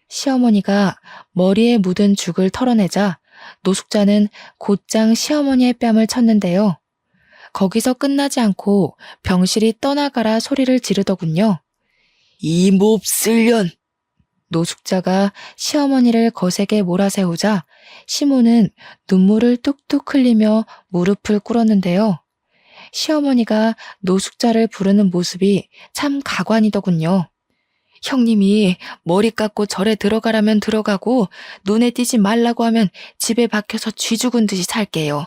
시어머니가 머리에 묻은 죽을 털어내자 노숙자는 곧장 시어머니의 뺨을 쳤는데요. 거기서 끝나지 않고 병실이 떠나가라 소리를 지르더군요. 이 몹쓸년! 노숙자가 시어머니를 거세게 몰아세우자 시모는 눈물을 뚝뚝 흘리며 무릎을 꿇었는데요. 시어머니가 노숙자를 부르는 모습이 참 가관이더군요. 형님이 머리 깎고 절에 들어가라면 들어가고 눈에 띄지 말라고 하면 집에 박혀서 쥐 죽은 듯이 살게요.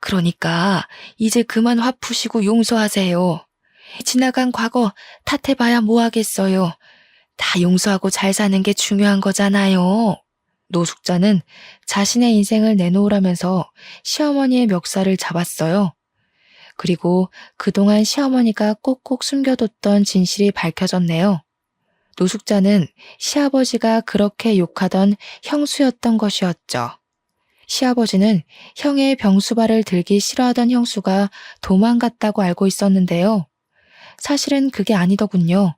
그러니까 이제 그만 화 푸시고 용서하세요. 지나간 과거 탓해봐야 뭐하겠어요. 다 용서하고 잘 사는 게 중요한 거잖아요. 노숙자는 자신의 인생을 내놓으라면서 시어머니의 멱살을 잡았어요. 그리고 그동안 시어머니가 꼭꼭 숨겨뒀던 진실이 밝혀졌네요. 노숙자는 시아버지가 그렇게 욕하던 형수였던 것이었죠. 시아버지는 형의 병수발을 들기 싫어하던 형수가 도망갔다고 알고 있었는데요. 사실은 그게 아니더군요.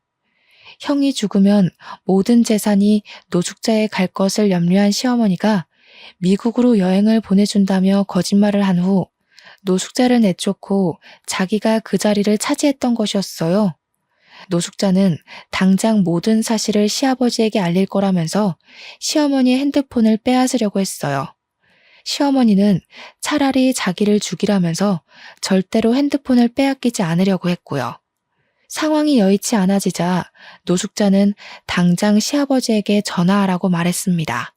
형이 죽으면 모든 재산이 노숙자에 갈 것을 염려한 시어머니가 미국으로 여행을 보내준다며 거짓말을 한 후 노숙자를 내쫓고 자기가 그 자리를 차지했던 것이었어요. 노숙자는 당장 모든 사실을 시아버지에게 알릴 거라면서 시어머니의 핸드폰을 빼앗으려고 했어요. 시어머니는 차라리 자기를 죽이라면서 절대로 핸드폰을 빼앗기지 않으려고 했고요. 상황이 여의치 않아지자 노숙자는 당장 시아버지에게 전화하라고 말했습니다.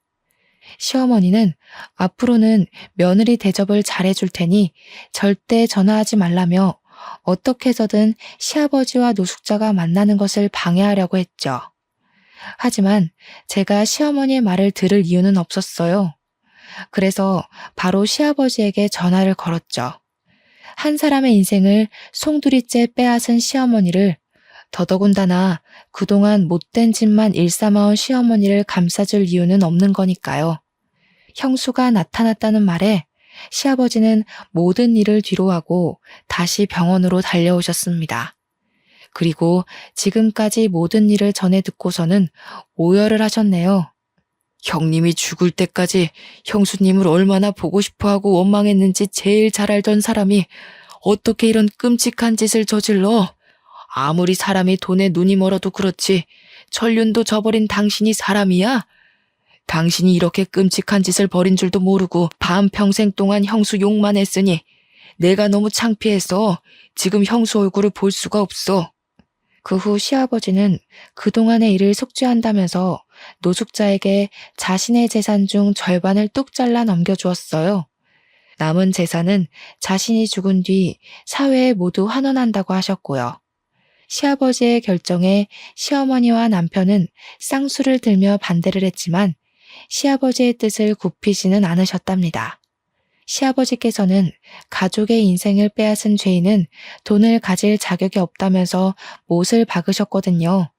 시어머니는 앞으로는 며느리 대접을 잘해줄 테니 절대 전화하지 말라며 어떻게 해서든 시아버지와 노숙자가 만나는 것을 방해하려고 했죠. 하지만 제가 시어머니의 말을 들을 이유는 없었어요. 그래서 바로 시아버지에게 전화를 걸었죠. 한 사람의 인생을 송두리째 빼앗은 시어머니를, 더더군다나 그동안 못된 짓만 일삼아온 시어머니를 감싸줄 이유는 없는 거니까요. 형수가 나타났다는 말에 시아버지는 모든 일을 뒤로하고 다시 병원으로 달려오셨습니다. 그리고 지금까지 모든 일을 전해 듣고서는 오열을 하셨네요. 형님이 죽을 때까지 형수님을 얼마나 보고 싶어하고 원망했는지 제일 잘 알던 사람이 어떻게 이런 끔찍한 짓을 저질러? 아무리 사람이 돈에 눈이 멀어도 그렇지 천륜도 저버린 당신이 사람이야? 당신이 이렇게 끔찍한 짓을 벌인 줄도 모르고 반평생 동안 형수 욕만 했으니 내가 너무 창피해서 지금 형수 얼굴을 볼 수가 없어. 그 후 시아버지는 그동안의 일을 속죄한다면서 노숙자에게 자신의 재산 중 절반을 뚝 잘라 넘겨주었어요. 남은 재산은 자신이 죽은 뒤 사회에 모두 환원한다고 하셨고요. 시아버지의 결정에 시어머니와 남편은 쌍수를 들며 반대를 했지만 시아버지의 뜻을 굽히지는 않으셨답니다. 시아버지께서는 가족의 인생을 빼앗은 죄인은 돈을 가질 자격이 없다면서 못을 박으셨거든요.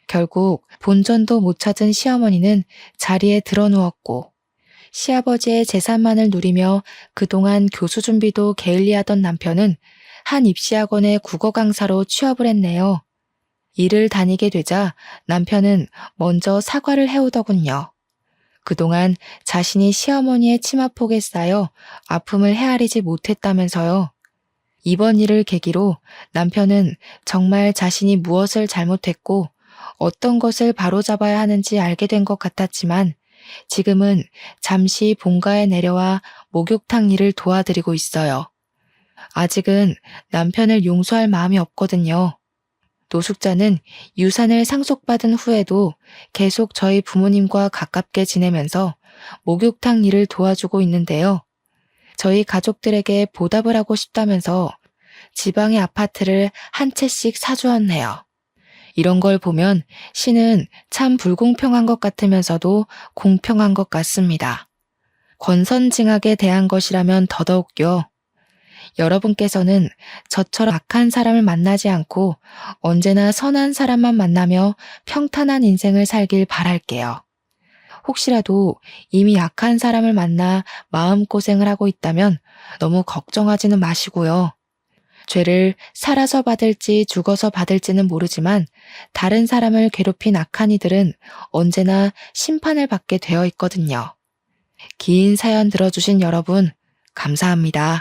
결국 본전도 못 찾은 시어머니는 자리에 드러누웠고 시아버지의 재산만을 누리며 그동안 교수 준비도 게을리하던 남편은 한 입시학원의 국어 강사로 취업을 했네요. 일을 다니게 되자 남편은 먼저 사과를 해오더군요. 그동안 자신이 시어머니의 치마폭에 쌓여 아픔을 헤아리지 못했다면서요. 이번 일을 계기로 남편은 정말 자신이 무엇을 잘못했고 어떤 것을 바로잡아야 하는지 알게 된 것 같았지만 지금은 잠시 본가에 내려와 목욕탕 일을 도와드리고 있어요. 아직은 남편을 용서할 마음이 없거든요. 노숙자는 유산을 상속받은 후에도 계속 저희 부모님과 가깝게 지내면서 목욕탕 일을 도와주고 있는데요. 저희 가족들에게 보답을 하고 싶다면서 지방의 아파트를 한 채씩 사주었네요. 이런 걸 보면 신은 참 불공평한 것 같으면서도 공평한 것 같습니다. 권선징악에 대한 것이라면 더더욱요. 여러분께서는 저처럼 악한 사람을 만나지 않고 언제나 선한 사람만 만나며 평탄한 인생을 살길 바랄게요. 혹시라도 이미 악한 사람을 만나 마음고생을 하고 있다면 너무 걱정하지는 마시고요. 죄를 살아서 받을지 죽어서 받을지는 모르지만 다른 사람을 괴롭힌 악한 이들은 언제나 심판을 받게 되어 있거든요. 긴 사연 들어주신 여러분, 감사합니다.